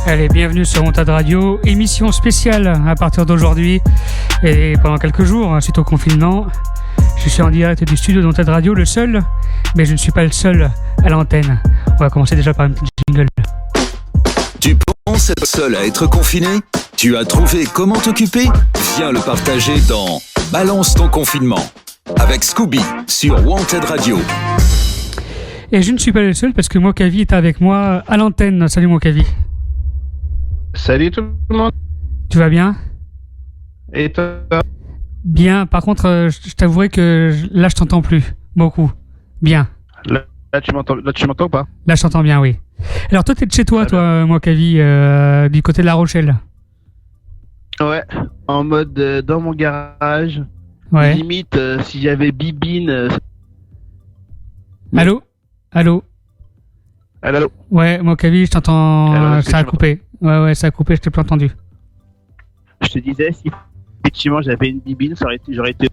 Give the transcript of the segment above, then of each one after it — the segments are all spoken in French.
Allez, bienvenue sur Wanted Radio, émission spéciale à partir d'aujourd'hui et pendant quelques jours suite au confinement. Je suis en direct du studio de Wanted Radio, le seul, mais je ne suis pas le seul à l'antenne. On va commencer déjà par une petite jingle. Tu penses être seul à être confiné ? Tu as trouvé comment t'occuper ? Viens le partager dans Balance ton confinement avec Scooby sur Wanted Radio. Et je ne suis pas le seul parce que Mokavi est avec moi à l'antenne. Salut Mokavi. Salut tout le monde. Tu vas bien ? Et toi ? Bien, par contre, je t'avouerai que là je t'entends plus beaucoup. Bien. Là tu m'entends ou pas ? Là je t'entends bien, oui. Alors toi t'es de chez toi, Mokavi, du côté de La Rochelle. Ouais, en mode dans mon garage. Ouais. Limite, si j'avais Bibine. Allô ? Allô ? Ouais, Mokavi, je t'entends. Alors, ça a coupé. Ouais, ça a coupé, je t'ai plus entendu. Je te disais, si effectivement j'avais une Bibine, j'aurais été.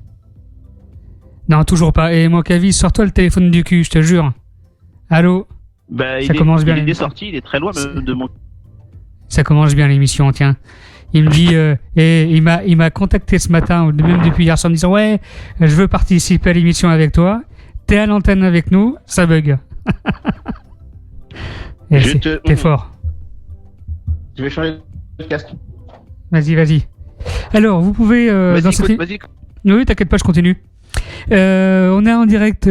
Non, toujours pas. Et Mokavi, sors-toi le téléphone du cul, je te jure. Allô ? Bah, ça commence bien. Il est sorti, il est très loin même de mon. Ça commence bien l'émission, tiens. Il me dit, et il m'a contacté ce matin, ou même depuis hier soir, en me disant ouais, je veux participer à l'émission avec toi. T'es à l'antenne avec nous, ça bug. T'es fort. Je vais changer de casque. Vas-y. Alors, vous pouvez vas-y. Oui, t'inquiète pas, je continue. On est en direct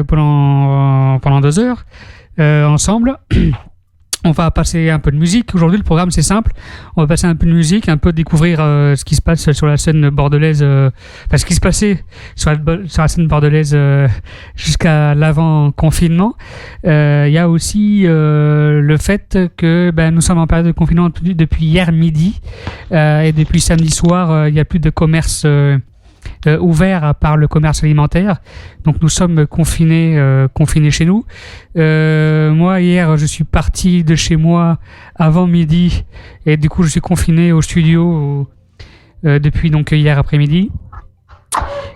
pendant 2 heures ensemble. On va passer un peu de musique. Aujourd'hui, le programme, c'est simple. On va passer un peu de musique, un peu découvrir ce qui se passe sur la scène bordelaise, ce qui se passait sur la scène bordelaise jusqu'à l'avant-confinement. Il y a aussi le fait que nous sommes en période de confinement depuis hier midi et depuis samedi soir, il n'y a plus de commerce ouvert à part le commerce alimentaire. Donc nous sommes confinés chez nous. Moi hier je suis parti de chez moi avant midi et du coup je suis confiné au studio depuis donc hier après-midi.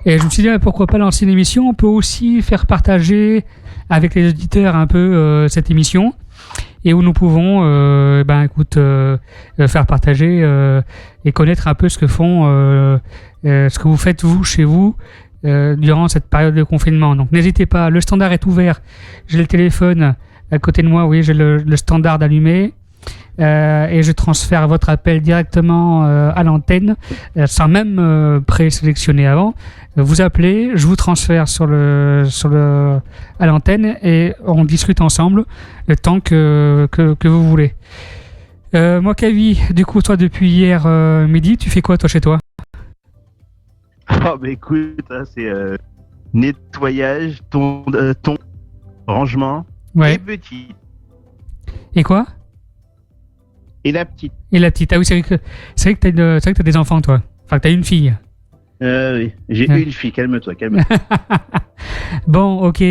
Et je me suis dit pourquoi pas lancer une émission. On peut aussi faire partager avec les auditeurs un peu cette émission et où nous pouvons faire partager et connaître un peu ce que font ce que vous faites vous chez vous durant cette période de confinement. Donc n'hésitez pas, le standard est ouvert. J'ai le téléphone à côté de moi, oui, j'ai le standard allumé et je transfère votre appel directement à l'antenne sans même présélectionner avant. Vous appelez, je vous transfère à l'antenne et on discute ensemble le temps que vous voulez. Mokavi, du coup toi depuis hier midi, tu fais quoi toi chez toi ? Oh bah écoute, c'est nettoyage, ton rangement, ouais. Et petit. Et quoi ? Et la petite. Ah oui, c'est vrai que t'as des enfants toi. Enfin que t'as une fille. Oui, j'ai une fille, calme-toi. Bon, ok.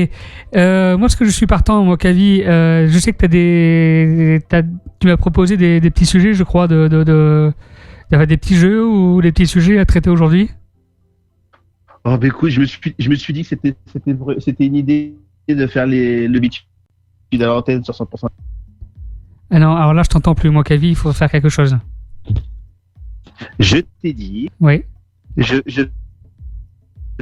Moi ce que je suis partant, Mokavi, je sais que tu m'as proposé des petits sujets, je crois, des petits jeux ou des petits sujets à traiter aujourd'hui. Oh bah écoute, je me suis dit que c'était une idée de faire le bitume à l'antenne sur 100%. Ah non, alors là je t'entends plus, Mokavi, il faut faire quelque chose. Je t'ai dit. Oui. Je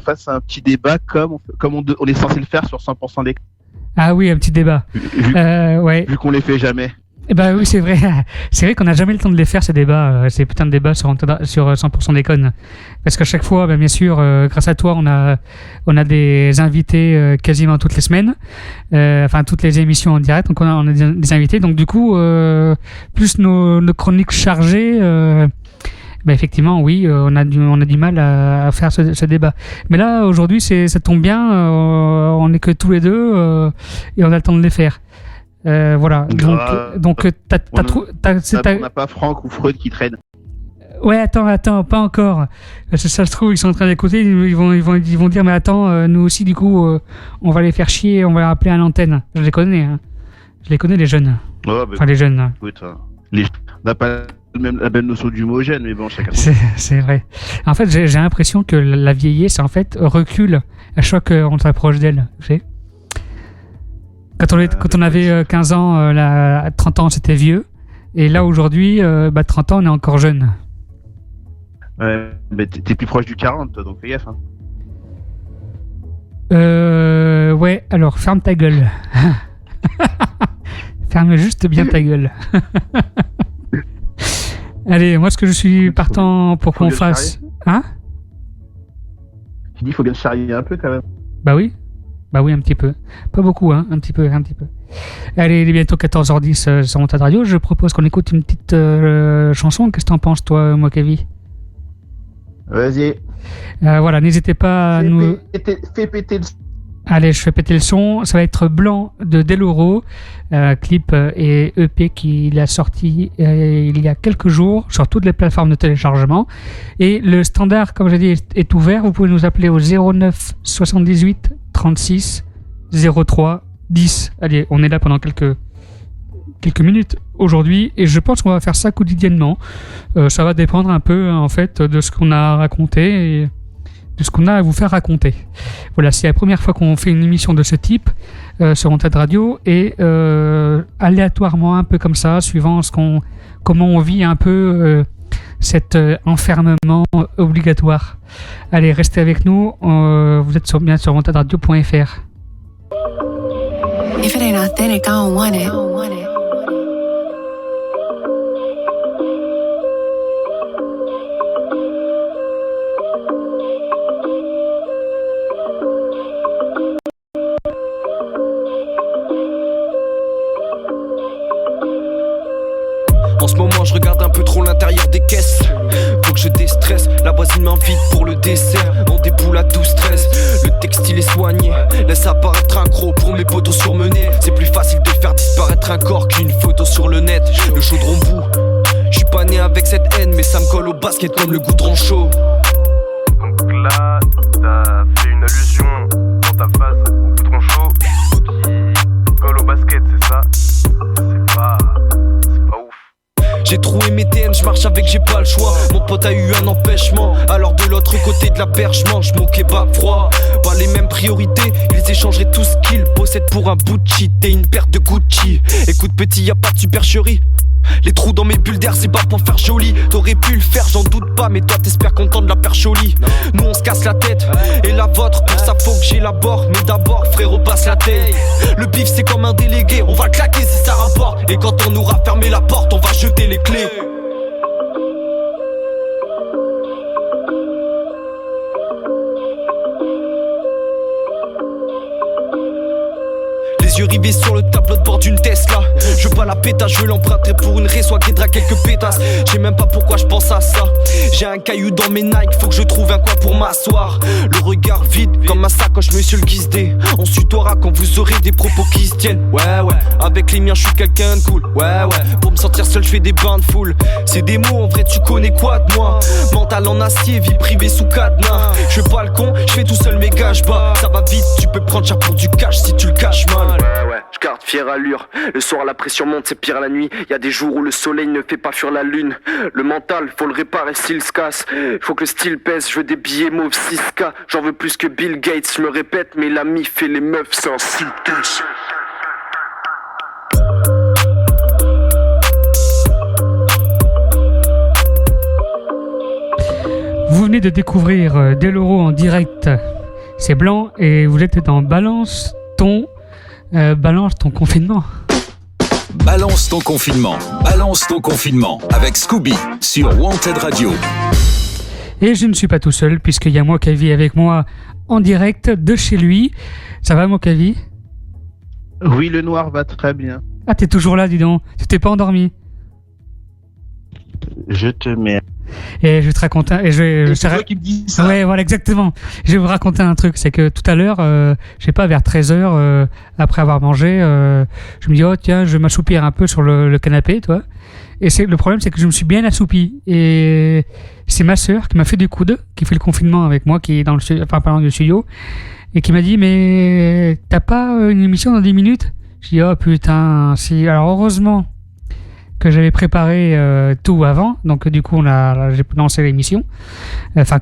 fasse un petit débat comme on est censé le faire sur 100% des. Ah oui, un petit débat. Ouais. Vu qu'on les fait jamais. Eh ben oui, c'est vrai. C'est vrai qu'on n'a jamais le temps de les faire, ces débats, ces putains de débats sur 100% déconne. Parce qu'à chaque fois, bien sûr, grâce à toi, on a des invités quasiment toutes les semaines. Enfin, toutes les émissions en direct. Donc, on a des invités. Donc, du coup, plus nos chroniques chargées, effectivement, oui, on a du mal à faire ce débat. Mais là, aujourd'hui, ça tombe bien. On n'est que tous les deux et on a le temps de les faire. Voilà. Donc on n'a pas Franck ou Freud qui traînent. Ouais, attends, pas encore. Ça se trouve, ils sont en train d'écouter, ils vont dire mais attends, nous aussi du coup, on va les faire chier, on va les appeler à l'antenne. Je les connais, hein. Je les connais les jeunes. Ouais, enfin les jeunes. Écoute, on n'a pas la même notion d'homogène, mais bon, chacun. C'est vrai. En fait, j'ai l'impression que la vieillesse, en fait, recule à chaque fois qu'on s'approche d'elle. Tu sais. Quand on avait 15 ans, 30 ans, c'était vieux. Et là, aujourd'hui, 30 ans, on est encore jeune. Ouais, mais t'es plus proche du 40, toi, donc fais gaffe. Hein. Ouais, alors ferme ta gueule. Ferme juste bien ta gueule. Allez, moi, ce que je suis partant pour qu'on fasse... Hein? Tu dis, il faut bien se charrier un peu, quand même. Bah oui, un petit peu. Pas beaucoup, hein, un petit peu. Allez, il est bientôt 14h10 sur Wanted Radio. Je propose qu'on écoute une petite chanson. Qu'est-ce que t'en penses, toi, Mokavi? Vas-y. Voilà, n'hésitez pas à nous... Fais péter le... Allez, je fais péter le son. Ça va être Blanc de Deloro, clip et EP qu'il a sorti il y a quelques jours sur toutes les plateformes de téléchargement. Et le standard, comme j'ai dit, est ouvert. Vous pouvez nous appeler au 09 78 36 03 10. Allez, on est là pendant quelques minutes aujourd'hui et je pense qu'on va faire ça quotidiennement. Ça va dépendre un peu en fait de ce qu'on a raconté et de ce qu'on a à vous faire raconter. Voilà, c'est la première fois qu'on fait une émission de ce type sur Wanted Radio et aléatoirement un peu comme ça, suivant comment on vit un peu cet enfermement obligatoire. Allez, restez avec nous. Vous êtes bien sur wantedradio.fr. If it ain't authentic, I don't want it. En ce moment je regarde un peu trop l'intérieur des caisses. Faut que je déstresse, la voisine m'invite pour le dessert. On déboule à 12-13, le textile est soigné. Laisse apparaître un gros pour mes potos surmenés. C'est plus facile de faire disparaître un corps qu'une photo sur le net. Le chaudron bout, je suis pas né avec cette haine, mais ça me colle au basket comme le goudron chaud. Donc là, t'as fait une allusion dans ta phase au goudron chaud qui colle au basket, c'est ça? C'est pas ouf. J'ai trouvé mes TN, je marche avec, j'ai pas le choix. Mon pote a eu un empêchement, alors de l'autre côté de la perche, mange mon kebab froid. Pas les mêmes priorités, ils échangeraient tout ce qu'ils possèdent pour un bout de shit et une paire de Gucci. Écoute petit, y a pas de supercherie. Les trous dans mes bulles d'air, c'est pas pour faire joli. T'aurais pu le faire, j'en doute pas, mais toi t'espères content de la perche au lit. Nous on se casse la tête, et la vôtre, pour ça faut que j'élabore. Mais d'abord, frérot, passe la tête. Le bif c'est comme un délégué, on va le claquer si ça rapporte. Et quand on aura fermé la porte, on va jeter les clés. Les yeux rivés sur le tableau de bord d'une Tesla. Je veux pas la pétasse, je veux l'emprunter pour une raie, soit guédra quelques pétasses. J'ai même pas pourquoi je pense à ça. J'ai un caillou dans mes Nike, faut que je trouve un coin pour m'asseoir. Le regard vide comme ma sacoche, monsieur le guisdé. On se tutoiera quand vous aurez des propos qui se tiennent. Ouais, avec les miens je suis quelqu'un de cool. Ouais, pour me sentir seul je fais des bains de foule. C'est des mots, en vrai tu connais quoi de moi? Mental en acier, vie privée sous cadenas. Je fais pas le con, je fais tout seul mes gages bas. Ça va vite, tu peux prendre cher pour du cash si tu le caches mal. Ouais, je garde fière allure. Le soir la pression monte, c'est pire la nuit. Y a des jours où le soleil ne fait pas fuir la lune. Le mental, faut le réparer s'il se casse. Faut que le style pèse, je veux des billets mauves 6K. J'en veux plus que Bill Gates, je me répète, mais l'ami fait les meufs sans suitcase. Vous venez de découvrir Deloro en direct. C'est Blanc et vous êtes dans Balance ton confinement. Balance ton confinement avec Scooby sur Wanted Radio. Et je ne suis pas tout seul puisqu'il y a Mokavi avec moi en direct de chez lui. Ça va Mokavi? Oui, le noir va très bien. Ah, t'es toujours là, dis donc. Tu t'es pas endormi? Je te mets. Et je vais te raconter. C'est toi qui me dis ça. Ouais, voilà, exactement. Je vais vous raconter un truc. C'est que tout à l'heure, je sais pas, vers 13h, après avoir mangé, je me dis, oh tiens, je vais m'assoupir un peu sur le canapé, toi. Et le problème, c'est que je me suis bien assoupi. Et c'est ma sœur qui m'a fait du coude, qui fait le confinement avec moi, qui est dans le studio, et qui m'a dit, mais t'as pas une émission dans 10 minutes? Je dis, oh putain, si. Alors heureusement que j'avais préparé tout avant, donc du coup j'ai lancé l'émission, enfin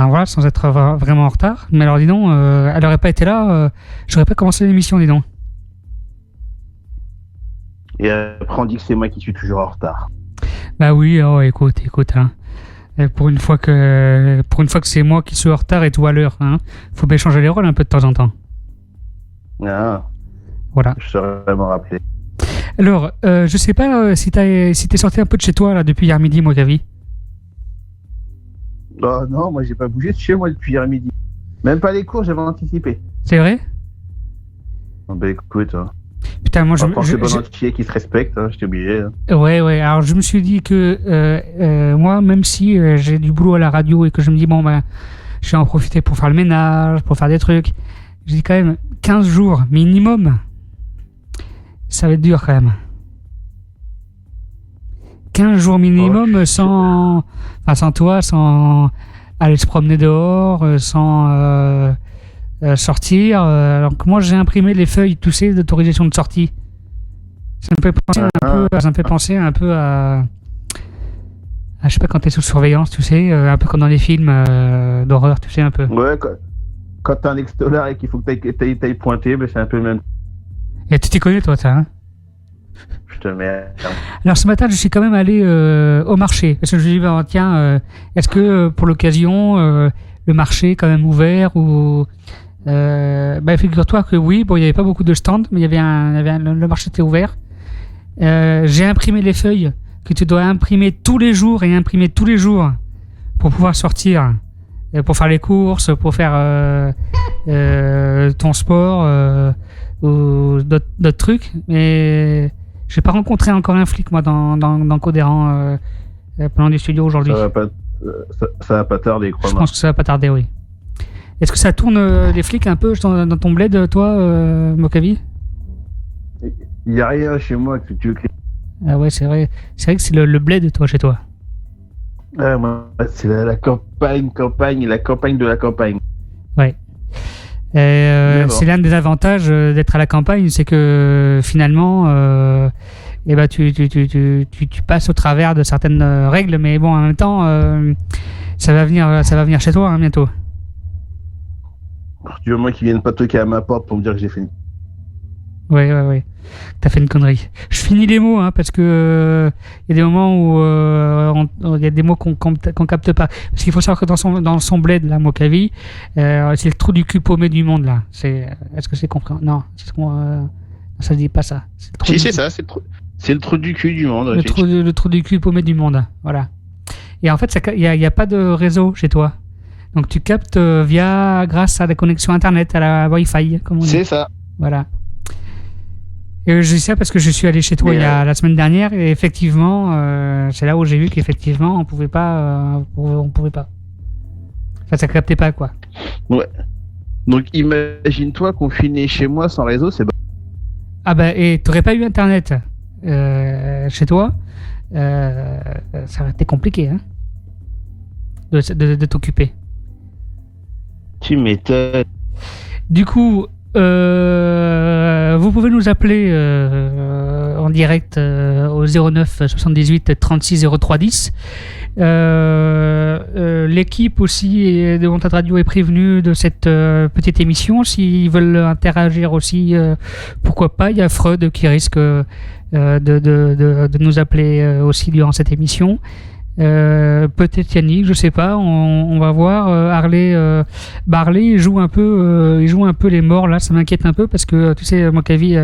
voilà, sans être vraiment en retard. Mais alors dis donc, elle aurait pas été là, j'aurais pas commencé l'émission, dis donc. Et après, on dit que c'est moi qui suis toujours en retard. Bah oui, oh, écoute, hein. Pour une fois que c'est moi qui suis en retard et toi à l'heure, hein. Faut bien changer les rôles un peu de temps en temps. Ah, Voilà. je saurais m'en rappeler. Alors, je sais pas si t'es sorti un peu de chez toi là depuis hier midi, Mokavi. Oh, non, moi, j'ai pas bougé de chez moi depuis hier midi. Même pas les cours, j'avais anticipé. C'est vrai? Oh, bah écoute, hein. Putain, moi Je pense que bon entier qui se respecte, hein, j'étais obligé. Hein. Ouais. Alors je me suis dit que moi, même si j'ai du boulot à la radio et que je me dis bon ben, je vais en profiter pour faire le ménage, pour faire des trucs, je dis quand même 15 jours minimum. Ça va être dur quand même. 15 jours minimum sans toi, sans aller se promener dehors, sans sortir. Donc moi j'ai imprimé les feuilles, tu sais, d'autorisation de sortie. Ça me fait penser un peu à je sais pas, quand t'es sous surveillance, tu sais, un peu comme dans les films d'horreur, tu sais, un peu. Ouais, quand t'as un ex-dollar et qu'il faut que t'ailles pointer, ben c'est un peu le même. Et tu t'y connais toi, ça, hein? Putain, merde. Alors ce matin, je suis quand même allé au marché, parce que je me suis dit, bah, tiens, est-ce que pour l'occasion, le marché est quand même ouvert ou... bah, figure-toi que oui, bon, il n'y avait pas beaucoup de stands, mais le marché était ouvert. J'ai imprimé les feuilles que tu dois imprimer tous les jours pour pouvoir sortir, pour faire les courses, pour faire ton sport ou d'autres trucs. Mais j'ai pas rencontré encore un flic moi dans Codéran pendant des studios aujourd'hui. Ça va pas tarder, crois-moi. Je pense que ça va pas tarder, oui. Est-ce que ça tourne les flics un peu dans ton bled, toi, Mokavi? Il n'y a rien chez moi que tu veux crier. Ah ouais, c'est vrai que c'est le bled, toi, chez toi. Ouais, moi, c'est la campagne de la campagne. Ouais. Bon. C'est l'un des avantages d'être à la campagne, c'est que finalement, tu passes au travers de certaines règles, mais bon, en même temps, ça va venir chez toi, hein, bientôt. Tu veux moi qu'ils viennent pas toquer à ma porte pour me dire que j'ai fait une... Ouais. T'as fait une connerie. Je finis les mots, hein, parce que y a des moments où y a des mots qu'on capte pas. Parce qu'il faut savoir que dans son bled, là, Mokavi, c'est le trou du cul paumé du monde, là. Est-ce que c'est compris? Non, ça se dit pas ça. Si, c'est ça, c'est le trou du cul du monde. Le trou du cul paumé du monde, voilà. Et en fait, il y a pas de réseau chez toi. Donc tu captes grâce à la connexion internet, à la Wi-Fi, comme on dit. C'est ça. Voilà. Et je dis ça parce que je suis allé chez toi la semaine dernière et effectivement, c'est là où j'ai vu qu'effectivement on pouvait pas. Enfin, ça captait pas, quoi. Ouais. Donc imagine-toi confiné chez moi sans réseau, c'est bon. Ah bah, et t'aurais pas eu internet chez toi, ça aurait été compliqué, hein, de t'occuper. Tu m'étonnes. Du coup, vous pouvez nous appeler en direct au 09 78 36 03 10. L'équipe aussi de Wanted Radio est prévenue de cette petite émission. S'ils veulent interagir aussi, pourquoi pas. Il y a Freud qui risque de nous appeler aussi durant cette émission. Peut-être Yannick, je sais pas, on va voir. Harley il joue un peu les morts là, ça m'inquiète un peu parce que tu sais, Mokavi,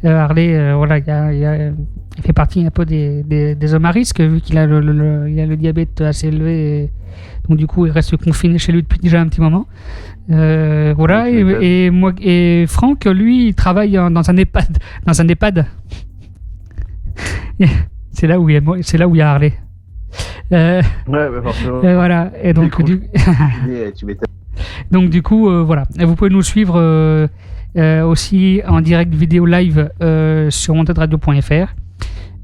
Harley, voilà, il fait partie un peu des hommes à risque vu qu'il a il a le diabète assez élevé, donc du coup il reste confiné chez lui depuis déjà un petit moment. Voilà, et Franck, lui, il travaille dans un EHPAD. C'est là où il y a Harley. Ouais, forcément. Voilà, et donc donc du coup voilà, et vous pouvez nous suivre aussi en direct vidéo live sur wantedradio.fr.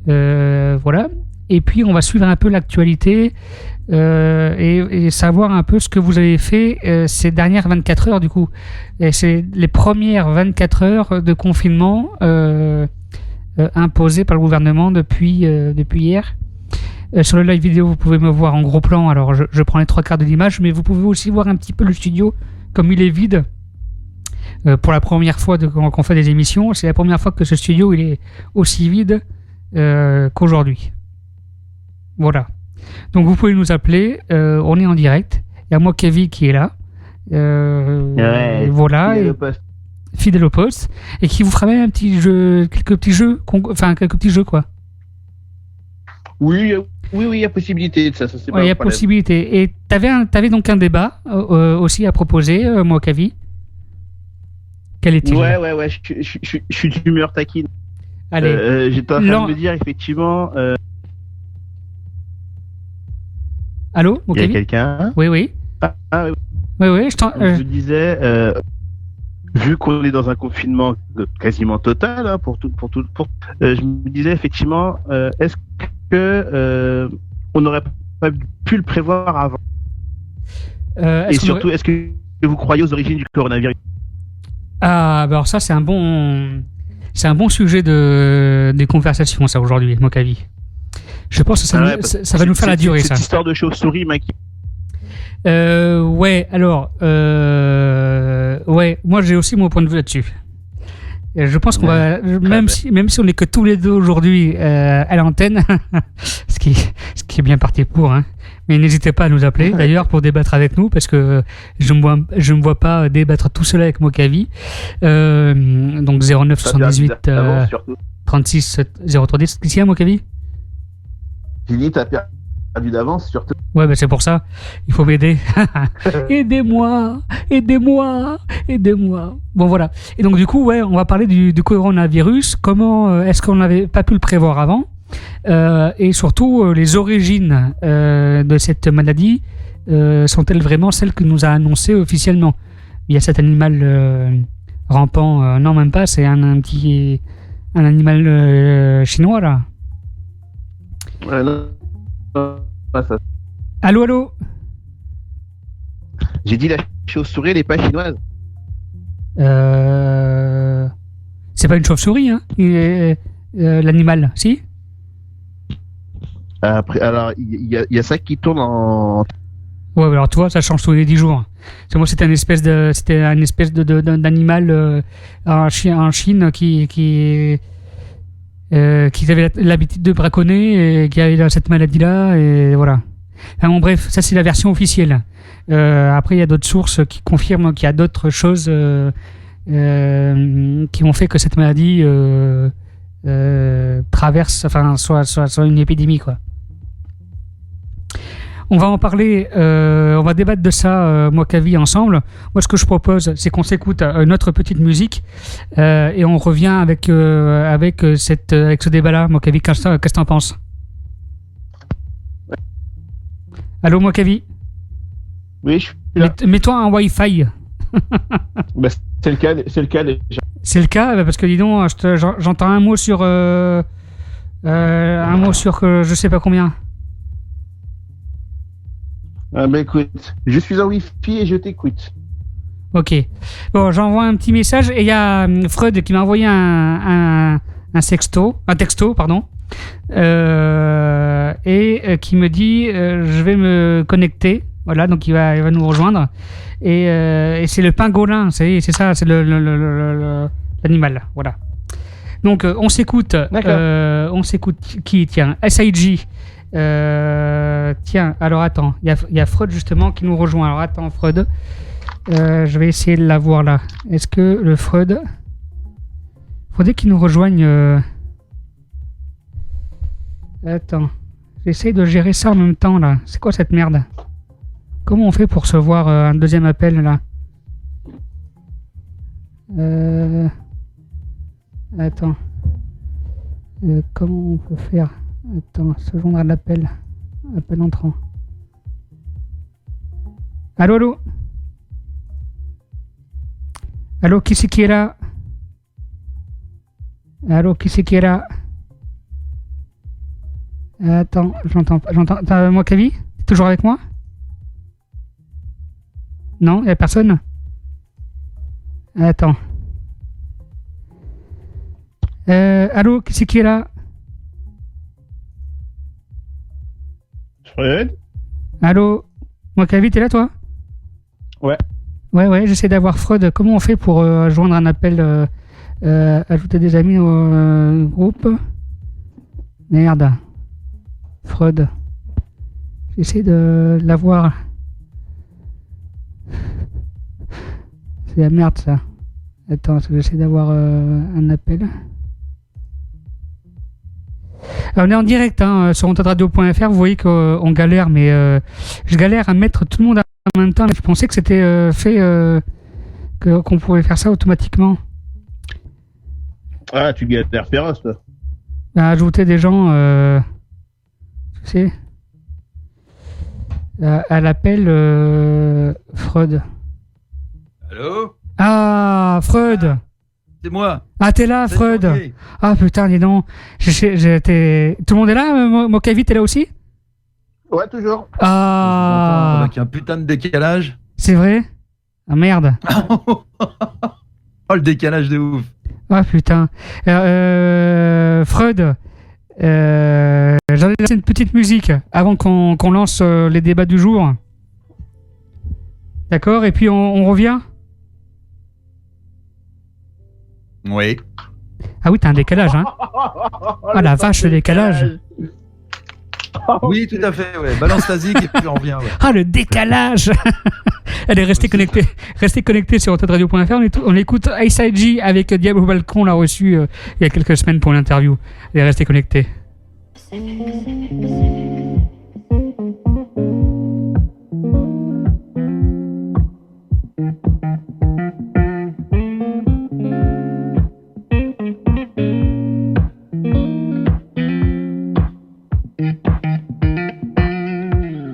Voilà, et puis on va suivre un peu l'actualité et savoir un peu ce que vous avez fait ces dernières 24 heures du coup. Et c'est les premières 24 heures de confinement imposées par le gouvernement depuis hier. Sur le live vidéo, vous pouvez me voir en gros plan. Alors, je prends les 3/4 de l'image, mais vous pouvez aussi voir un petit peu le studio, comme il est vide. pour la première fois qu'on fait des émissions. C'est la première fois que ce studio il est aussi vide qu'aujourd'hui. Voilà. Donc vous pouvez nous appeler, on est en direct. Il y a moi, Kevin, qui est là. Voilà. Fidèle au poste. Et qui vous fera même un petit jeu, quelques petits jeux quoi. Oui, il y a possibilité de ça. C'est pas Il y un a problème. possibilité. Et t'avais donc un débat aussi à proposer, moi, Kevin. Quel est-il? Ouais. Je suis d'humeur taquine. Allez. J'étais en train de me dire, effectivement. Allô, mon Il y a Kevin? quelqu'un. Oui. Oui. Oui, je t'en. Je disais, vu qu'on est dans un confinement quasiment total, hein, je me disais effectivement, est-ce que on n'aurait pas pu le prévoir avant? Et surtout, est-ce que vous croyez aux origines du coronavirus? Ah, bah alors ça, c'est un bon sujet des conversations, ça, aujourd'hui, mon avis. Je pense que ça va nous faire la durée, ça. Cette histoire de chauve-souris m'inquiète. Ouais, alors, moi j'ai aussi mon point de vue là-dessus. Et je pense qu'on va, même si on n'est que tous les deux aujourd'hui à l'antenne, ce qui est bien parti pour, hein. Mais n'hésitez pas à nous appeler d'ailleurs pour débattre avec nous, parce que je me vois pas débattre tout seul avec Mokavi. Donc 09 78 36 0310. Qu'est-ce qu'il y a, Mokavi? J'ai dit, t'as perdu d'avance surtout. Ouais, c'est pour ça. Il faut m'aider. Aidez-moi. Bon, voilà. Et donc, du coup, on va parler du coronavirus. Comment est-ce qu'on n'avait pas pu le prévoir avant? Et surtout, les origines de cette maladie sont-elles vraiment celles que nous a annoncées officiellement? Il y a cet animal rampant. Non, même pas. C'est un animal chinois, là. Ouais, non. Pas ça. Allô? J'ai dit la chauve-souris, elle n'est pas chinoise. C'est pas une chauve-souris, hein, l'animal, si? Après, alors, il y a ça qui tourne en. Ouais, alors toi, ça change tous les 10 jours. Parce que moi, c'était un espèce d'animal en Chine qui avait l'habitude de braconner et qui avait cette maladie-là, et voilà. Enfin, bon, bref, ça c'est la version officielle. Après, il y a d'autres sources qui confirment qu'il y a d'autres choses qui ont fait que cette maladie traverse, enfin, soit une épidémie, quoi. On va en parler, on va débattre de ça, moi, Kavi, ensemble. Moi, ce que je propose, c'est qu'on s'écoute notre petite musique et on revient avec ce débat-là. Moi, Kavi, qu'est-ce que t'en penses? Allô, moi, Kavi? Oui, je suis là. Mets-toi un Wi-Fi. Bah, c'est le cas déjà. C'est le cas, parce que dis donc, j'entends un mot sur je sais pas combien. Ah bah écoute, je suis en Wi-Fi et je t'écoute. Ok. Bon, j'envoie un petit message et il y a Freud qui m'a envoyé un texto, pardon, et qui me dit je vais me connecter. Voilà, donc il va nous rejoindre. Et c'est le pangolin, c'est ça, c'est l'animal. Voilà. Donc on s'écoute. On s'écoute qui? Tiens, SIG. Tiens, alors attends, il y a Freud justement qui nous rejoint. Alors attends, Freud, je vais essayer de l'avoir là. Est-ce que le Freud, faudrait qu'il nous rejoigne. Attends, j'essaye de gérer ça en même temps là. C'est quoi cette merde? Comment on fait pour recevoir un deuxième appel là? Attends, comment on peut faire? Attends, se joindre à l'appel. Appel entrant. Allô? Allô, qui c'est qui est là? Allô, qui c'est qui est là? Attends, j'entends. T'as moi, Kavi? T'es toujours avec moi? Non, y'a personne? Attends. Allô, qui c'est qui est là? Fred? Allô? Moi, Kavi, t'es là, toi? Ouais. Ouais, j'essaie d'avoir Freud. Comment on fait pour joindre un appel, ajouter des amis au groupe? Merde. Freud. J'essaie de l'avoir. C'est la merde, ça. Attends, j'essaie d'avoir un appel. Alors, on est en direct sur ontadradio.fr. Vous voyez qu'on galère, mais je galère à mettre tout le monde en même temps. Je pensais que c'était fait, qu'on pouvait faire ça automatiquement. Ah, tu galères féroce, toi. À ajouter des gens, tu sais, à l'appel Freud. Allô? Ah, Freud! C'est moi. Ah, t'es là, Freud! Ok. Ah, putain, dis donc. Tout le monde est là? Mokavit, t'es là aussi? Ouais, toujours. Ah, Avec un putain de décalage. c'est vrai? Ah, merde. Oh, le décalage de ouf. Ah, putain. Freud, j'en ai laissé une petite musique avant qu'on lance les débats du jour. D'accord? Et puis on revient? Oui. Ah oui, t'as un décalage, hein? Ah la vache, le décalage! Oui, tout à fait, ouais. Balance ta zik et puis on revient, ouais. Ah, le décalage! Allez, restez connectés sur ontadradio.fr. On écoute Ice IG avec Diable au balcon, on l'a reçu il y a quelques semaines pour l'interview. Allez, restez connectés.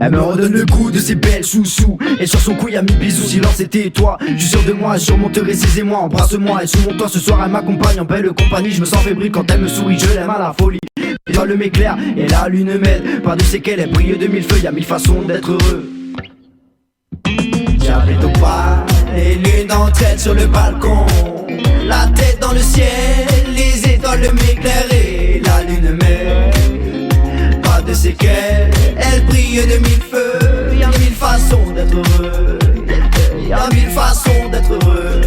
Elle me redonne le goût de ses belles chouchous. Et sur son cou y'a mille bisous, silence et tais-toi. Je suis sûr de moi, je surmonterai ses émois. Embrasse-moi et sous mon toit ce soir elle m'accompagne en belle compagnie. Je me sens fébrile quand elle me sourit, je l'aime à la folie. L'étoile m'éclaire et la lune m'aide. Pas de séquelles, elle brille de mille feux, y'a mille façons d'être heureux. Diable est au pas, et l'une d'entre elles sur le balcon. La tête dans le ciel, les étoiles m'éclairent et la lune m'aide. Pas de séquelles, elle brille de mille feux. Y'a mille façons d'être heureux. Y'a mille façons d'être heureux.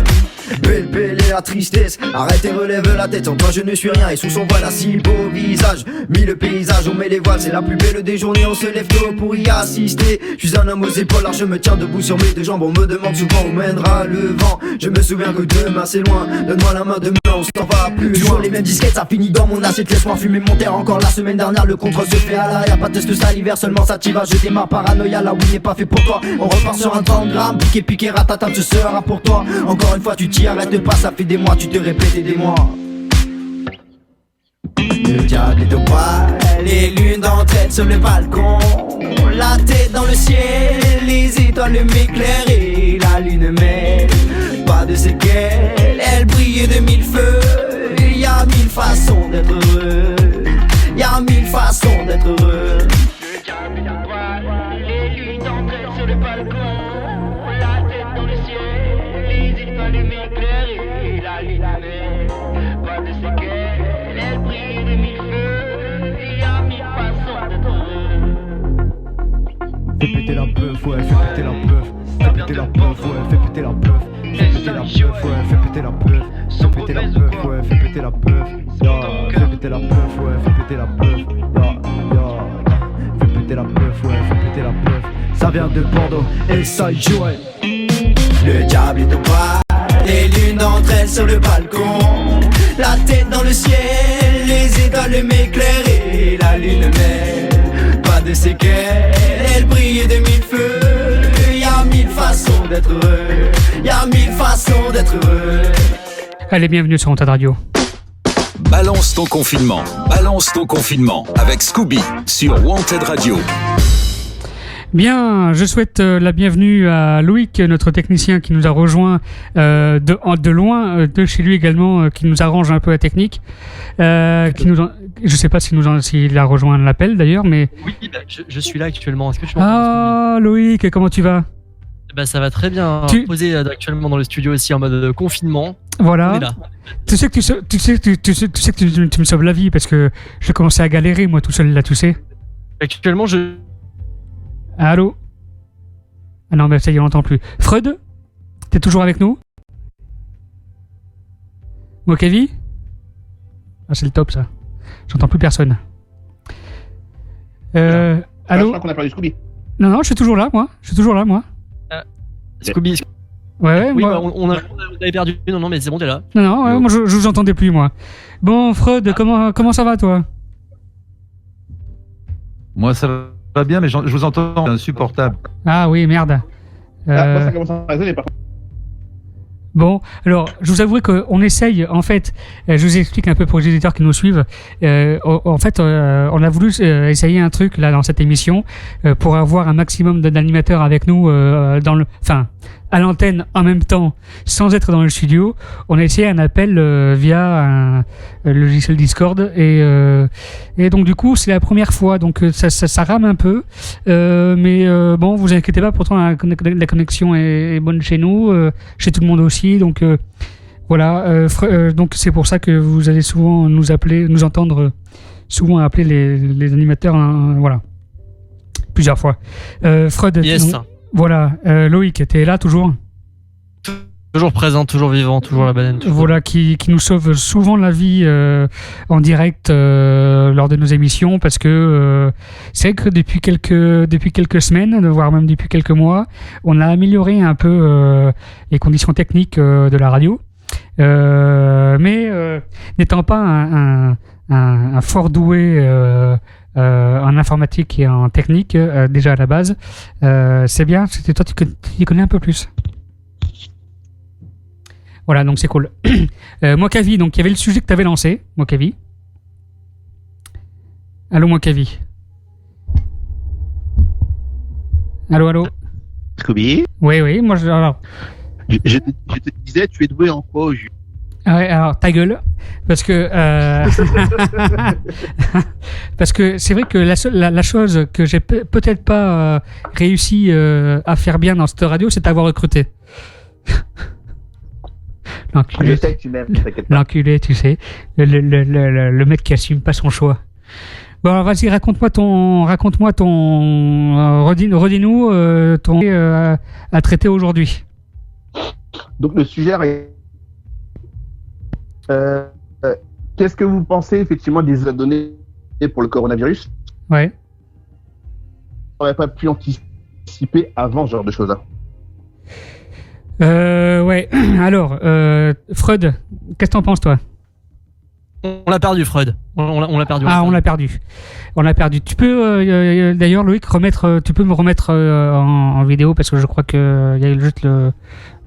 Belle et la tristesse, arrête et relève la tête. En toi je ne suis rien et sous son voile un si beau visage. Mille paysages, on met les voiles, c'est la plus belle des journées. On se lève tôt pour y assister. Je suis un homme aux épaules, alors je me tiens debout sur mes deux jambes. On me demande souvent où mènera le vent. Je me souviens que demain c'est loin. Donne-moi la main, demain on s'en va plus loin. Toujours les mêmes disquettes, ça finit dans mon assiette. Laisse-moi fumer mon terre encore la semaine dernière. Le contre se fait à l'arrière, pas de test salivaire, seulement ça t'y va. Je démarre paranoïa, là où il n'est pas fait pour toi. On repart sur un 30 grammes, piqué, ratata, ce sera pour toi. Encore une fois tu t'y arrêtes pas, ça fait des mois, tu te répètes des mois. Le diable est au poil, et l'une d'entre elles sur le balcon. La tête dans le ciel, les étoiles m'éclairent et la lune mêle. Pas de séquelles, elle brille de mille feux. Y'a mille façons d'être heureux. Y'a mille façons d'être heureux. Le diable est au poil, et l'une d'entre elles sur le balcon. La tête dans le ciel, les étoiles m'éclairent et la lune mêle. Pas de séquelles, elle brille de mille feux. Y'a mille façons d'être heureux. Fais péter la peuf, ouais, fais péter la peuf. Fais péter la peuf, ouais, fais péter la peuf. Fais péter la peuf, ouais, fais péter la peuf. Fais péter la peuf, ouais, fais péter la peuf. Fais péter la peuf, ouais, fais péter la peuf. Fais péter la peuf, ouais, fais péter la peuf. Ça vient de Bordeaux, et ça joue. Le diable est au bas, et l'une d'entre elles sur le balcon. La tête dans le ciel, les étoiles m'éclairent et la lune mêle. Pas de séquelles, elle brille de mille feux. Y'a mille façons d'être heureux. Y'a mille façons d'être heureux. Allez, bienvenue sur Wanted Radio. Balance ton confinement. Balance ton confinement avec Scooby sur Wanted Radio. Bien, je souhaite la bienvenue à Loïc, notre technicien qui nous a rejoint de loin, de chez lui également, qui nous arrange un peu la technique. Je sais pas s'il a rejoint l'appel d'ailleurs, mais... Oui, bah, je suis là actuellement. Est-ce que tu m'entends? Ah, Loïc, comment tu vas? Bah, ça va très bien. Posé actuellement dans le studio aussi en mode confinement. Voilà. On est là. Tu sais que tu me sauves la vie parce que je commençais à galérer moi tout seul là, tu sais. Actuellement, Allô? Ah non, mais ça y est, on n'entend plus. Freud? T'es toujours avec nous? Mokavi? Ah, c'est le top ça. J'entends plus personne. Allô? Je crois qu'on a parlé de Scooby. Non, je suis toujours là, moi. Scooby. Ouais, oui, moi... bah, on avait perdu. Non, mais c'est bon, t'es là. Non, ouais, moi je vous entendais plus, moi. Bon, Freud, comment ça va, toi? Moi, ça va bien, mais je vous entends insupportable. Ah oui, merde. Moi, ça commence à résonner, par contre. Bon, alors, je vous avoue qu'on essaye, en fait, je vous explique un peu pour les éditeurs qui nous suivent. En fait, on a voulu essayer un truc là dans cette émission pour avoir un maximum d'animateurs avec nous à l'antenne en même temps, sans être dans le studio. On a essayé un appel via un logiciel Discord et donc du coup c'est la première fois, donc ça rame un peu, mais bon, vous inquiétez pas, pourtant la connexion est bonne chez nous, chez tout le monde aussi, donc voilà, donc c'est pour ça que vous allez souvent nous entendre souvent appeler les animateurs, voilà, plusieurs fois. Freud, yes. Voilà, Loïc, t'es là toujours? Toujours présent, toujours vivant, toujours la baleine. Toujours. Voilà, qui nous sauve souvent la vie en direct lors de nos émissions, parce que c'est vrai que depuis quelques semaines, voire même depuis quelques mois, on a amélioré un peu les conditions techniques de la radio, mais n'étant pas un fort doué en informatique et en technique, déjà à la base, c'est bien, c'était toi qui connais un peu plus. Voilà, donc c'est cool. Mokavi, donc il y avait le sujet que tu avais lancé, Mokavi. Allô, Mokavi. Allô. Scooby? Oui, moi alors. Je te disais, tu es doué en quoi au jus? Ouais, alors ta gueule, parce que parce que c'est vrai que la chose que j'ai peut-être pas réussi à faire bien dans cette radio, c'est t'avoir recruté. L'enculé, je sais que tu m'aimes, t'inquiète pas. L'enculé, tu sais, le mec qui assume pas son choix. Bon, alors vas-y, raconte-moi ton redis-nous ton à traiter aujourd'hui. Donc le sujet est qu'est-ce que vous pensez effectivement des données pour le coronavirus? Ouais. On n'aurait pas pu anticiper avant ce genre de choses-là. Ouais. Alors, Freud, qu'est-ce que t'en penses, toi? On l'a perdu, Freud. On l'a perdu. Ah, on l'a perdu. Tu peux, d'ailleurs, Loïc, tu peux me remettre en vidéo, parce que je crois qu'il y a juste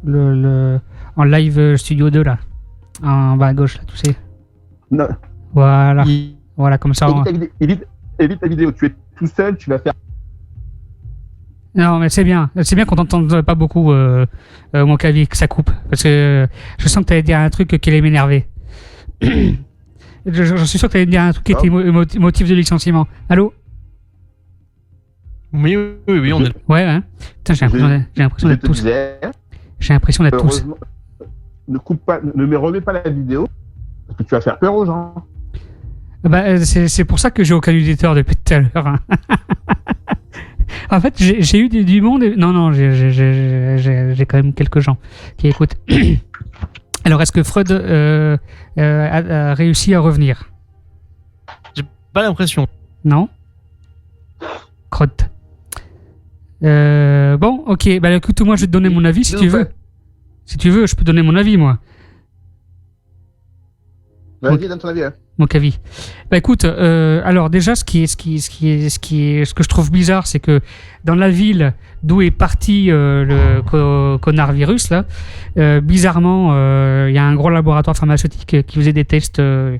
le en live studio 2 là. En bas à gauche, là, tu sais. Non. Voilà. Voilà, comme ça. Évite la vidéo. Tu es tout seul, tu vas faire. Non, mais c'est bien qu'on t'entende pas beaucoup, mon clavier, que ça coupe. Parce que je sens que t'allais dire un truc qui allait m'énerver. Je suis sûr que t'allais dire un truc qui était motif de licenciement. Allô? Oui, on est. Ouais, hein. Putain, j'ai l'impression d'être tous. J'ai l'impression d'être tous. Ne coupe pas, ne me remets pas la vidéo, parce que tu vas faire peur aux gens. Bah, c'est pour ça que j'ai aucun auditeur depuis tout à l'heure. Hein. En fait, j'ai eu du monde. Non, j'ai quand même quelques gens qui écoutent. Alors, est-ce que Freud a réussi à revenir? J'ai pas l'impression. Non. Crotte. Bon, ok. Bah, écoute, moi, je vais te donner mon avis si tu veux. Si tu veux, je peux donner mon avis, moi. Vas-y, donne ton avis. Hein. Mon avis. Bah écoute, alors déjà, ce que je trouve bizarre, c'est que dans la ville d'où est parti le coronavirus là, bizarrement, il y a un gros laboratoire pharmaceutique qui faisait des tests, des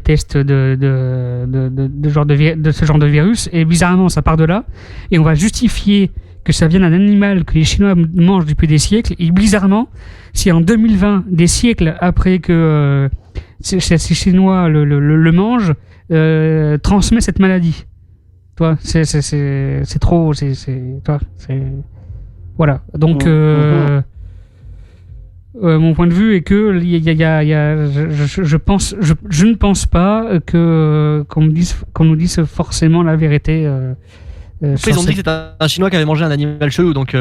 tests de ce genre de virus, et bizarrement, ça part de là, et on va justifier que ça vient d'un animal que les Chinois mangent depuis des siècles, et bizarrement, si en 2020, des siècles après que ces Chinois le mangent, transmet cette maladie. Toi, c'est trop, toi, c'est voilà. Donc, mon point de vue est que je ne pense pas qu'on nous dise forcément la vérité. Ils ont dit que c'était un Chinois qui avait mangé un animal chelou, donc.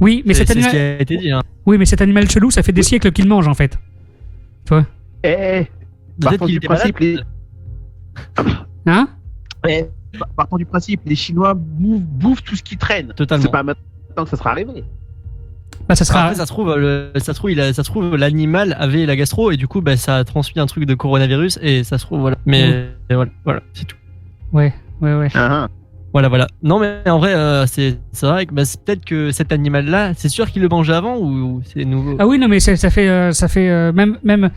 Oui, mais C'est cet ce animal. qui a été dit. Hein. Oui, mais cet animal chelou, ça fait des siècles qu'il mange en fait. Tu vois? Partons du principe, Hein? partons du principe, les Chinois bouffent tout ce qui traîne. Totalement. C'est pas maintenant que ça sera arrivé. Bah, ça sera. Après, ça se trouve, l'animal avait la gastro et du coup, bah, ça a transmis un truc de coronavirus et ça se trouve, voilà. Mais voilà, c'est tout. Ouais. Voilà. Non, mais en vrai, c'est vrai que bah, c'est peut-être que cet animal-là, c'est sûr qu'il le mangeait avant ou c'est nouveau. Ah oui, non, mais ça fait même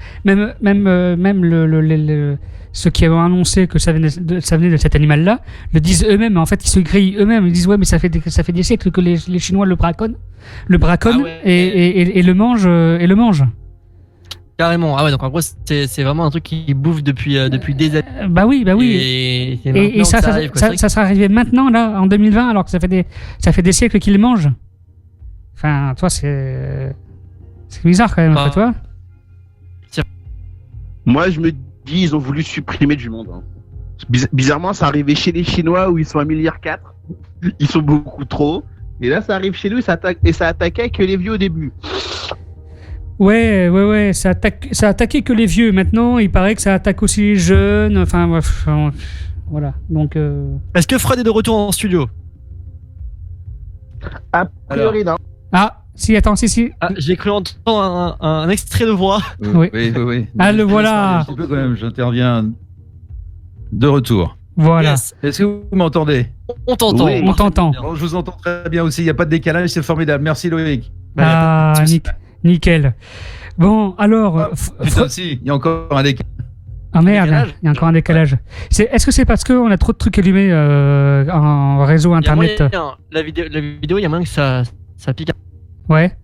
ceux qui avaient annoncé que ça venait de cet animal-là le disent eux-mêmes. En fait, ils se grillent eux-mêmes. Ils disent ouais, mais ça fait des siècles que les Chinois le braconnent et le mangent. Carrément. Ah ouais, donc en gros, c'est vraiment un truc qui bouffe depuis des années. Bah oui. Et c'est maintenant Et ça, que ça arrive, quoi. ça sera arrivé maintenant, là, en 2020, alors que ça fait des siècles qu'ils le mangent. Enfin, toi, c'est bizarre quand même, Ah. toi. Moi, je me dis, ils ont voulu supprimer du monde. Hein. Bizarrement, ça arrivait chez les Chinois où ils sont 1,4 milliard. Ils sont beaucoup trop. Et là, ça arrive chez nous et ça attaquait que les vieux au début. Ouais, ça attaquait que les vieux. Maintenant, il paraît que ça attaque aussi les jeunes. Enfin, bref, voilà. Donc. Est-ce que Fred est de retour en studio? A priori, non. Ah, si, attends, si. Ah, j'ai cru entendre un extrait de voix. Oui. Oui. Ah, le voilà. Un petit peu quand même, j'interviens de retour. Voilà. Yes. Est-ce que vous m'entendez? On t'entend. Oui, on t'entend. Bon, je vous entends très bien aussi, il n'y a pas de décalage, c'est formidable. Merci Loïc. Ah, nickel. Bon, alors. Putain, si, il y a encore un décalage. Ah merde, Décalage. il y a encore un décalage. Est-ce que c'est parce qu'on a trop de trucs allumés en réseau internet? La vidéo, il y a moyen que ça pique. Ouais.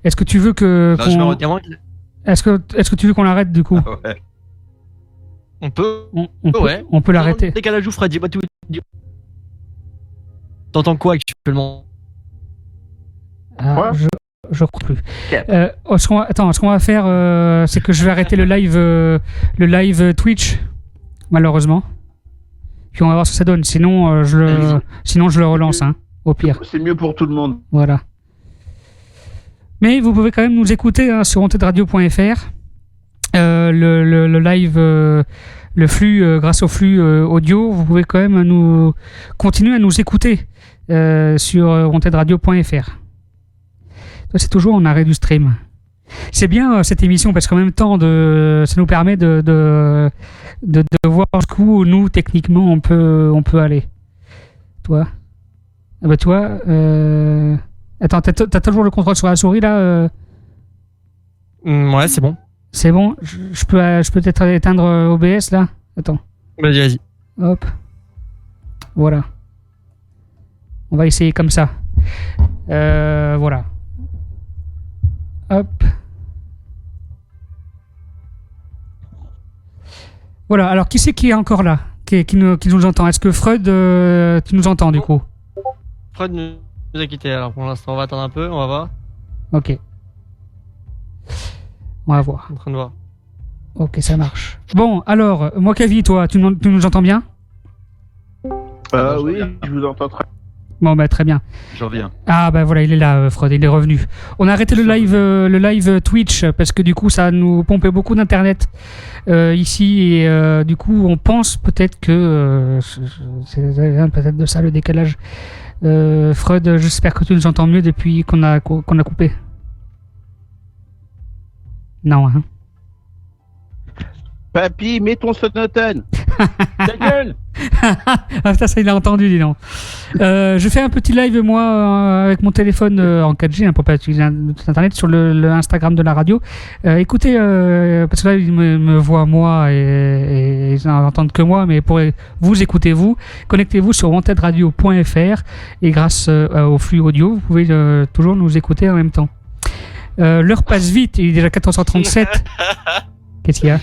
Est-ce que tu veux que. Non, je me Il y a moyen que- Est-ce que tu veux qu'on l'arrête du coup? Ah ouais. On peut. On Ouais. peut l'arrêter. Décalage ou Fred, dis-moi tout. T'entends quoi actuellement? Ah, je crois plus. Ce qu'on va faire, c'est que je vais arrêter le live Twitch, malheureusement. Puis on va voir ce que ça donne. Sinon, je le relance, hein, au pire. C'est mieux pour tout le monde. Voilà. Mais vous pouvez quand même nous écouter hein, sur ontedradio.fr. Le live, le flux, grâce au flux audio, vous pouvez quand même continuer à nous écouter sur ontedradio.fr. C'est toujours en arrêt du stream. C'est bien cette émission parce qu'en même temps, ça nous permet de voir jusqu'où nous techniquement on peut aller. Toi, ah bah toi, attends, t'as toujours le contrôle sur la souris là. Ouais, c'est bon. C'est bon. Je peux peut-être éteindre OBS là. Attends. Vas-y. Hop. Voilà. On va essayer comme ça. Voilà. Hop. Voilà, alors qui c'est qui est encore là, qui nous entend? Est-ce que Freud, tu nous entends du coup? Fred nous a quittés, alors pour l'instant on va attendre un peu, on va voir. Ok. On va voir. On est en train de voir. Ok, ça marche. Bon, alors, Mokavi, toi, tu nous entends bien? Oui, je vous entends très. Bon, bah très bien. Je reviens. Ah bah voilà, il est là, Freud, il est revenu. On a arrêté le live Twitch parce que du coup ça nous pompait beaucoup d'internet ici et du coup on pense peut-être que c'est peut-être de ça le décalage. Freud, j'espère que tu nous entends mieux depuis qu'on a coupé. Non, hein. Papy, mets ton sonotone. Ta gueule. Ah putain, ça il a entendu, dis donc. Je fais un petit live moi avec mon téléphone en 4G hein, pour pas utiliser internet sur le Instagram de la radio. Écoutez, parce que là ils me voient moi et ils n'entendent que moi, mais pour vous écoutez vous, connectez-vous sur wantedradio.fr et grâce au flux audio, vous pouvez toujours nous écouter en même temps. L'heure passe vite, il est déjà 14h37. Qu'est-ce qu'il y a?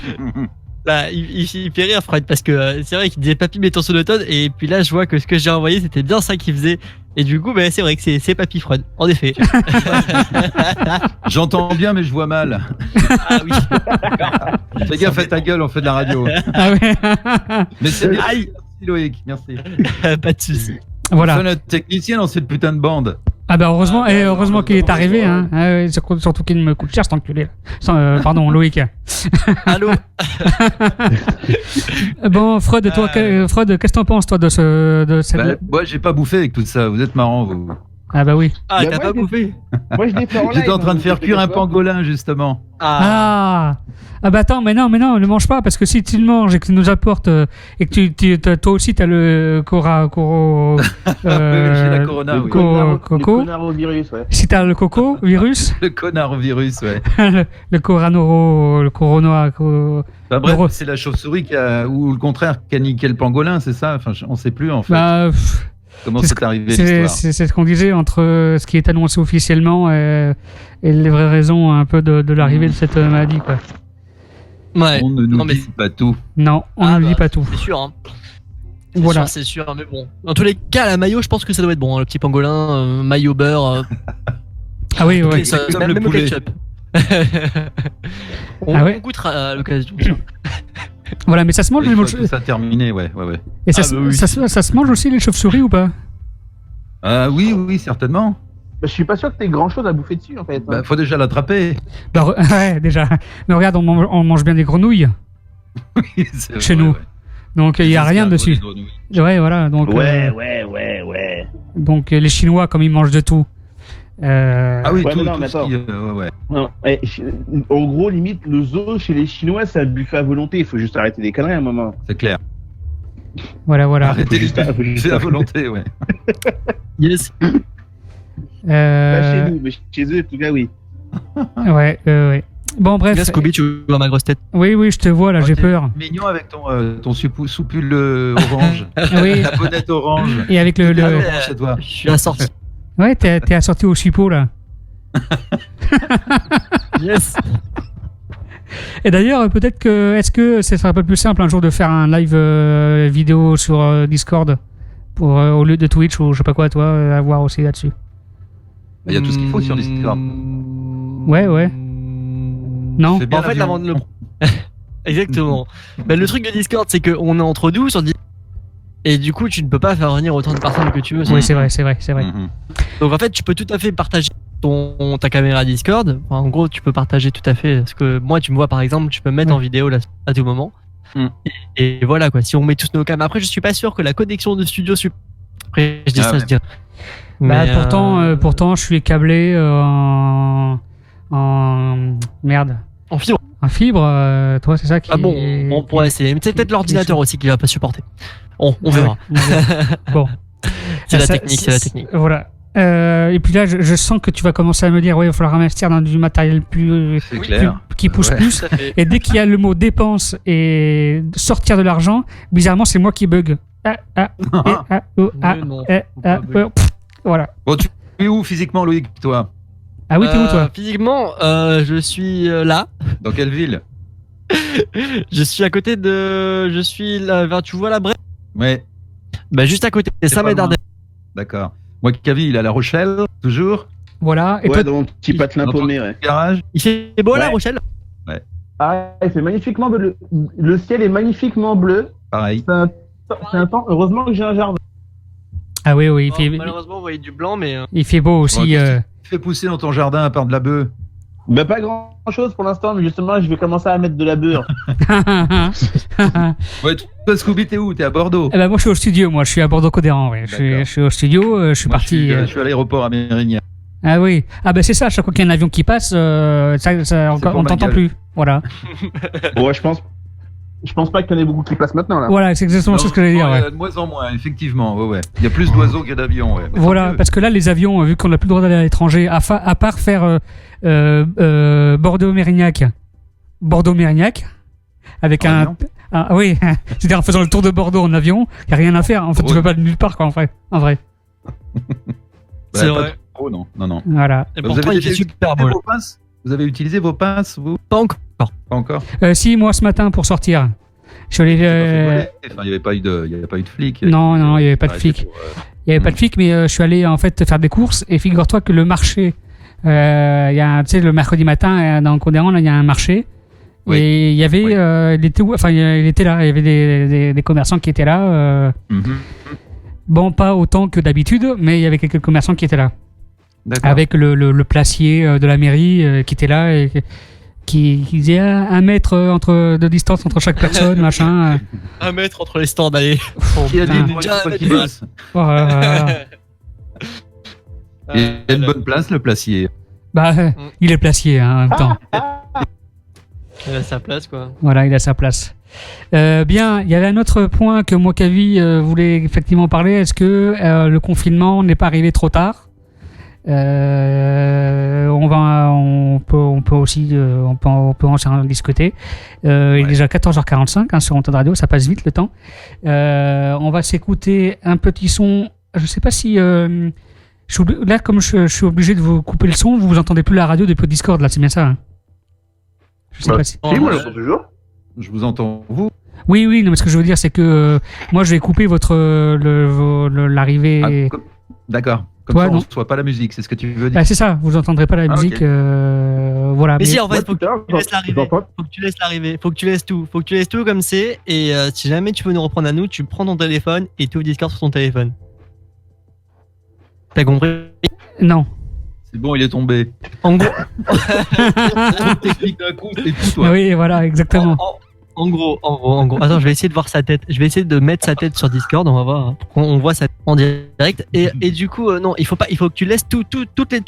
Là, il fait rire Fred parce que c'est vrai qu'il disait Papy mets ton sonotone et puis là je vois que ce que j'ai envoyé c'était bien ça qu'il faisait et du coup bah, c'est vrai que c'est Papy Fred en effet. J'entends bien mais je vois mal. Ah oui. Fais gaffe, fais ta gueule, on fait de la radio. Ah ouais. Mais c'est bien. Merci Loïc, merci. Pas de soucis. Voilà. On fait notre technicien dans cette putain de bande. Ah bah heureusement qu'il est arrivé, hein. Ah ouais, surtout qu'il me coûte cher cet enculé. Pardon, Loïc. Allô. Bon, Freud, toi, Freud, qu'est-ce que t'en penses toi de cette... Moi, j'ai pas bouffé avec tout ça. Vous êtes marrant, vous. Ah bah oui. Ah, Bah, t'as pas bouffé. Moi, je l'ai fait en live. J'étais en train de hein, faire donc, cuire un tu vois. pangolin, justement. Ah bah attends, mais non, ne le mange pas, parce que si tu le manges et que tu nous apportes, et que toi aussi t'as le coro... j'ai la corona, Le oui. coronavirus, ouais. Si t'as le coco virus, Le connard virus, ouais. le corona... Bah, bref, Heureux. c'est la chauve-souris ou le contraire, qui a niqué le pangolin, c'est ça? Enfin, on sait plus, en fait. Bah, Comment c'est c'est arrivé, l'histoire? c'est ce qu'on disait entre ce qui est annoncé officiellement et les vraies raisons un peu de l'arrivée de cette maladie, quoi. Ouais. On ne nous Non, mais- dit pas tout. Non, on ne dit pas tout. C'est sûr, hein. Voilà. C'est sûr, mais bon. Dans tous les cas, la mayo, je pense que ça doit être bon, hein, le petit pangolin, mayo beurre, Ah oui, ouais. ça, comme même le au poulet. ketchup. Ah ouais. On goûtera à l'occasion. Voilà, mais ça se mange Une les fois que ça a terminé, ouais. Et ça, Ah bah oui. ça se mange aussi les chauves-souris ou pas? Oui, certainement. Bah, je suis pas sûr que t'aies grand chose à bouffer dessus, en fait. Bah, faut déjà l'attraper. Bah, ouais, déjà. Mais regarde, on mange bien des grenouilles Oui, c'est chez vrai, nous. ouais. Donc il y a C'est rien un dessus. gros des grenouilles. Ouais, voilà. Donc, Ouais. donc les Chinois, comme ils mangent de tout. Ah oui, Ouais, tout, mais non, tout mais ce attends. qui... ouais. Non, en gros, limite, le zoo chez les Chinois, c'est un buffet à volonté. Il faut juste arrêter des conneries à un moment. C'est clair. Voilà. Arrêtez juste- faut juste- c'est à volonté, ouais. Yes. Pas chez nous, mais chez eux, en tout cas, oui. Ouais. Bon, bref. Bien, Scooby, tu vois ma grosse tête. Oui, je te vois là, j'ai t'es peur. Mignon avec ton soupule orange. Oui. Ta bonnette orange. Et avec le... Ah, orange chez toi. Je suis assorti. Ouais, t'es assorti au suppôt là. Yes. Et d'ailleurs, peut-être que... Est-ce que ce serait pas plus simple un jour de faire un live vidéo sur Discord pour, au lieu de Twitch ou je sais pas quoi, toi, à voir aussi là-dessus. Il y a tout ce qu'il faut sur Discord. Ouais. Non. Fais bien En fait, l'avion. avant de le... Exactement. Bah, le truc de Discord, c'est qu'on est entre nous sur Discord. Et du coup, tu ne peux pas faire venir autant de personnes que tu veux. Oui, c'est vrai. Mhm. Donc en fait, tu peux tout à fait partager ta caméra Discord. Enfin, en gros, tu peux partager tout à fait. Parce que moi, tu me vois par exemple, tu peux me mettre en vidéo là, à tout moment. Mm. Et voilà quoi. Si on met tous nos cams. Après, je suis pas sûr que la connexion de studio. Après, je dis ça, ouais. je dis. Bah, Mais, pourtant, je suis câblé en merde. en fibre. En fibre, toi, c'est ça qui. Ah bon, on pourrait essayer. Mais c'est peut-être l'ordinateur aussi qui va pas supporter. On verra. Bon. C'est la Ça, technique, c'est la technique. Voilà. Et puis là, je sens que tu vas commencer à me dire, ouais, il va falloir investir dans du matériel plus C'est clair. qui pousse Ouais. plus. Tout à fait. Et dès qu'il y a le mot dépense et sortir de l'argent, bizarrement, c'est moi qui bug. Non, faut pas bugger. Voilà. Bon, tu es où physiquement, Loïc, toi? Ah oui, t'es où toi? Physiquement, je suis là. Dans quelle ville? Je suis à côté de. Je suis là. Tu vois la Bresse? Ouais, Bah, juste à côté. C'est C'est pas loin. Saint-Médard. d'accord. Moi, Kavi, il est à La Rochelle, toujours. Voilà. Et Ouais, toi, dans mon petit patelin Dans ton paumé, ouais. garage. Il fait beau à La Ouais. Rochelle? Ah, il fait magnifiquement bleu. Le ciel est magnifiquement bleu. Pareil. C'est un temps. Heureusement que j'ai un jardin. ah oui, il fait, Malheureusement, vous voyez du blanc, mais. il fait beau aussi. Ouais, qu'est-ce Tu fais pousser dans ton jardin à part de la bœuf. Bah, pas grand chose pour l'instant, mais justement, je vais commencer à mettre de la beurre. Ouais, toi, Scooby, t'es où? T'es à Bordeaux. Eh ben, moi, je suis au studio. Moi, je suis à Bordeaux-Codéran. Ouais. Je D'accord. suis au studio. Je suis Moi, parti. je suis à l'aéroport à Mérignac. Ah oui. Ah ben c'est ça. Chaque fois qu'il y a un avion qui passe, on pour ma t'entend gueule. plus. Voilà. Ouais, je pense pas qu'il y en ait beaucoup qui passent maintenant, là. Voilà, c'est exactement ce que j'allais dire. Non, Ouais. De moins en moins, effectivement. Ouais. Il y a plus d'oiseaux qu'il y a d'avions. Ouais. Mais Voilà, tant mieux. parce que là, les avions, vu qu'on n'a plus le droit d'aller à l'étranger, à part faire Bordeaux-Mérignac, avec En un. avion Oui, c'est-à-dire en faisant le tour de Bordeaux en avion, il n'y a rien à faire. En fait, tu Ouais. peux pas de nulle part, quoi, en vrai. C'est Bah, vrai. pas trop, non. Voilà. Et Vous pourtant, avez il fait déjà super utilisé beau. Là. vos pinces? Vous avez utilisé vos pinces, vous? Pas encore. Pas encore? Si, moi, ce matin, pour sortir, je suis allé. T'es pas fait voler. Enfin, il n'y avait pas eu de flic. Non, il n'y avait pas de Arrêté flic. pour, Il n'y avait pas de flic, mais je suis allé en fait faire des courses et figure-toi que le marché, il y a, tu sais, le mercredi matin dans Condéran, là, il y a un marché. Oui. Et il y avait, Oui. il était là, il y avait des commerçants qui étaient là. Mhm. Bon, pas autant que d'habitude, mais il y avait quelques commerçants qui étaient là. D'accord. avec le placier de la mairie qui était là et qui disait 1 mètre de distance entre chaque personne, machin. 1 mètre entre les stands, allez. Qui a dit putain. une fois qu'il bosse. Voilà. Il a une bonne place, le placier. Bah, il est placier hein, en même temps. Il a sa place, quoi. Voilà, il a sa place. Bien, il y avait un autre point que Mokavi voulait effectivement parler. Est-ce que le confinement n'est pas arrivé trop tard? On peut aussi on peut en discuter. Il est déjà 14h45 hein, sur Antenne Radio, ça passe vite le temps. On va s'écouter un petit son. Je sais pas si là, comme je suis obligé de vous couper le son, vous entendez plus la radio depuis le Discord là, c'est bien ça hein? Je sais pas si. Si, moi, j'entends toujours. Je vous entends, vous. Oui, non, mais ce que je veux dire, c'est que moi, je vais couper l'arrivée. Ah, d'accord. Comme Toi, ça, on non. ne reçoit pas la musique, c'est ce que tu veux dire. Ah, c'est ça, vous n'entendrez pas la musique. ok. Voilà. Mais si, en Ouais, fait, faut que putain, tu laisses l'arrivée. j'entends. Faut que tu laisses l'arrivée. Faut que tu laisses tout. Faut que tu laisses tout comme c'est. Et si jamais tu veux nous reprendre à nous, tu prends ton téléphone et tu ouvres Discord sur ton téléphone. T'as compris? Non. C'est bon, il est tombé. En gros, Trop de technique d'un coup, c'est fou, toi. Oui, voilà, exactement. en gros. Attends, je vais essayer de voir sa tête. Je vais essayer de mettre sa tête sur Discord. On va voir. Hein. On voit sa tête en direct. Et du coup, non, il faut que tu laisses tous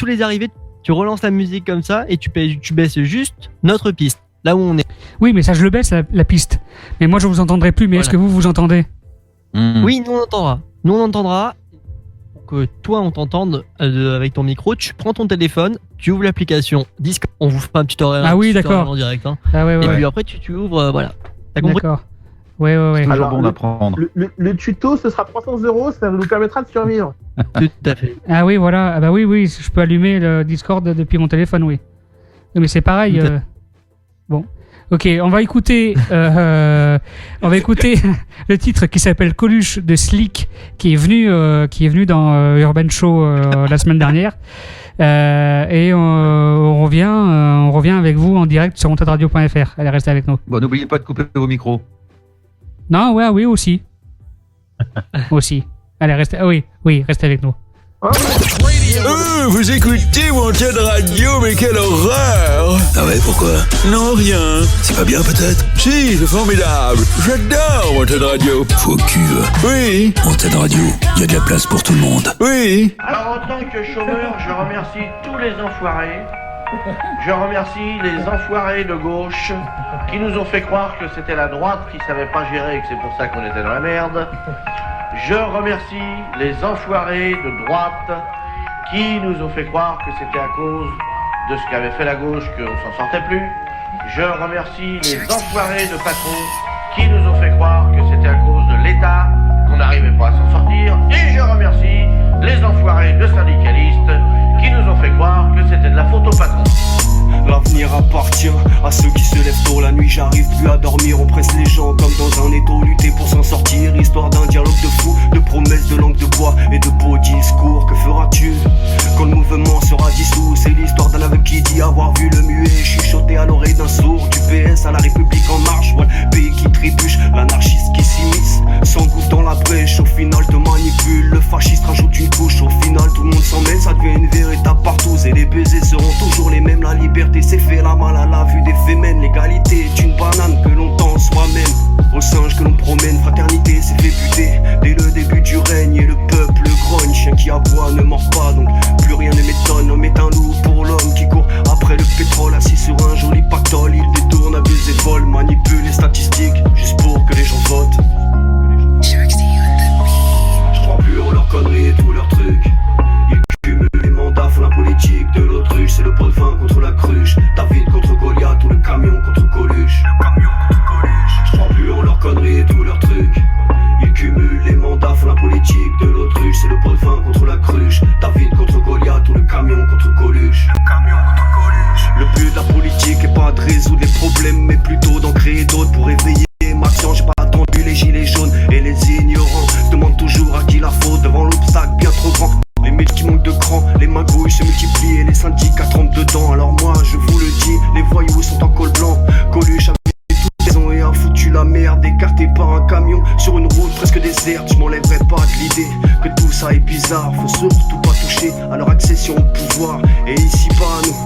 les arrivées. Tu relances la musique comme ça et tu baisses juste notre piste. Là où on est. Oui, mais ça, je le baisse, la piste. Mais moi, je vous entendrai plus. Mais Voilà. est-ce que vous entendez? Oui, nous on entendra. Pour que toi on t'entende avec ton micro, tu prends ton téléphone, tu ouvres l'application Discord. On vous fera un tutoriel. Ah oui, un tutoriel d'accord. en direct. Hein. Ah ouais, Et ouais. puis après tu ouvres, voilà. T'as compris? D'accord. Ouais. Toujours Alors, bon d'apprendre. Le tuto, ce sera 300 €, ça nous permettra de survivre. Tout à fait. Ah oui, voilà. Ah bah oui, je peux allumer le Discord depuis mon téléphone, oui. Oui, mais c'est pareil. Bon. Ok, on va écouter le titre qui s'appelle Coluche de Slick, qui est venu dans Urban Show la semaine dernière. Et on revient avec vous en direct sur montadradio.fr. Allez, restez avec nous. Bon, n'oubliez pas de couper vos micros. Non, ouais, oui, aussi. Aussi. Allez, restez. Ah oui, restez avec nous. Vous écoutez Wanted Radio, mais quelle horreur! Ah ouais, pourquoi? Non, rien. C'est pas bien, peut-être? Si, c'est formidable. J'adore Wanted Radio. Faux cul. Oui. Wanted Radio, il y a de la place pour tout le monde. Oui. Alors en tant que chômeur, je remercie tous les enfoirés. Je remercie les enfoirés de gauche qui nous ont fait croire que c'était la droite qui savait pas gérer et que c'est pour ça qu'on était dans la merde. Je remercie les enfoirés de droite qui nous ont fait croire que c'était à cause de ce qu'avait fait la gauche qu'on s'en sortait plus. Je remercie les enfoirés de patrons qui nous ont fait croire que c'était à cause de l'État qu'on n'arrivait pas à s'en sortir. Et je remercie les enfoirés de syndicalistes qui nous ont fait croire que c'était de la faute au patron. L'avenir appartient à ceux qui se lèvent tôt la nuit. J'arrive plus à dormir, on presse les gens comme dans un étau. Lutter pour s'en sortir, histoire d'un dialogue de fou, de promesses de langue de bois et de beaux discours. Que feras-tu quand le mouvement sera dissous? C'est l'histoire d'un aveugle qui dit avoir vu le muet chuchoter à l'oreille d'un sourd. Du PS à la République en marche, ouais, le pays qui trébuche, l'anarchiste qui s'immisce sans goutte dans la brèche. Au final te manipule, le fasciste rajoute une couche. Au final tout le monde s'en mêle, ça devient une véritable partouze. Et les baisers seront toujours les mêmes, la liberté c'est fait la mal à la vue des fémènes. L'égalité est une banane que l'on tend soi-même. Au singe que l'on promène, fraternité c'est fait buter dès le début du règne. Et le peuple grogne, chien qui aboie ne mord pas. Donc plus rien ne m'étonne, l'homme est un loup pour l'homme qui court après le pétrole. Assis sur un joli pactole, il détourne, abuse et vole, manipule et foutu la merde, écarté par un camion sur une route presque déserte. Je m'enlèverai pas de l'idée que tout ça est bizarre. Faut surtout pas toucher à leur accession au pouvoir. Et ici pas nous,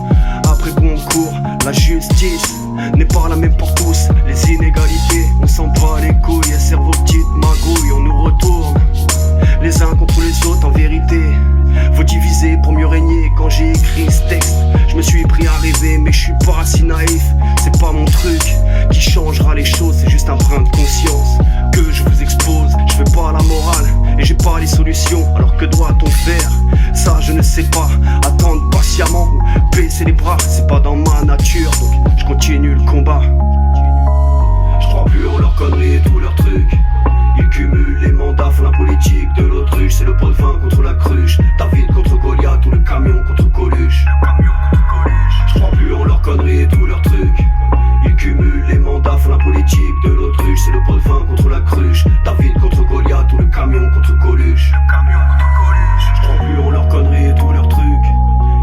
après Goncourt, la justice n'est pas la même pour tous. Les inégalités, on s'en bat les couilles. Et serve vos petites magouilles, on nous retourne les uns contre les autres en vérité. Faut diviser pour mieux régner. Quand j'ai écrit ce texte, je me suis pris à rêver, mais je suis pas si naïf. C'est pas mon truc qui changera les choses, c'est juste un brin de conscience que je vous expose. Je fais pas la morale et j'ai pas les solutions. Alors que doit-on faire? Ça je ne sais pas. Attendre patiemment ou baisser les bras, c'est pas dans ma nature. Donc je continue le combat. Je crois plus en leurs conneries et tous leurs trucs. Ils cumulent les mandats, font la politique de l'autruche. C'est le pot de vin contre la cruche, David contre Goliath ou le camion contre Coluche. Je crois plus en leurs conneries et tous leurs trucs. Ils cumulent les mandats, font la politique de l'autruche. C'est le pot de vin contre la cruche, David contre Goliath ou le camion contre Coluche. Je crois plus en leurs conneries et tous leurs trucs.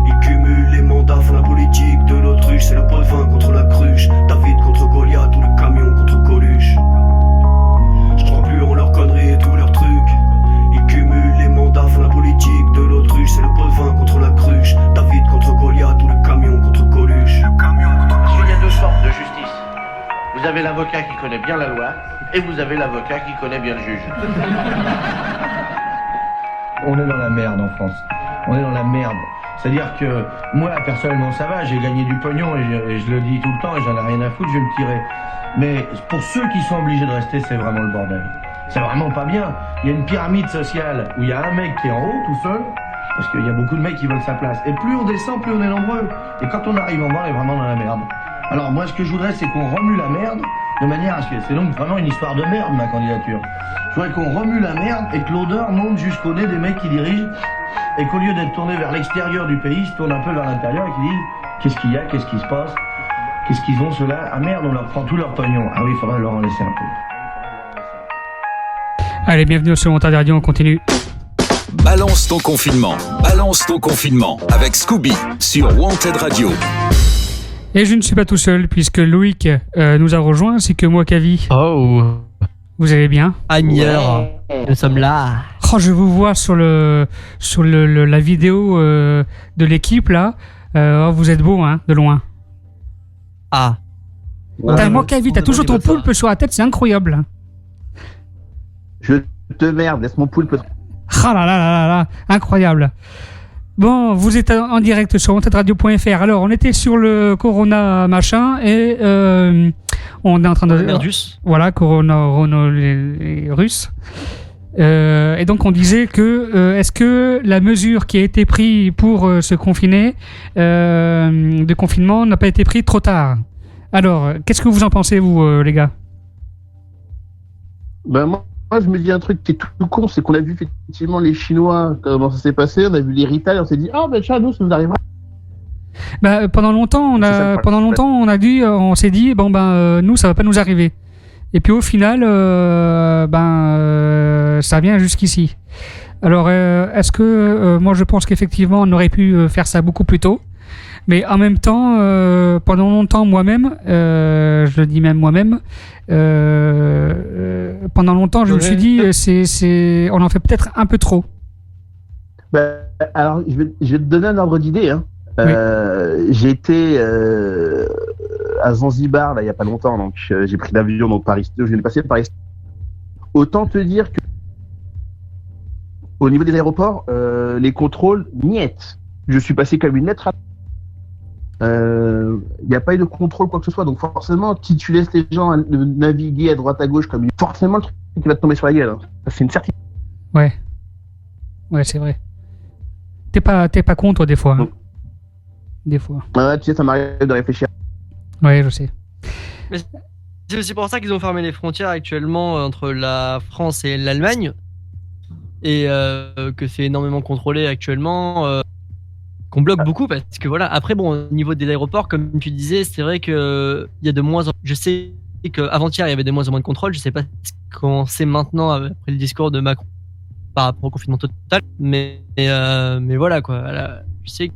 Ils cumulent les mandats, font la politique de l'autruche. C'est le pot de vin contre la cruche, David contre Goliath ou le camion contre Coluche. Je crois plus en leurs conneries et tous leurs trucs. Ils cumulent les mandats, font la politique de l'autruche. C'est le pot de vin contre la cruche, David contre Goliath ou le camion contre Coluche. Parce qu'il y a deux sortes de justice. Vous avez l'avocat qui connaît bien la loi et vous avez l'avocat qui connaît bien le juge. On est dans la merde en France. On est dans la merde. C'est-à-dire que moi, personnellement, ça va, j'ai gagné du pognon et je le dis tout le temps et j'en ai rien à foutre, je vais me tirer. Mais pour ceux qui sont obligés de rester, c'est vraiment le bordel. C'est vraiment pas bien. Il y a une pyramide sociale où il y a un mec qui est en haut tout seul, parce qu'il y a beaucoup de mecs qui veulent sa place. Et plus on descend, plus on est nombreux. Et quand on arrive en bas, on est vraiment dans la merde. Alors moi, ce que je voudrais, c'est qu'on remue la merde de manière à ce que... C'est donc vraiment une histoire de merde, ma candidature. Je voudrais qu'on remue la merde et que l'odeur monte jusqu'au nez des mecs qui dirigent, et qu'au lieu d'être tourné vers l'extérieur du pays, ils se tournent un peu vers l'intérieur et qu'ils disent qu'est-ce qu'il y a, qu'est-ce qui se passe, qu'est-ce qu'ils ont ceux-là. Ah merde, on leur prend tout leur pognon. Ah oui, il faudrait leur en laisser un peu. Allez, bienvenue sur Wanted Radio, on continue. Balance ton confinement. Balance ton confinement avec Scooby sur Wanted Radio. Et je ne suis pas tout seul puisque Loïc nous a rejoint ainsi que moi, Kavi. Oh. Vous allez bien? Amir, nous sommes là. Oh, je vous vois sur la vidéo de l'équipe là. Oh, vous êtes beau, hein, de loin. Ah. Moi, Kavi, t'as toujours ton poulpe sur la tête, c'est incroyable. Je te merde, laisse mon poulpe. Ah là là là là, incroyable. Bon, vous êtes en direct sur wantedradio.fr. Alors, on était sur le Corona machin et on est en train de... Merdus. Voilà, Corona les Russes. Et donc, on disait que est-ce que la mesure qui a été prise pour se confiner, de confinement, n'a pas été prise trop tard? Alors, qu'est-ce que vous en pensez, vous, les gars? Ben moi, je me dis un truc qui est tout con, c'est qu'on a vu effectivement les Chinois, comment ça s'est passé, on a vu les Rita et on s'est dit, ah ben tiens, nous, ça nous arrivera. Bah, pendant longtemps, on s'est dit, bon ben, nous, ça va pas nous arriver. Et puis au final, ça vient jusqu'ici. Alors, est-ce que, moi, je pense qu'effectivement, on aurait pu faire ça beaucoup plus tôt. Mais en même temps, pendant longtemps, moi-même, je le dis même moi-même, pendant longtemps, je me suis dit, on en fait peut-être un peu trop. Alors, je vais te donner un ordre d'idée. Hein. Oui. J'ai été à Zanzibar là, il n'y a pas longtemps, donc j'ai pris l'avion donc Paris. Je viens de passer de Paris. Autant te dire que au niveau des aéroports, les contrôles, niette. Je suis passé comme une lettre. Il n'y a pas eu de contrôle quoi que ce soit, donc forcément, si tu laisses les gens naviguer à droite à gauche comme forcément le truc qui va te tomber sur la gueule. Hein. C'est une certitude. Ouais, c'est vrai. T'es pas con toi des fois. Hein. Des fois. Ouais, tu sais, ça m'arrive de réfléchir. Ouais, je sais. Mais c'est aussi pour ça qu'ils ont fermé les frontières actuellement entre la France et l'Allemagne et que c'est énormément contrôlé actuellement. Qu'on bloque beaucoup parce que voilà. Après bon, au niveau des aéroports, comme tu disais, c'est vrai que il y a de moins. Je sais qu'avant-hier il y avait de moins en moins de contrôle. Je sais pas comment c'est maintenant après le discours de Macron par rapport au confinement total, mais voilà quoi. Là, je sais.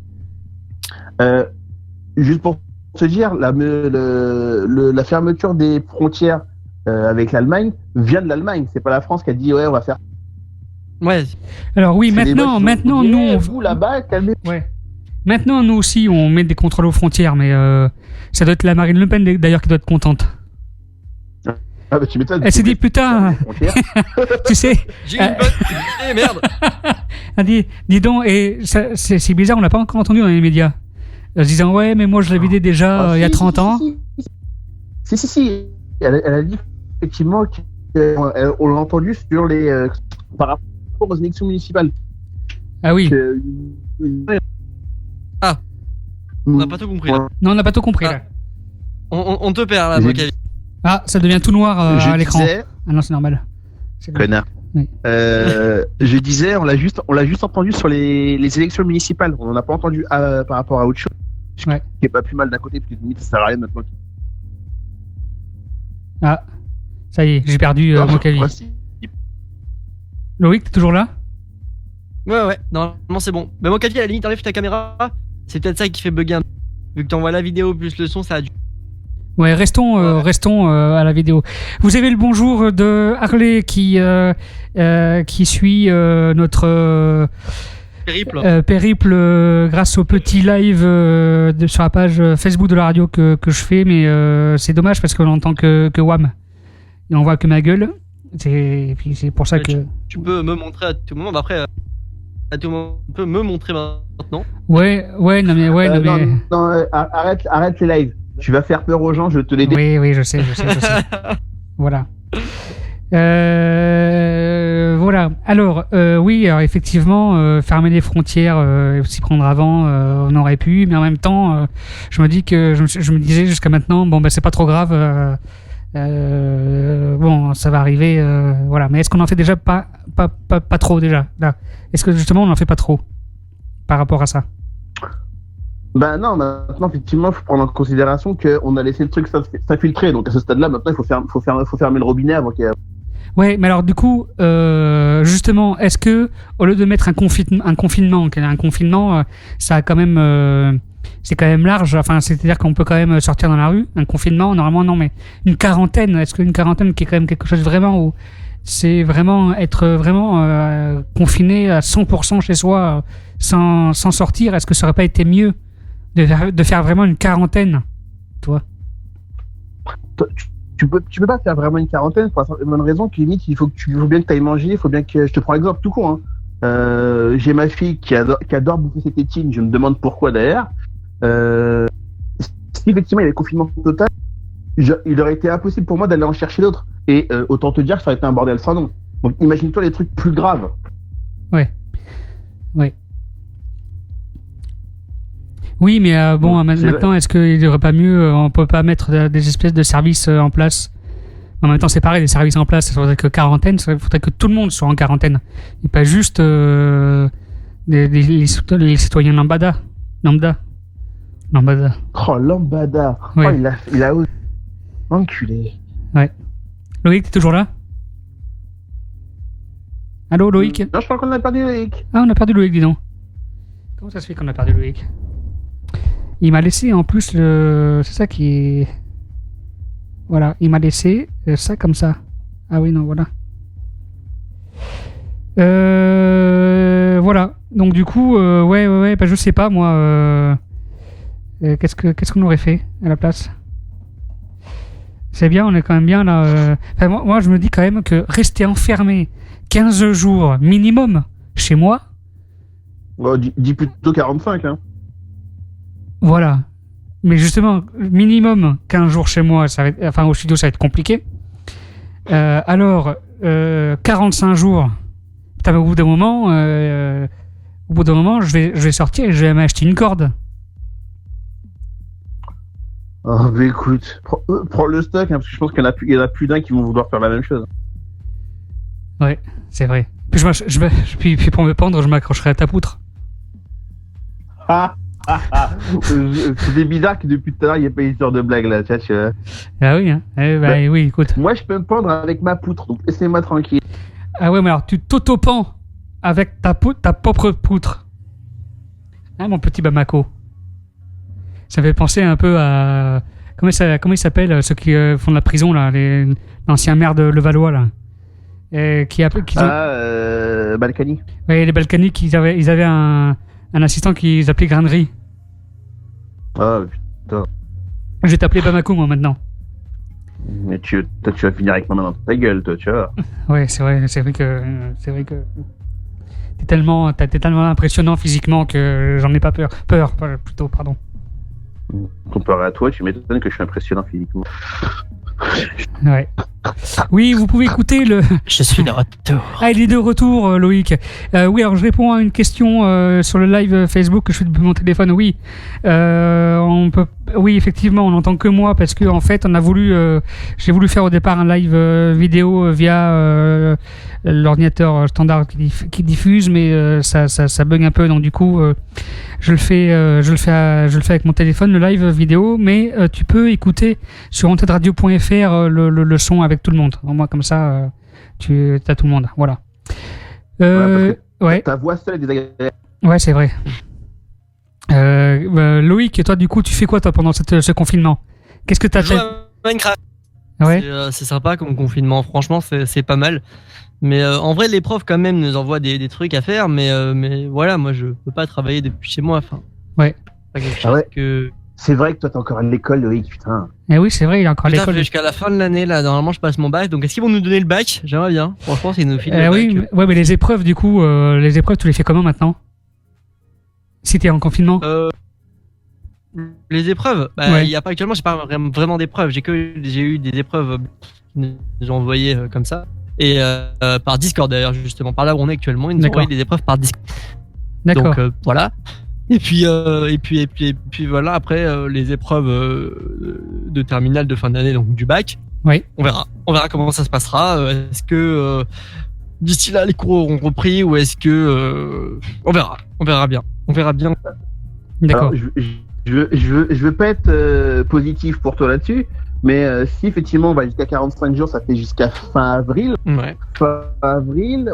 Juste pour te dire, la fermeture des frontières avec l'Allemagne vient de l'Allemagne. C'est pas la France qui a dit ouais, on va faire. Ouais. Alors oui, maintenant, nous, vous là-bas, calmez-vous. Ouais. Maintenant, nous aussi, on met des contrôles aux frontières, mais ça doit être la Marine Le Pen d'ailleurs qui doit être contente. Ah bah tu m'étonnes. Elle s'est dit putain, tu sais. J'ai une bonne idée, merde. dis donc, et c'est bizarre, on l'a pas encore entendu dans les médias. Se disant ouais, mais moi je l'avais dit déjà il y a 30 ans. Si. Elle a dit effectivement qu'on l'a entendu sur les par rapport aux élections municipales. Ah oui. On n'a pas tout compris là. Non, on n'a pas tout compris là. On te perd là, Mokavi. Ah, ça devient tout noir à l'écran. Ah non, c'est normal. Connard. Oui. Je disais, on l'a juste entendu sur les élections municipales. On n'en a pas entendu par rapport à autre chose. Ouais. Qui est pas plus mal d'un côté, puis limite ça sert à rien maintenant. Ah, ça y est, j'ai perdu Mokavi. Loïc, t'es toujours là? Ouais, normalement c'est bon. Mais Mokavi, à la limite, enlève ta caméra. C'est peut-être ça qui fait bugger un peu. Vu que t'envoies la vidéo plus le son, ça a dû. Ouais, restons à la vidéo. Vous avez le bonjour de Harley qui suit notre périple grâce au petit live sur la page Facebook de la radio que je fais, mais c'est dommage parce qu'on entend que WAM et on voit que ma gueule. Et puis c'est pour ça que tu peux me montrer à tout moment. Bah après, à tout moment, tu peux me montrer maintenant. Ouais, non mais non, arrête les lives. Tu vas faire peur aux gens, je te l'ai dit. Oui, je sais. Voilà. Voilà. Alors, oui, alors effectivement, fermer les frontières, s'y prendre avant, on aurait pu, mais en même temps, je me disais jusqu'à maintenant, bon, c'est pas trop grave. Bon, ça va arriver, voilà. Mais est-ce qu'on en fait déjà pas trop déjà là? Est-ce que justement on en fait pas trop par rapport à ça? Ben non, maintenant effectivement, il faut prendre en considération qu'on a laissé le truc s'infiltrer. Donc à ce stade-là, maintenant il faut fermer le robinet avant qu'il y ait... Ouais, mais alors du coup, justement, est-ce que au lieu de mettre un confinement, ça a quand même, c'est quand même large. Enfin, c'est-à-dire qu'on peut quand même sortir dans la rue. Un confinement, normalement non, mais une quarantaine. Est-ce qu'une quarantaine qui est quand même quelque chose vraiment où c'est vraiment être vraiment confiné à 100% chez soi, sans sortir, est-ce que ça aurait pas été mieux de faire vraiment une quarantaine, toi? Tu peux pas faire vraiment une quarantaine pour la simple bonne raison que limite il faut bien que tu ailles manger, il faut bien que je te prends l'exemple tout court. J'ai ma fille qui adore bouffer ses tétines, je me demande pourquoi d'ailleurs. Si effectivement il y avait confinement total, il aurait été impossible pour moi d'aller en chercher d'autres. Et autant te dire que ça aurait été un bordel sans nom. Donc imagine-toi les trucs plus graves. Ouais. Oui, mais bon, maintenant, est-ce qu'il n'y aurait pas mieux, on peut pas mettre des espèces de services en place? En même temps, c'est pareil, des services en place, il faudrait que quarantaine, il faudrait que tout le monde soit en quarantaine. Et pas juste les citoyens lambda. Oh, lambda. Ouais. Oh, il a enculé. Ouais. Loïc, t'es toujours là? Allô, Loïc? Non, je crois qu'on a perdu Loïc. Ah, on a perdu Loïc, dis donc. Comment ça se fait qu'on a perdu Loïc? Il m'a laissé en plus c'est ça qui est... Voilà, il m'a laissé ça comme ça. Ah oui, non, voilà. Voilà. Donc du coup, ouais, je sais pas, moi... qu'est-ce qu'on aurait fait à la place? C'est bien, on est quand même bien là. Enfin, moi, je me dis quand même que rester enfermé 15 jours minimum chez moi... Oh, dis plutôt 45, hein. Voilà. Mais justement, minimum 15 jours chez moi, au studio, ça va être compliqué. Alors, 45 jours, putain, au bout d'un moment, je vais sortir et je vais m'acheter une corde. Oh, mais écoute, prends le stock, hein, parce que je pense qu'il y en a plus d'un qui vont vouloir faire la même chose. Ouais, c'est vrai. Puis pour me pendre, je m'accrocherai à ta poutre. C'est bizarre que depuis tout à l'heure il n'y ait pas une histoire de blague là, tu vois. Ah oui, hein. Oui, écoute. Moi je peux me pendre avec ma poutre, donc laissez-moi tranquille. Ah ouais, mais alors tu t'autopends avec ta propre poutre. Hein, mon petit Bamako. Ça fait penser un peu à comment ils s'appellent ceux qui font de la prison là, l'ancien maire de Levallois là, Balkany. Oui, les Balkany, ils avaient un assistant qu'ils appelaient Grainerie. Ah putain. Je vais t'appeler Bamako moi maintenant. Mais toi, tu vas finir avec ma main dans ta gueule, toi, tu vois. Ouais, c'est vrai que t'es tellement impressionnant physiquement que j'en ai pas peur. Pardon. Comparé à toi, tu m'étonnes que je suis impressionnant physiquement. Ouais. Oui, vous pouvez écouter le. Je suis de retour. Ah, il est de retour, Loïc. Oui, alors je réponds à une question sur le live Facebook que je fais depuis mon téléphone. Oui, oui, effectivement, on n'entend que moi parce que en fait, j'ai voulu faire au départ un live vidéo via l'ordinateur standard qui diffuse, mais ça bug un peu, donc du coup, je le fais avec mon téléphone, le live vidéo, mais tu peux écouter sur ontedradio.fr le son avec tout le monde. Au moins comme ça, tu as tout le monde. Voilà. Ta voix seule est désagréable. Ouais, c'est vrai. Loïc, et toi, du coup, tu fais quoi toi pendant ce confinement? Qu'est-ce que t'as fait? Minecraft. Ouais. C'est sympa comme confinement. Franchement, c'est pas mal. Mais en vrai, les profs quand même nous envoient des trucs à faire. Mais voilà, moi, je peux pas travailler depuis chez moi. Enfin. Ouais. Pas quelque chose que. C'est vrai que toi, t'es encore à l'école, Loïc, putain. Eh oui, c'est vrai, il est encore à l'école. Jusqu'à la fin de l'année, là, normalement, je passe mon bac. Donc, est-ce qu'ils vont nous donner le bac? J'aimerais bien. Franchement, s'ils nous filent le oui, bac. Mais les épreuves, du coup, tu les fais comment maintenant? Si t'es en confinement? Les épreuves, il y a pas actuellement, j'ai pas vraiment d'épreuves. J'ai eu des épreuves qu'ils nous ont envoyées comme ça. Et par Discord d'ailleurs, justement, par là où on est actuellement, ils nous ont envoyé des épreuves par Discord. D'accord. Donc voilà. Et puis voilà, après les épreuves de terminale de fin d'année, donc du bac. Oui. On verra comment ça se passera. Est-ce que d'ici là les cours auront repris ou est-ce que on verra bien. D'accord. Alors, je veux pas être positif pour toi là-dessus, mais si effectivement on va jusqu'à 45 jours, ça fait jusqu'à fin avril. Ouais. Fin avril,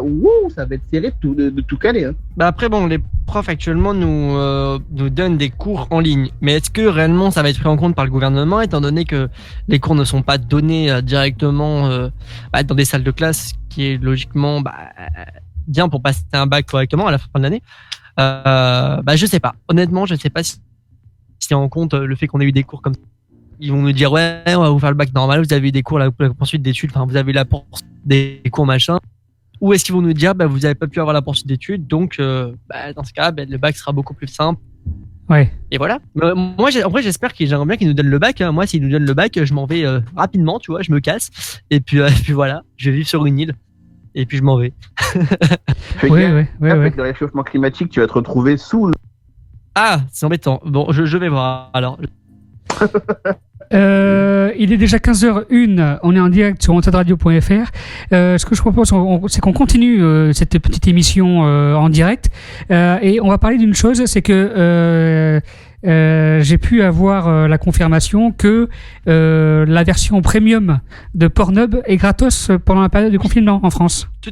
ça va être serré de tout caler. Hein. Après bon, les profs actuellement nous donnent des cours en ligne, mais est-ce que réellement ça va être pris en compte par le gouvernement, étant donné que les cours ne sont pas donnés directement dans des salles de classe, qui est logiquement bien pour passer un bac correctement à la fin de l'année. Je sais pas. Honnêtement, je sais pas si en compte le fait qu'on ait eu des cours comme ça. Ils vont nous dire ouais, on va vous faire le bac normal, vous avez eu des cours, la poursuite d'études, enfin vous avez la poursuite des cours machin. Ou est-ce qu'ils vont nous dire vous avez pas pu avoir la poursuite d'études, donc dans ce cas le bac sera beaucoup plus simple. Ouais. Et voilà. Moi en vrai j'espère j'aimerais bien qu'ils nous donnent le bac. Hein. Moi s'ils nous donnent le bac, je m'en vais rapidement, tu vois, je me casse. Et puis voilà, je vais vivre sur une île. Et puis je m'en vais. Avec le réchauffement climatique, tu vas te retrouver sous. Ah, c'est embêtant. Bon, je vais voir alors. Il est déjà 15h01, on est en direct sur ontedradio.fr. Ce que je propose, c'est qu'on continue cette petite émission en direct. Et on va parler d'une chose, c'est que j'ai pu avoir la confirmation que la version premium de Pornhub est gratos pendant la période du confinement en France. Tout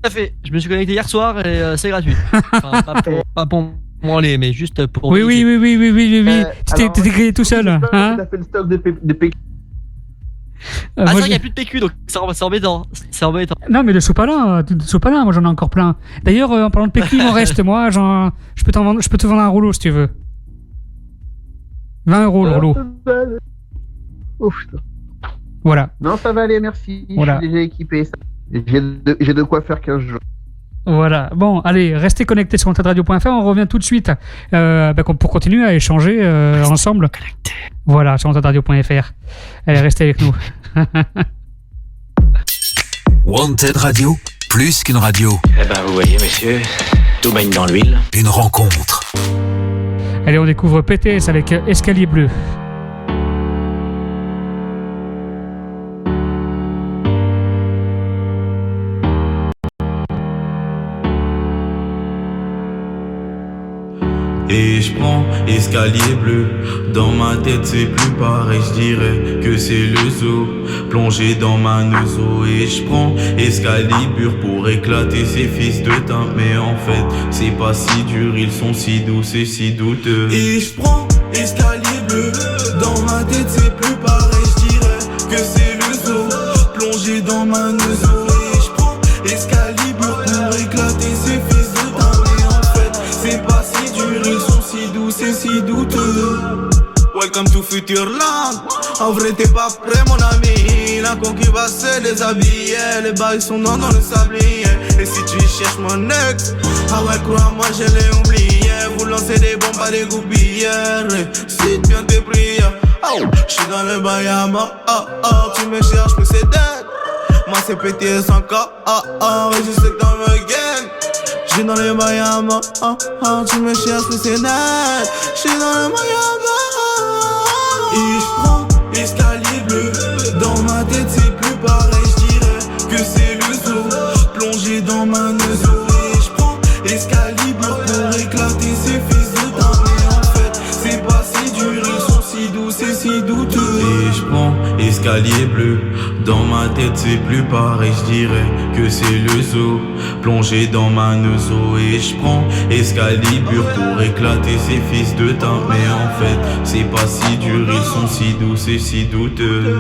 à fait. Je me suis connecté hier soir et c'est gratuit. Enfin, pas pour moi, mais juste pour. Oui. Tu t'es grillé tout seul. Hein, tu as fait le stock de PQ. C'est vrai qu'il n'y a plus de PQ, donc c'est embêtant. Non, mais de sopalin, moi j'en ai encore plein. D'ailleurs, en parlant de PQ, il m'en reste. Moi, je peux te vendre un rouleau si tu veux. 20 € le rouleau. Oh putain. Voilà. Non, ça va aller, merci. Voilà. Je suis déjà équipé. J'ai de quoi faire 15 jours. Voilà. Bon, allez, restez connectés sur ontedradio.fr. On revient tout de suite pour continuer à échanger ensemble. Connecté. Voilà, sur ontedradio.fr. Allez, restez avec nous. Wanted Radio, plus qu'une radio. Vous voyez, messieurs, tout baigne dans l'huile. Une rencontre. Allez, on découvre PTS avec Escalier Bleu. Et je prends escalier bleu. Dans ma tête c'est plus pareil, je dirais que c'est le zoo plongé dans ma neuzo. Et je prends Excalibur pour éclater ces fils de teint. Mais en fait c'est pas si dur, ils sont si doux, c'est si douteux. Et je prends escalier bleu. Dans ma tête c'est plus plongé dans ma neuzo et je prends Excalibur pour éclater ces fils de dingue. Et en fait, c'est pas si dur, ils sont si doux, c'est si douteux. Welcome to Futureland. En vrai t'es pas prêt mon ami. La conquête va se déshabiller. Les bails sont dans le sablier. Et si tu cherches mon ex, ah ouais crois-moi je l'ai oublié. Vous lancez des bombes à des goupillères. Cite bien tes prières. Oh, j'suis dans le Bayama. Oh oh, tu me cherches mais c'est dead. Moi c'est pété sans cas. Oh oh, et je sais que dans me gang. J'suis dans le Bayama. Oh oh, tu me cherches mais c'est dead. J'suis dans le Bayama. Et j'prends Excalibur. Dans ma tête c'est plus pareil. J'dirais que c'est le zoo. Plongé dans ma neuzo. Et j'prends Excalibur pour éclater ces fils de dingue. Et en fait c'est pas si dur. Ils sont si doux, c'est si douteux. Et j'prends escalier bleu. Dans ma tête c'est plus pareil. J'dirais que c'est le zoo. Plongé dans ma neuzo. Et j'prends Excalibur pour éclater ces fils de teint. Mais en fait c'est pas si dur. Ils sont si doux, c'est si douteux.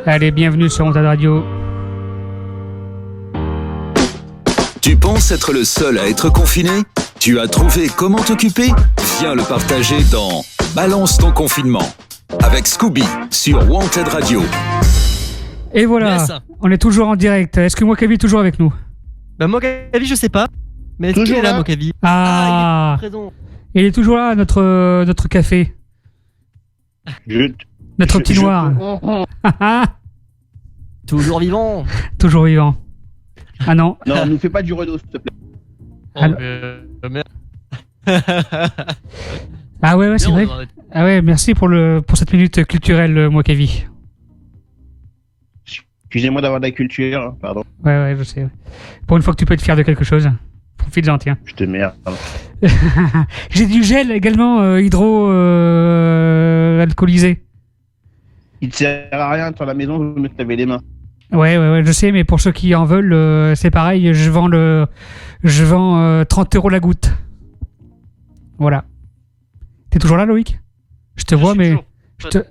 Allez, bienvenue sur Wanted Radio. Tu penses être le seul à être confiné ? Tu as trouvé comment t'occuper ? Viens le partager dans Balance ton confinement avec Scooby sur Wanted Radio. Et voilà, yes. On est toujours en direct. Est-ce que Mokavi est toujours avec nous ? Bah Mokavi, je sais pas. Mais est-ce qu'il est là, Mokavi ? Ah, il est présent. Il est toujours là, notre café. Notre petit noir. Toujours vivant. Toujours vivant. Ah non. Non, nous fais pas du redos, s'il te plaît. Merde. Ah ouais, c'est vrai. Ah ouais, merci pour cette minute culturelle, Mokavi. Excusez-moi d'avoir de la culture, hein, pardon. Ouais, je sais. Pour une fois que tu peux être fier de quelque chose, profite-en, tiens. Je te merde. J'ai du gel également hydro-alcoolisé. Il te sert à rien, tu à la maison, je vais me laver les mains. Ouais, je sais, mais pour ceux qui en veulent, c'est pareil, je vends 30 € la goutte. Voilà. T'es toujours là, Loïc ? Je te vois, mais...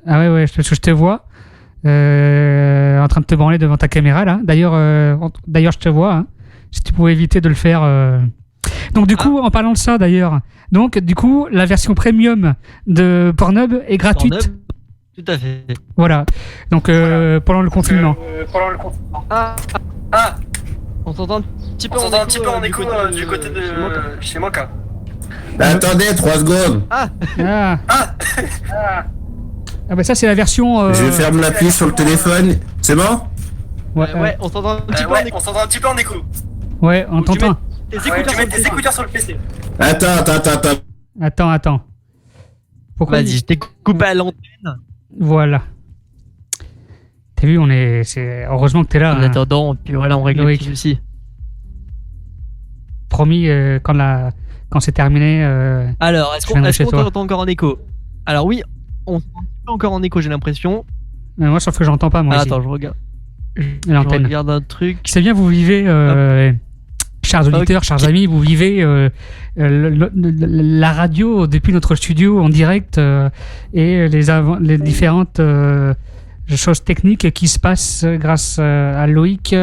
Ah ouais, je te vois. En train de te branler devant ta caméra, là. D'ailleurs, je te vois. Hein. Si tu pouvais éviter de le faire... Donc, du coup, en parlant de ça, d'ailleurs, la version premium de Pornhub est gratuite. Tout à fait. Voilà. Donc, pendant le confinement. On s'entend un petit peu en écho du côté de chez Moka. Attendez, 3 secondes. Ah bah ça, c'est la version... Je ferme l'appli sur le téléphone. C'est bon ? Ouais, on s'entend un petit peu en écho. Ouais, on t'entend. Tu mets tes écouteurs sur le PC. Attends. Pourquoi Vas-y, je t'ai coupé à l'antenne. Voilà. T'as vu, heureusement que t'es là. En attendant, puis voilà, on règle le petit souci. Promis, quand c'est terminé. Alors, est-ce qu'on t'entend encore en écho ? Alors oui, on s'entend encore en écho, j'ai l'impression. Mais moi, sauf que j'entends pas, moi. Attends, je regarde. L'antenne. Je regarde un truc. C'est bien, vous vivez, chers auditeurs, chers amis, vous vivez la radio depuis notre studio en direct et les différentes choses techniques qui se passent grâce à Loïc,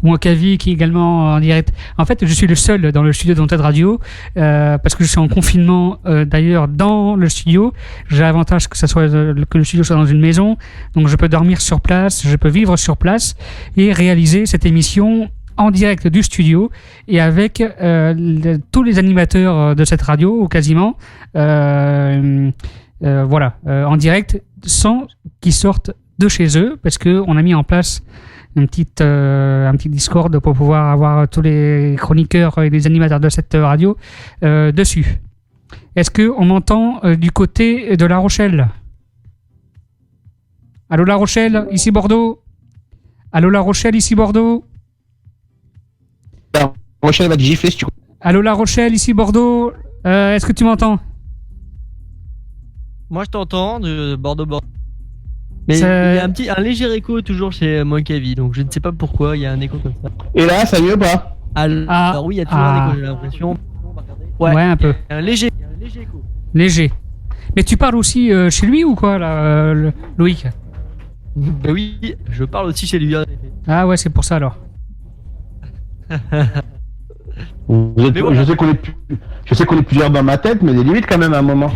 Mokavi qui est également en direct. En fait, je suis le seul dans le studio de Wanted Radio parce que je suis en confinement d'ailleurs dans le studio. J'ai l'avantage que le studio soit dans une maison, donc je peux dormir sur place, je peux vivre sur place et réaliser cette émission en direct du studio et avec tous les animateurs de cette radio ou quasiment en direct sans qu'ils sortent de chez eux parce qu'on a mis en place un petit Discord pour pouvoir avoir tous les chroniqueurs et les animateurs de cette radio dessus. Est-ce qu'on m'entend du côté de La Rochelle ? Allô La Rochelle, ici Bordeaux ? Allô La Rochelle, ici Bordeaux ? La Rochelle va te gifler si tu... Allô La Rochelle, ici Bordeaux, est-ce que tu m'entends ? Moi je t'entends de Bordeaux. Mais Ça- il y a un léger écho toujours chez Mokavi, donc je ne sais pas pourquoi il y a un écho comme ça. Et là, ça mieux ou pas? Alors oui, il y a toujours un écho, j'ai l'impression. Ouais, un peu. Un léger écho. Léger. Mais tu parles aussi chez lui ou quoi, là, Loïc? Bah oui, je parle aussi chez lui. Ah ouais, c'est pour ça alors. Je sais qu'on est plusieurs dans ma tête, mais des limites quand même à un moment.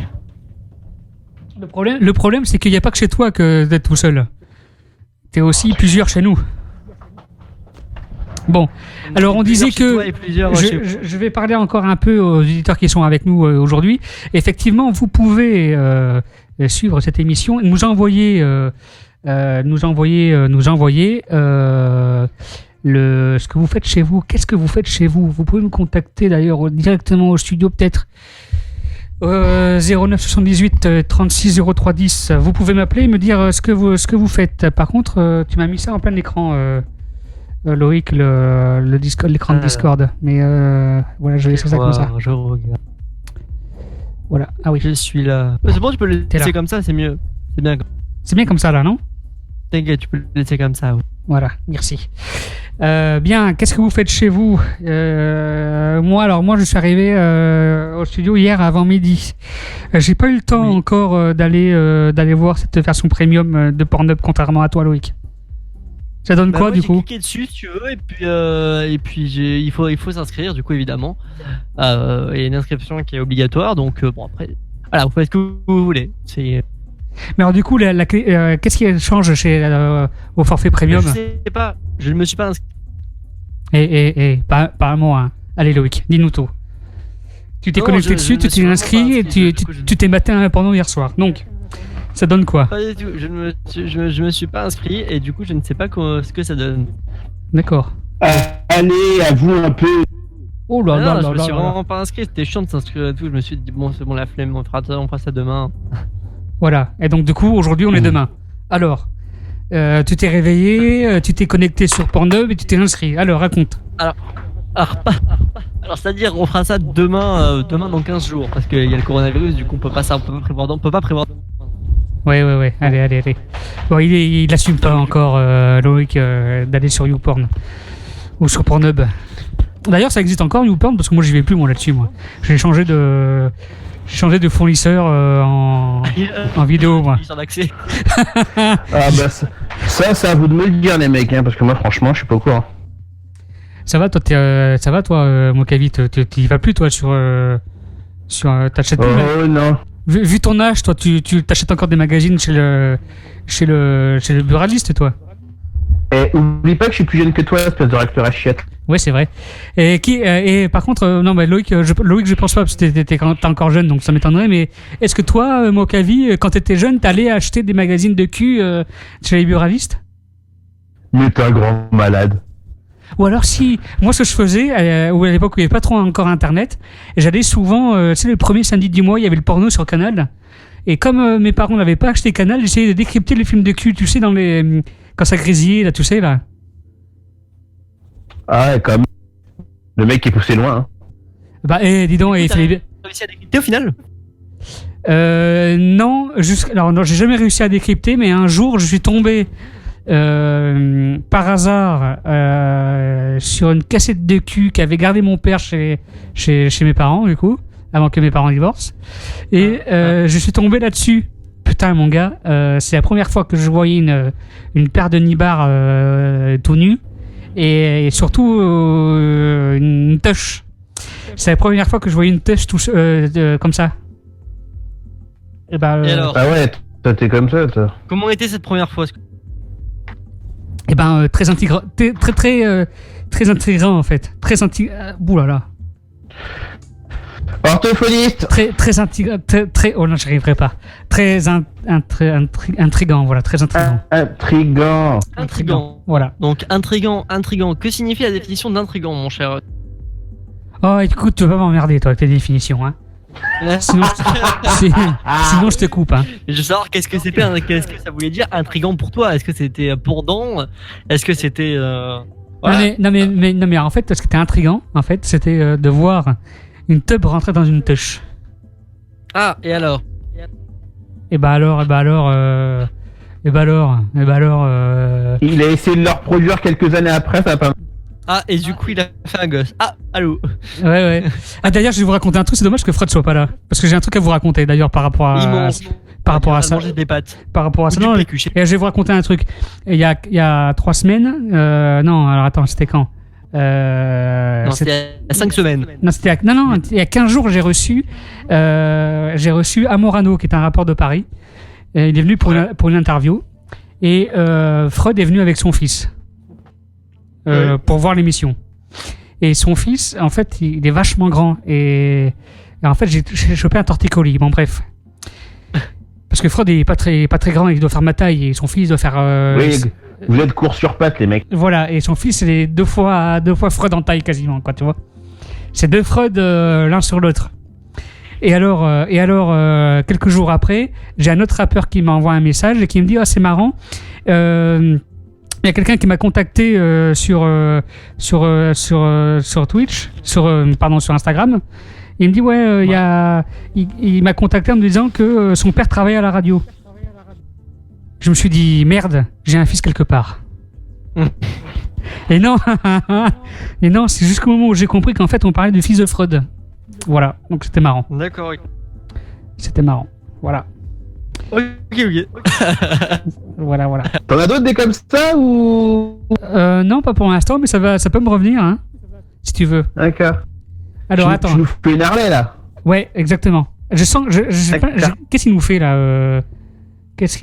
Le problème, c'est qu'il n'y a pas que chez toi que d'être tout seul. T'es aussi plusieurs chez nous. Bon, alors on disait que je vais parler encore un peu aux auditeurs qui sont avec nous aujourd'hui. Effectivement, vous pouvez suivre cette émission, nous envoyer ce que vous faites chez vous. Qu'est-ce que vous faites chez vous? Vous pouvez nous contacter d'ailleurs directement au studio peut-être. 09 78 36 03 10. Vous pouvez m'appeler et me dire ce que vous faites. Par contre, tu m'as mis ça en plein écran, Loïc, l'écran de Discord. Mais voilà, je vais laisser ça comme ça. Je regarde. Voilà. Ah oui. Je suis là. C'est bon, tu peux le laisser comme ça, c'est mieux. C'est bien. C'est bien comme ça là, non? T'inquiète, tu peux le laisser comme ça. Oui. Voilà, merci. Bien, qu'est-ce que vous faites chez vous? Moi, je suis arrivé au studio hier avant midi. J'ai pas eu le temps encore d'aller voir cette version premium de Pornhub, contrairement à toi, Loïc. Ça donne quoi du coup? J'ai cliqué dessus si tu veux, et puis il faut s'inscrire du coup évidemment. Il y a une inscription qui est obligatoire, donc bon après, voilà, vous faites ce que vous voulez. Mais alors du coup, qu'est-ce qui change au forfait premium? Je sais pas, je ne me suis pas inscrit. Pas un mot, hein. Allez Loïc, dis-nous tout. Tu t'es connecté dessus, tu t'es inscrit et tu t'es maté un porno hier soir. Donc, ça donne quoi? Pas du tout, je me suis pas inscrit et du coup je ne sais pas ce que ça donne. D'accord. Allez, avoue un peu. Oh là là là là. Je me suis vraiment pas inscrit, c'était chiant de s'inscrire et tout. Je me suis dit bon, c'est bon, la flemme, on fera ça demain. Voilà, et donc du coup aujourd'hui on est demain. Alors, tu t'es réveillé, tu t'es connecté sur Pornhub et tu t'es inscrit. Alors raconte. Alors c'est-à-dire on fera ça demain dans 15 jours parce qu'il y a le coronavirus, du coup on peut pas prévoir. Ouais, allez. Bon, il assume pas encore Loïc d'aller sur YouPorn ou sur Pornhub. D'ailleurs ça existe encore YouPorn parce que moi j'y vais plus là-dessus moi. J'ai changé de fournisseur en vidéo, moi. D'accès. Ça à vous de me le dire, les mecs, hein, parce que moi, franchement, je suis pas au courant. Ça va, toi, Mokavi, tu y vas plus, toi, sur t'achètes plus. Non. Vu ton âge, toi, tu t'achètes encore des magazines chez le buraliste, toi. Et oublie pas que je suis plus jeune que toi, espèce de réacteur à chiette. Ouais, c'est vrai. Et par contre, non, Loïc, je pense pas, parce que t'es encore jeune, donc ça m'étonnerait, mais est-ce que toi, Mokavi, quand t'étais jeune, t'allais acheter des magazines de cul chez les buralistes? Mais t'es un grand malade. Ou alors si, moi ce que je faisais, à l'époque où il n'y avait pas trop encore internet, j'allais souvent, tu sais, le premier samedi du mois, il y avait le porno sur Canal, et comme mes parents n'avaient pas acheté Canal, j'essayais de décrypter les films de cul, tu sais, quand ça grésillait, là, tu sais, là. Ah ouais, comme le mec qui est poussé loin. Hein. Bah, dis donc, il fallait bien. T'as réussi à décrypter au final? Non, alors non, j'ai jamais réussi à décrypter, mais un jour, je suis tombé par hasard sur une cassette de cul qu'avait gardé mon père chez mes parents, du coup, avant que mes parents divorcent. Et je suis tombé là-dessus. Putain, mon gars, c'est la première fois que je voyais une paire de nibards tout nus. Et surtout une touche. C'est la première fois que je voyais une touche comme ça. Et alors ah ouais, toi t'es comme ça, toi. Comment était cette première fois? Et très intégrant, très intégrant en fait. Très intégrant. Boulala. Orthophoniste. Très intégrant. Très. Oh non, j'y arriverai pas. Très intrigant, voilà, très intrigant. Intrigant. Voilà. Donc intrigant. Que signifie la définition d'intrigant, mon cher? Oh, écoute, tu vas pas m'emmerder, toi, avec tes définitions, hein. Sinon, je te coupe, hein. Je veux savoir qu'est-ce que ça voulait dire intrigant pour toi. Est-ce que c'était pendant? Est-ce que c'était voilà. Non mais en fait, ce qui était intrigant, en fait, c'était de voir une teub rentrer dans une touche. Ah, et alors? Et bah alors. Il a essayé de le reproduire quelques années après, ça a pas. Ah, et du coup, il a fait un gosse. Ah, allô. Ouais. Ah, d'ailleurs, je vais vous raconter un truc. C'est dommage que Freud soit pas là, parce que j'ai un truc à vous raconter d'ailleurs par rapport à. Par rapport à ça. Manger des pâtes. Par rapport à ça, non. Et je vais vous raconter un truc. Il y a 3 semaines. Non, alors attends, c'était quand? Non, c'était il y a 5 semaines. Non, il y a 15 jours, j'ai reçu Amorano, qui est un rappeur de Paris. Il est venu pour une interview. Et Freud est venu avec son fils pour voir l'émission. Et son fils, en fait, il est vachement grand. Et en fait, j'ai chopé un torticolis. Bon, bref. Parce que Freud est pas très grand, il doit faire ma taille. Et son fils doit faire... Oui, vous êtes court sur pattes, les mecs. Voilà, et son fils, c'est deux fois Freud en taille, quasiment, quoi, tu vois. C'est 2 Freud l'un sur l'autre. Et alors, quelques jours après, j'ai un autre rappeur qui m'envoie un message et qui me dit « Ah, c'est marrant, il y a quelqu'un qui m'a contacté sur Twitch, sur Instagram. Il me dit ouais, il m'a contacté en me disant que son père travaillait à la radio. » Je me suis dit merde, j'ai un fils quelque part. Et non, c'est jusqu'au moment où j'ai compris qu'en fait on parlait du fils de Freud. Voilà, donc c'était marrant. D'accord. C'était marrant. Voilà. Ok. Voilà. T'en as d'autres des comme ça ou non, pas pour l'instant, mais ça peut me revenir, hein, si tu veux. D'accord. Alors attends. Tu nous fais une Harley là. Ouais, exactement. Je sais pas. Qu'est-ce qu'il nous fait là Qu'est-ce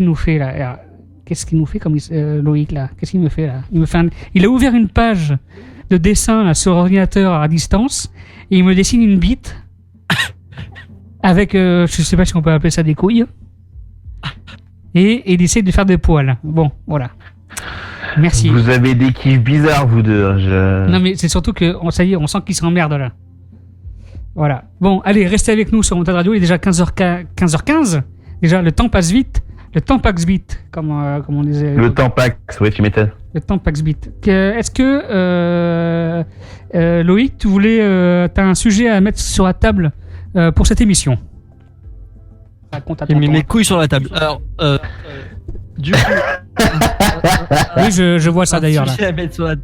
qu'il nous fait comme Loïc là? Qu'est-ce qu'il me fait là? Il a ouvert une page de dessin là, sur ordinateur à distance et il me dessine une bite avec, je sais pas si on peut appeler ça des couilles, et il essaie de faire des poils. Bon, voilà. Merci. Vous avez des kiffs bizarres vous deux. Non mais c'est surtout que ça y est, on sent qu'il s'emmerde là. Voilà. Bon, allez, restez avec nous sur Wanted Radio. Il est déjà 15h15. Déjà, le temps passe vite. Le temps passe vite, comme on disait. Le temps passe, oui, tu m'étonnes. Le temps passe vite. Est-ce que, Loïc, tu t'as un sujet à mettre sur la table pour cette émission? J'ai mis mes couilles sur la table. Alors, du coup... oui, je vois ça d'ailleurs. Sujet à mettre sur la...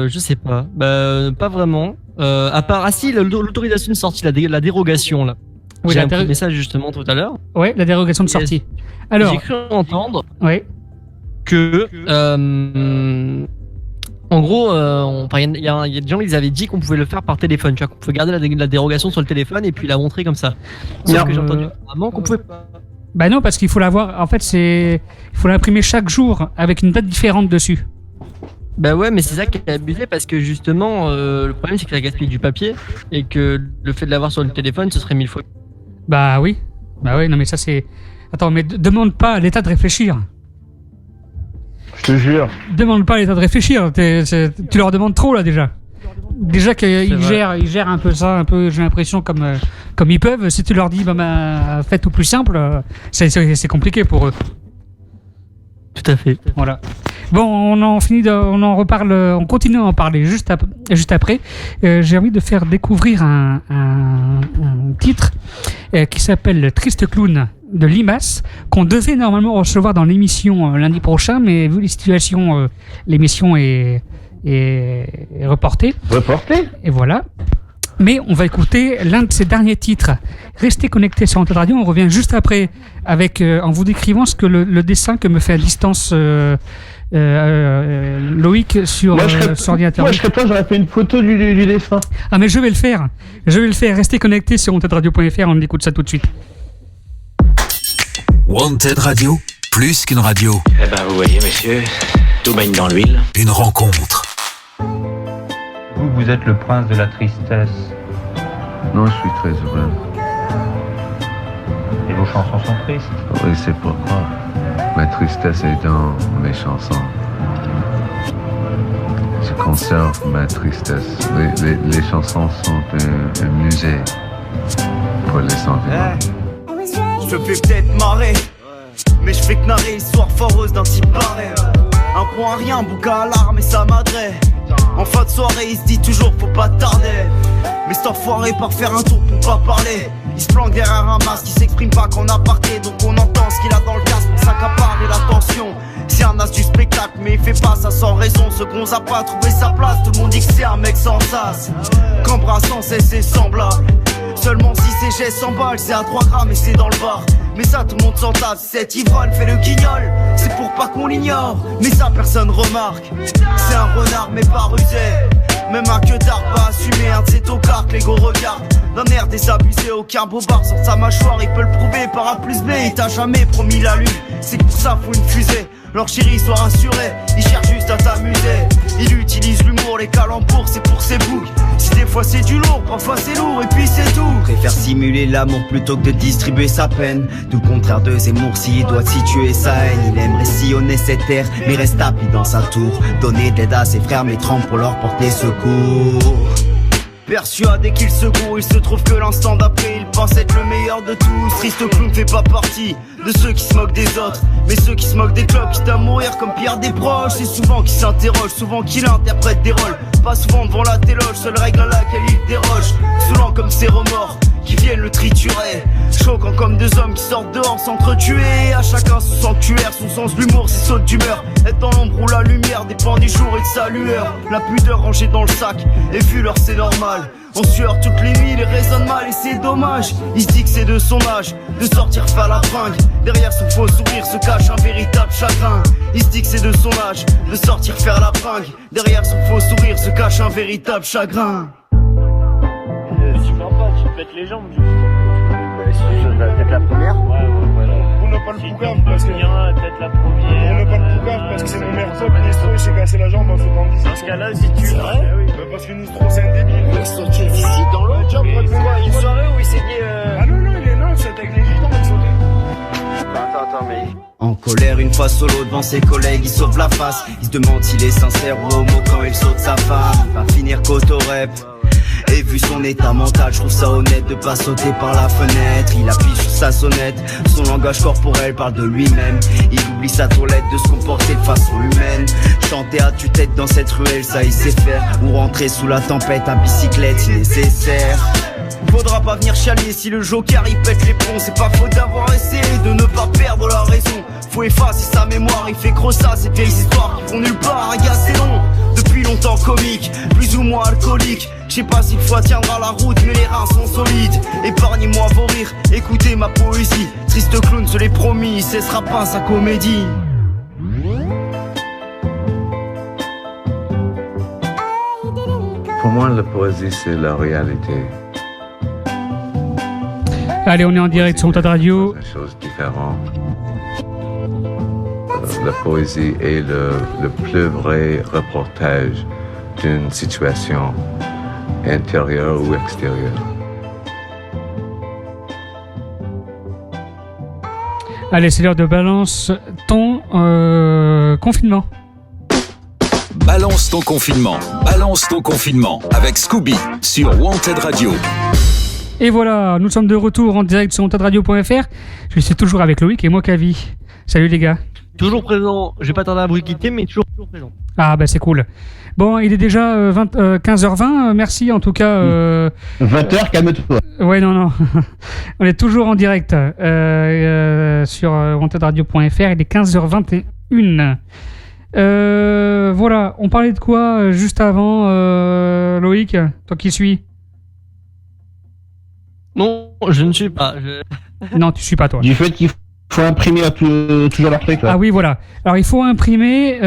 je sais pas. Pas vraiment. À part... Ah si, l'autorisation de sortie, la dérogation, là. Oui, j'ai imprimé ça justement tout à l'heure. Ouais, la dérogation de sortie. Alors, j'ai cru entendre que en gros, il y a des gens qui avaient dit qu'on pouvait le faire par téléphone, tu vois, qu'on pouvait garder la dérogation sur le téléphone et puis la montrer comme ça. Sauf que j'ai entendu vraiment qu'on pouvait pas. Bah non, parce qu'il faut l'avoir. En fait, il faut l'imprimer chaque jour avec une date différente dessus. Bah ouais, mais c'est ça qui est abusé parce que justement, le problème c'est que ça gaspille du papier et que le fait de l'avoir sur le téléphone, ce serait 1000 fois. Bah oui, non mais ça c'est... Attends, mais demande pas à l'État de réfléchir. Je te jure. Demande pas à l'État de réfléchir, tu leur demandes trop là déjà. Déjà qu'ils gèrent un peu ça, j'ai l'impression comme ils peuvent. Si tu leur dis faites tout plus simple, c'est compliqué pour eux. Tout à fait. Voilà. Bon, on en reparle, on continue à en parler juste après. J'ai envie de faire découvrir un titre qui s'appelle Triste Clown de Limace, qu'on devait normalement recevoir dans l'émission lundi prochain, mais vu les situations, l'émission est reportée. Et voilà. Mais on va écouter l'un de ses derniers titres. Restez connectés sur Wanted Radio. On revient juste après avec, en vous décrivant ce que le dessin que me fait à distance Loïc sur ordinateur. Moi, je serais toi, j'aurais fait une photo du dessin. Ah, mais je vais le faire. Restez connectés sur wantedradio.fr. On écoute ça tout de suite. Wanted Radio, plus qu'une radio. Eh ben, vous voyez, monsieur, tout baigne dans l'huile. Une rencontre. Vous êtes le prince de la tristesse. Non, je suis très heureux. Et vos chansons sont tristes. Oui, c'est pourquoi. Ma tristesse est dans mes chansons. Je conserve ma tristesse. Les chansons sont un musée pour les sentiments. Je te fais peut-être marrer, mais je fais que narrer histoire foreuse d'un type barré. Un point à rien, bouc à alarme et ça m'adresse. En fin de soirée, il se dit toujours faut pas tarder. Mais cet enfoiré part faire un tour pour pas parler. Il se planque derrière un masque, il s'exprime pas qu'en aparté. Donc on entend ce qu'il a dans le casque pour s'accaparer l'attention. C'est un as du spectacle mais il fait pas ça sans raison. Ce qu'on n'a pas trouvé sa place, tout le monde dit que c'est un mec sans sas, qu'embrasse sans cesse ses semblables. Seulement si ses gestes s'emballent, c'est à 3 grammes et c'est dans le bar. Mais ça tout le monde s'en tape, si cet ivrogne fait le guignol, c'est pour pas qu'on l'ignore. Mais ça personne remarque, c'est un renard mais pas rusé. Même un que d'art pas assumé, un de ces tocards que l'ego regarde. D'un air désabusé, aucun bobard sort sa mâchoire, il peut le prouver par A plus B. Il t'a jamais promis la lune, c'est que pour ça faut une fusée. Leur chéri soit rassuré, il cherche juste à t'amuser. Il utilise l'humour, les calembours, c'est pour ses boucs. Si des fois c'est du lourd, parfois c'est lourd et puis c'est tout. Préfère simuler l'amour plutôt que de distribuer sa peine. Tout le contraire de Zemmour, s'il doit situer sa haine. Il aimerait sillonner cette terre, mais reste tapis dans sa tour. Donner de l'aide à ses frères, mais trempe pour leur porter secours. Persuadé qu'il se gourre, il se trouve que l'instant d'après il pense être le meilleur de tous. Triste clown fait pas partie de ceux qui se moquent des autres, mais ceux qui se moquent des clubs, quitte à mourir comme Pierre des proches. C'est souvent qu'il s'interroge, souvent qu'il interprète des rôles. Pas souvent devant la téloge, seule règle à laquelle il déroge. Saoulant comme ses remords qui viennent le triturer, choquant comme deux hommes qui sortent dehors s'entretuer. À chacun son sanctuaire, son sens de l'humour, ses sautes d'humeur. Être dans l'ombre ou la lumière dépend du jour et de sa lueur. La pudeur rangée dans le sac, et vu l'heure c'est normal. On sueur toutes les nuits, il résonne mal et c'est dommage. Il se dit que c'est de son âge, de sortir faire la fringue. Derrière son faux sourire se cache un véritable chagrin. Il se dit que c'est de son âge, de sortir faire la fringue. Derrière son faux sourire se cache un véritable chagrin. Tu pètes les jambes du coup. Peut-être la première. Ouais, voilà. On n'a pas le poucave parce que. Peut-être la première. On n'a pas le poucave parce que c'est mon meilleur pote, Nistro, il s'est cassé la jambe en sautant d'ici. Dans ce cas-là, si tu. C'est vrai? Bah parce que Nistro, c'est un débile. Il est sorti d'ici dans l'autre. Une soirée où il s'est dit. Ah non, il est là, c'est avec les gitans, il sautait. Attends, mais. En colère une fois solo devant ses collègues, il sauve la face. Il se demande s'il est sincère ou homo quand il saute sa femme. Va finir qu'auto-rep. Et vu son état mental, je trouve ça honnête de pas sauter par la fenêtre. Il appuie sur sa sonnette, son langage corporel parle de lui-même. Il oublie sa toilette de se comporter de façon humaine. Chanter à tue-tête dans cette ruelle, ça il sait faire. Ou rentrer sous la tempête à bicyclette si nécessaire. Faudra pas venir chialer si le joker il pète les plombs. C'est pas faute d'avoir essayé de ne pas perdre la raison. Faut effacer sa mémoire, il fait gros ça, ces vieilles histoires qui vont nulle part. Un gars c'est long, depuis longtemps comique, plus ou moins alcoolique. Je sais pas si le foie tiendra la route, mais les reins sont solides. Épargnez-moi vos rires, écoutez ma poésie. Triste clown, je l'ai promis, il cessera pas sa comédie. Pour moi, la poésie, c'est la réalité. Allez, on est en direct sur Wanted Radio. C'est une chose différente. La poésie est le plus vrai reportage d'une situation intérieure ou extérieure. Allez, c'est l'heure de balance ton confinement. Balance ton confinement. Balance ton confinement avec Scooby sur Wanted Radio. Et voilà, nous sommes de retour en direct sur wantedradio.fr. Je suis toujours avec Loïc et moi Kavi. Salut les gars. Toujours présent, je vais pas tarder à vous quitter, mais toujours présent. Ah bah c'est cool. Bon, il est déjà 15h20, merci en tout cas. 20h, calme-toi. Ouais, non. On est toujours en direct sur wantedradio.fr, il est 15h21. Voilà, on parlait de quoi juste avant, Loïc, toi qui suis? Non, je ne suis pas. Non, tu suis pas toi. Du fait qu'il faut imprimer toujours leur truc. Là. Ah oui, voilà. Alors il faut imprimer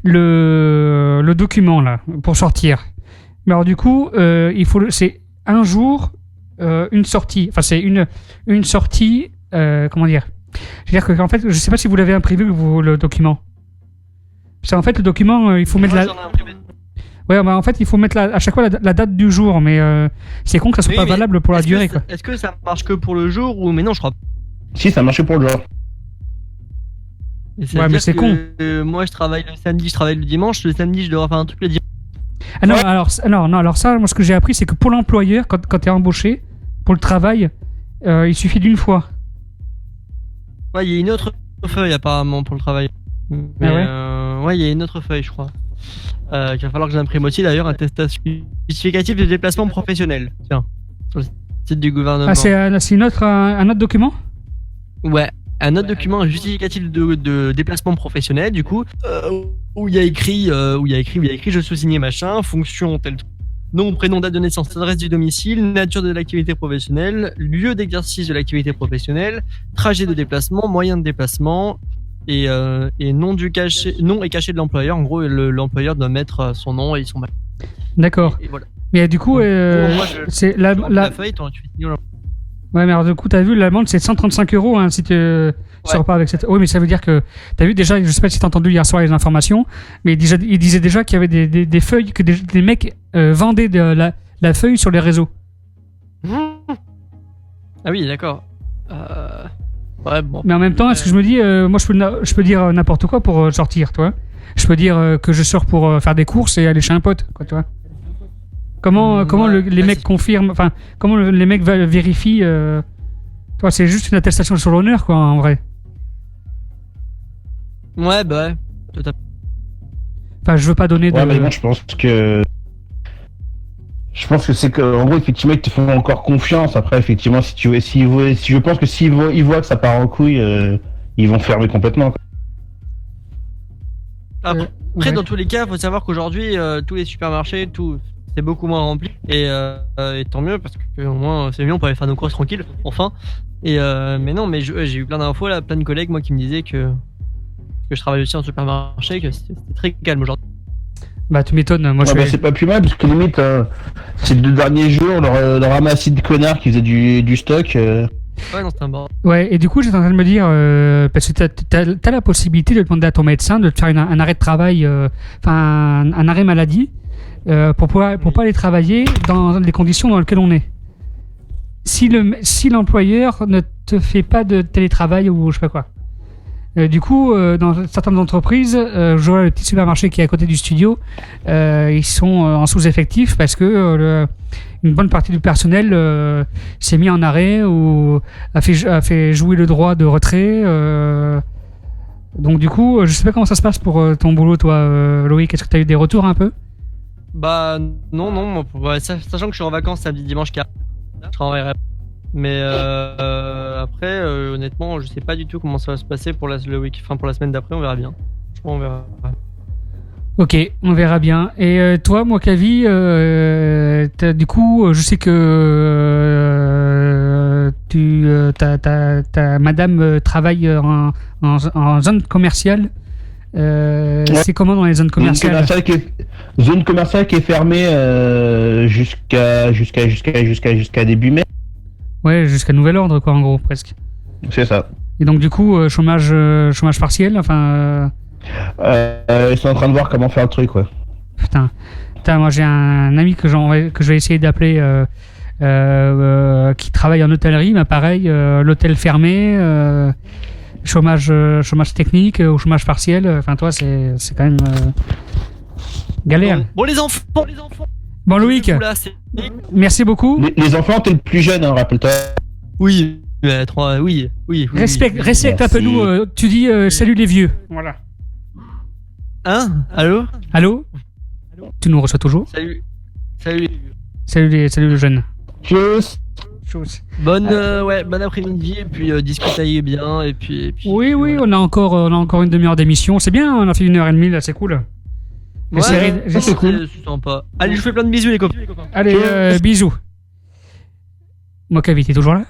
le document là pour sortir. Mais alors du coup, c'est un jour une sortie. Enfin, c'est une sortie. Comment dire? C'est-à-dire que en fait, je sais pas si vous l'avez imprimé le document. Parce qu'en fait, le document, il faut mettre la. Ouais, bah en fait, il faut mettre à chaque fois la date du jour, mais c'est con que ça soit pas valable pour la durée, quoi. Est-ce que ça marche que pour le jour ou mais non, je crois. Si, ça marche pour le jour. Ouais, mais c'est con. Moi, je travaille le samedi, je travaille le dimanche. Le samedi, je devrais faire un truc le dimanche. Ah non, alors ça, moi, ce que j'ai appris, c'est que pour l'employeur, quand t'es embauché, pour le travail, il suffit d'une fois. Ouais, il y a une autre feuille apparemment pour le travail. Mais, ah ouais, ouais, il y a une autre feuille, je crois. qu'il va falloir que j'imprime aussi d'ailleurs un attestation justificatif de déplacement professionnel. Tiens, sur le site du gouvernement. Ah, c'est un autre document ? Ouais, un autre document, un justificatif de déplacement professionnel, du coup, où il y a écrit, je suis signé machin, fonction tel nom, prénom, date de naissance, adresse du domicile, nature de l'activité professionnelle, lieu d'exercice de l'activité professionnelle, trajet de déplacement, moyen de déplacement et nom et cachet de l'employeur. En gros, l'employeur doit mettre son nom et son machin. D'accord. Et voilà. Mais du coup, c'est la feuille, tu fais signer. Ouais, mais alors du coup, t'as vu, l'amende c'est 135 € hein, si tu sors pas avec cette. Oui, mais ça veut dire que t'as vu déjà, je sais pas si t'as entendu hier soir les informations, mais il disait déjà qu'il y avait des feuilles que des mecs vendaient la feuille sur les réseaux. Ah oui, d'accord. Ouais, bon. Mais en même temps, est-ce que je me dis, moi je peux dire n'importe quoi pour sortir, toi. Je peux dire que je sors pour faire des courses et aller chez un pote, quoi, tu vois. Comment les mecs confirment, enfin, comment les mecs vérifient toi, c'est juste une attestation sur l'honneur, quoi, en vrai. Ouais, bah ouais, tout à fait. Enfin, je veux pas donner de. Ouais, mais moi, je pense que c'est qu'en gros, effectivement, ils te font encore confiance. Après, effectivement, je pense que s'ils voient que ça part en couille, ils vont fermer complètement, quoi. Après, Ouais. dans tous les cas, faut savoir qu'aujourd'hui, tous les supermarchés, c'est beaucoup moins rempli et tant mieux parce que au moins c'est mieux, on peut aller faire nos courses tranquilles, enfin. Mais non, mais j'ai eu plein d'infos là, plein de collègues moi qui me disaient que je travaille aussi en supermarché, que c'était très calme aujourd'hui. Bah tu m'étonnes, moi c'est pas plus mal parce que limite ces 2 derniers jours, le ramassis de connards qui faisait du stock. Ouais, non, c'est un bordel. Ouais, et du coup, j'étais en train de me dire, parce que t'as la possibilité de demander à ton médecin de te faire un arrêt de travail, un arrêt maladie, pour pas aller travailler dans les conditions dans lesquelles on est. Si l'employeur ne te fait pas de télétravail ou je sais pas quoi. Du coup, dans certaines entreprises, je vois le petit supermarché qui est à côté du studio, ils sont en sous-effectif parce que une bonne partie du personnel s'est mis en arrêt ou a fait jouer le droit de retrait. Donc du coup, je sais pas comment ça se passe pour ton boulot, toi, Loïc. Est-ce que tu as eu des retours un peu ? Bah non, moi, sachant que je suis en vacances samedi, dimanche, je travaillerai. Mais après, honnêtement, je sais pas du tout comment ça va se passer pour la semaine d'après. On verra bien. Je crois on verra. Ok, on verra bien. Et toi, Mokavi, du coup, je sais que ta madame travaille en zone commerciale. Ouais. C'est comment dans les zones commerciales ? Zone commerciale qui est fermée jusqu'à début mai. Ouais, jusqu'à nouvel ordre, quoi, en gros, presque. C'est ça. Et donc, du coup, chômage partiel, enfin. Ils sont en train de voir comment faire le truc, ouais. Putain, moi j'ai un ami que je vais essayer d'appeler qui travaille en hôtellerie, mais pareil, l'hôtel fermé, chômage technique ou chômage partiel, enfin toi c'est quand même galère. Bon les enfants. Bon Loïc, merci beaucoup. Les enfants, t'es le plus jeune, hein, rappelle-toi. Oui, oui. Respecte un peu nous, tu dis salut les vieux. Voilà. Hein ? Allô ? Tu nous reçois toujours ? Salut. Salut le jeune. Tchuss. Bon après-midi et puis discutez bien et puis oui, on a encore une demi-heure d'émission. C'est bien, on a fait 1h30 là, c'est cool. C'est cool. C'est sympa. Allez, je vous fais plein de bisous les copains. Allez, bisous. Mokavi, t'es toujours là ?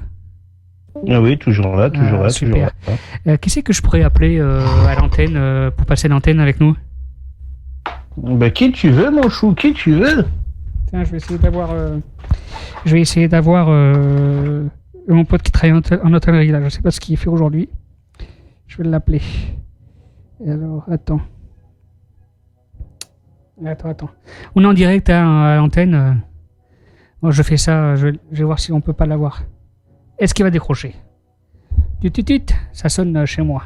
Ah oui, toujours là. Super. Qui c'est que je pourrais appeler à l'antenne pour passer l'antenne avec nous ? Bah qui tu veux, mon chou, qui tu veux. Tiens, je vais essayer d'avoir mon pote qui travaille en hôtellerie là. Je sais pas ce qu'il fait aujourd'hui. Je vais l'appeler. Et alors, attends. On est en direct à l'antenne. Moi, je fais ça. Je vais voir si on peut pas l'avoir. Est-ce qu'il va décrocher ? Ça sonne chez moi.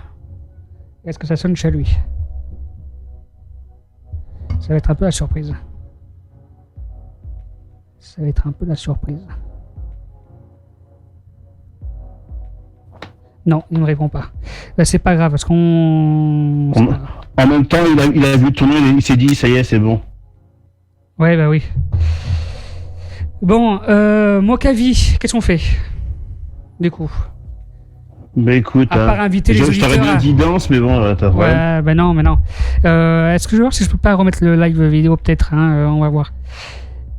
Est-ce que ça sonne chez lui ? Ça va être un peu la surprise. Non, il ne répond pas. Bah, c'est pas grave parce qu'on. En même temps, il a vu tourner, il s'est dit ça y est, c'est bon. Ouais, bah oui. Bon, Mokavi, qu'est-ce qu'on fait du coup? Bah écoute, à part inviter les auditeurs. Je t'aurais bien dit danse, mais bon, t'as ouais, bah non, mais non. Est-ce que je vais voir si je peux pas remettre le live vidéo peut-être, hein, on va voir.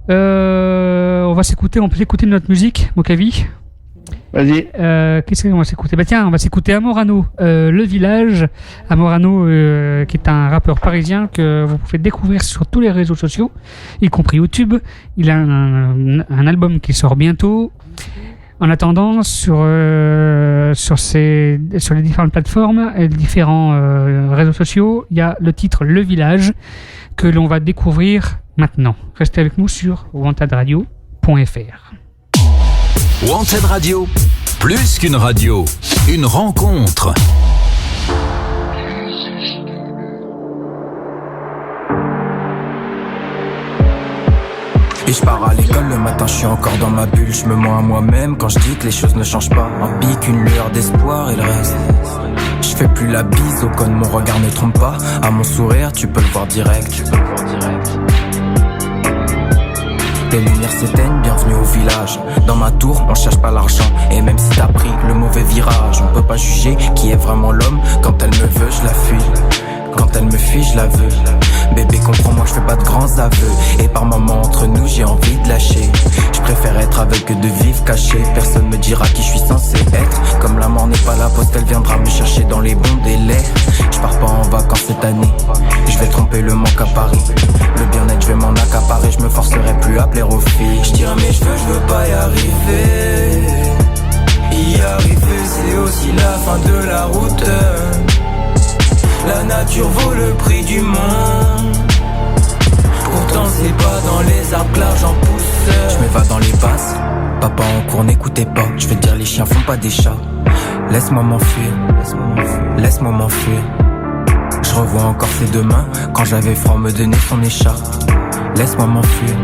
On peut s'écouter notre musique, Mokavi. Vas-y. Qu'est-ce qu'on va s'écouter? Bah tiens, on va s'écouter Amorano, Le Village. Amorano, qui est un rappeur parisien que vous pouvez découvrir sur tous les réseaux sociaux, y compris YouTube. Il a un album qui sort bientôt. En attendant, sur les différentes plateformes et les différents réseaux sociaux, il y a le titre Le Village que l'on va découvrir maintenant. Restez avec nous sur wantedradio.fr. Wanted Radio, plus qu'une radio, une rencontre. Et je pars à l'école le matin, je suis encore dans ma bulle. Je me mens à moi-même quand je dis que les choses ne changent pas. Un pic, une lueur d'espoir et le reste. Je fais plus la bise au con, mon regard ne trompe pas. À mon sourire, tu peux le voir direct. Les lumières s'éteignent, bienvenue au village. Dans ma tour, on cherche pas l'argent. Et même si t'as pris le mauvais virage, on peut pas juger qui est vraiment l'homme. Quand elle me veut, je la fuis. Quand elle me fuit, je la veux. Bébé, comprends-moi, je fais pas de grands aveux. Et par moments entre nous, j'ai envie de lâcher. Je préfère être avec que de vivre caché. Personne me dira qui je suis censé être. Comme la mort n'est pas la poste, elle viendra me chercher dans les bons délais. Je pars pas en vacances cette année. Je vais tromper le manque à Paris. Le bien-être, je vais m'en accaparer. Je me forcerai plus à plaire aux filles. Je dirais mes cheveux, je veux pas y arriver. Y arriver, c'est aussi la fin de la route. La nature vaut le prix du monde. Pourtant c'est pas dans les arbres que l'argent pousse. Je m'évade dans les basses. Papa en cours, n'écoutez pas. Je veux dire les chiens font pas des chats. Laisse-moi m'enfuir. Laisse-moi m'enfuir. Je revois encore ces deux mains. Quand j'avais froid me donner son écharpe. Laisse-moi m'enfuir.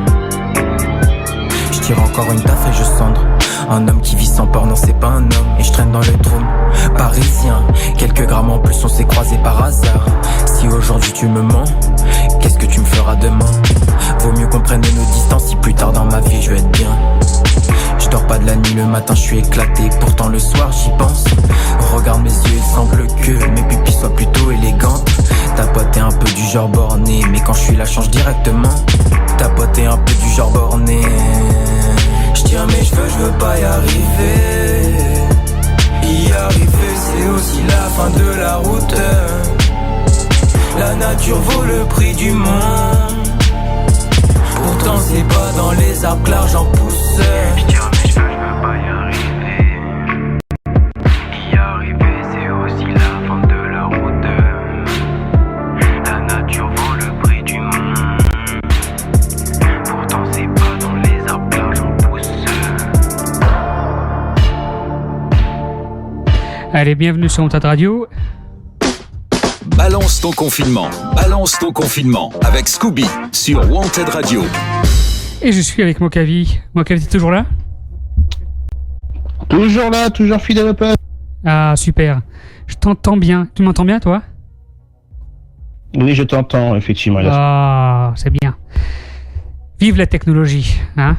Je tire encore une taffe et je cendre. Un homme qui vit sans peur, non c'est pas un homme. Et je traîne dans le trône parisien. Quelques grammes en plus, on s'est croisés par hasard. Si aujourd'hui tu me mens, qu'est-ce que tu me feras demain? Vaut mieux qu'on prenne nos distances si plus tard dans ma vie je vais être bien. Je dors pas de la nuit, le matin je suis éclaté. Pourtant le soir j'y pense. Regarde mes yeux, il semble que mes pupilles soient plutôt élégantes. Ta pote est un peu du genre borné, mais quand je suis là change directement. Ta pote est un peu du genre borné. Je tire mes cheveux, je veux pas y arriver. Y arriver, c'est aussi la fin de la route. La nature vaut le prix du monde. Pourtant c'est pas dans les arbres que l'argent pousse. Je tire mes cheveux, je veux pas y arriver. Y arriver, c'est aussi la fin de la route. La nature vaut le prix du monde. Pourtant c'est pas dans les arbres que l'argent pousse. Allez, bienvenue sur Wanted Radio. Balance ton confinement avec Scooby sur Wanted Radio. Et je suis avec Mokavi. Mokavi, t'es toujours là? Toujours là, toujours fidèle au peuple. Ah, super. Je t'entends bien. Tu m'entends bien, toi? Oui, je t'entends, effectivement. Ah, c'est bien. Vive la technologie, hein?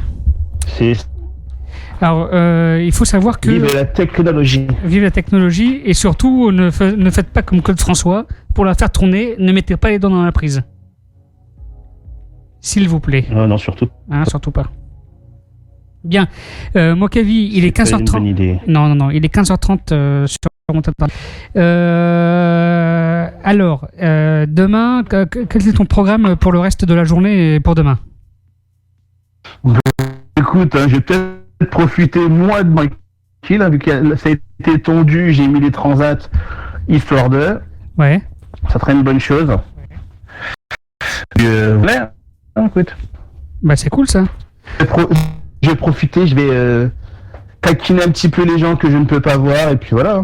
C'est... Alors, il faut savoir que... Vive la technologie. Vive la technologie, et surtout, ne faites pas comme Claude François. Pour la faire tourner, ne mettez pas les dents dans la prise. S'il vous plaît. Non, surtout. Hein, surtout pas. Bien. Mokavi, il est 15h30. Bonne idée. Non, il est 15h30 sur Wanted Radio. Alors, demain, quel est ton programme pour le reste de la journée et pour demain? Écoute, je vais peut-être profiter moi de ma kill, vu que ça a été tendu, j'ai mis les transats histoire de. Ouais. Ça serait une bonne chose. Ouais, écoute. Bah c'est cool ça. Je vais profiter, je vais taquiner un petit peu les gens que je ne peux pas voir, et puis voilà.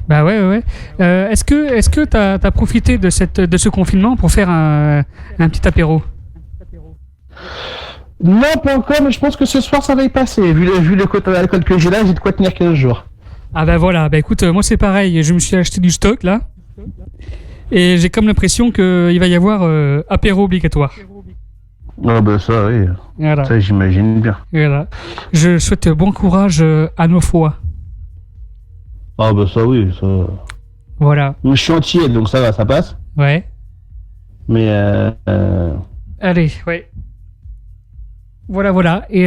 Bah ouais. Est-ce que t'as profité de ce confinement pour faire un petit apéro? Non, pas encore, mais je pense que ce soir ça va y passer. Vu le quota d'alcool que j'ai là, j'ai de quoi tenir 15 jours. Ah bah voilà, bah écoute, moi c'est pareil, je me suis acheté du stock là, et j'ai comme l'impression qu'il va y avoir apéro obligatoire. Ah bah ça, oui. Voilà. Ça, j'imagine bien. Voilà. Je souhaite bon courage à nos foies. Ah bah ça, oui, ça... Voilà. Je suis entier, donc ça va, ça passe. Ouais. Mais Allez, ouais. Voilà. Et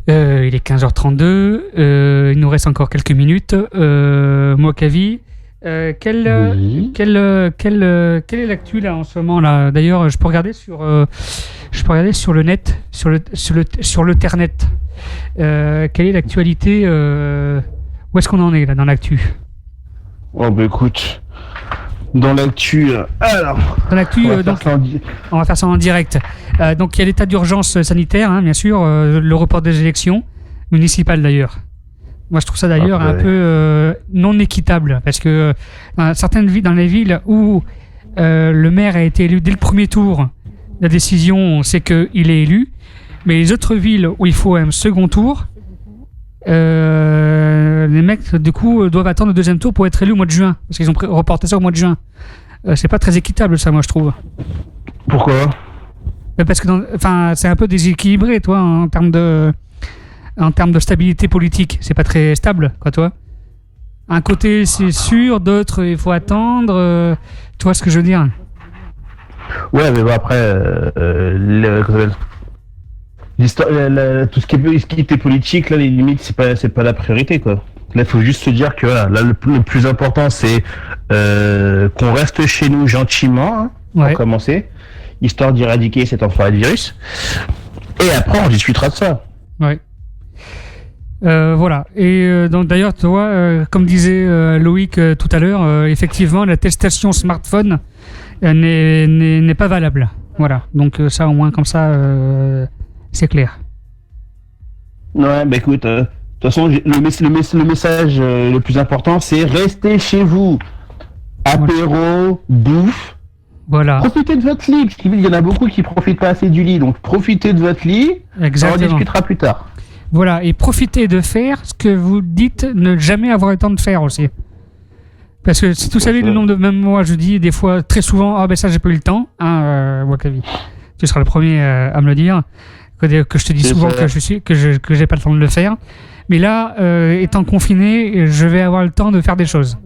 il est 15h32. Il nous reste encore quelques minutes. Mokavi, quelle est l'actu là en ce moment là? D'ailleurs, je peux regarder sur le net, sur le ternet. Quelle est l'actualité? Où est-ce qu'on en est là dans l'actu? Oh bah écoute, dans l'actu, donc, on va faire ça en direct. Donc il y a l'état d'urgence sanitaire, hein, bien sûr, le report des élections municipales d'ailleurs. Moi je trouve ça d'ailleurs un peu non équitable parce que dans les villes où le maire a été élu dès le premier tour, la décision on sait qu'il est élu, mais les autres villes où il faut un second tour, les mecs du coup doivent attendre le deuxième tour pour être élus au mois de juin parce qu'ils ont reporté ça au mois de juin. C'est pas très équitable ça, moi je trouve. Pourquoi? Parce que c'est un peu déséquilibré, toi, en termes de stabilité politique. C'est pas très stable, quoi, toi. Un côté c'est sûr, d'autres il faut attendre. Tu vois ce que je veux dire? Ouais, mais bon, après tout ce qui était politique, là, les limites, c'est pas la priorité, quoi. Là, il faut juste se dire que voilà, là, le plus important, c'est qu'on reste chez nous gentiment, hein, pour commencer, histoire d'éradiquer cet enfoiré de virus. Et après, on discutera de ça. Ouais. Voilà. Et donc d'ailleurs, tu vois, comme disait Loïc tout à l'heure, effectivement, l'attestation smartphone n'est pas valable. Voilà. Donc ça, au moins, comme ça, c'est clair. Ouais, bah écoute, de toute façon, le message le plus important, c'est restez chez vous. Apéro, bouffe. Voilà. Profitez de votre lit, parce qu'il y en a beaucoup qui profitent pas assez du lit, donc profitez de votre lit. Exactement. On en discutera plus tard. Voilà, et profitez de faire ce que vous dites ne jamais avoir le temps de faire aussi. Parce que si vous savez le nombre de... Même moi, je dis des fois, très souvent, ah ben ça, j'ai pas eu le temps, hein, Wakavi. Tu seras le premier à me le dire. Que je te dis souvent que j'ai pas le temps de le faire. Mais là, étant confiné, je vais avoir le temps de faire des choses.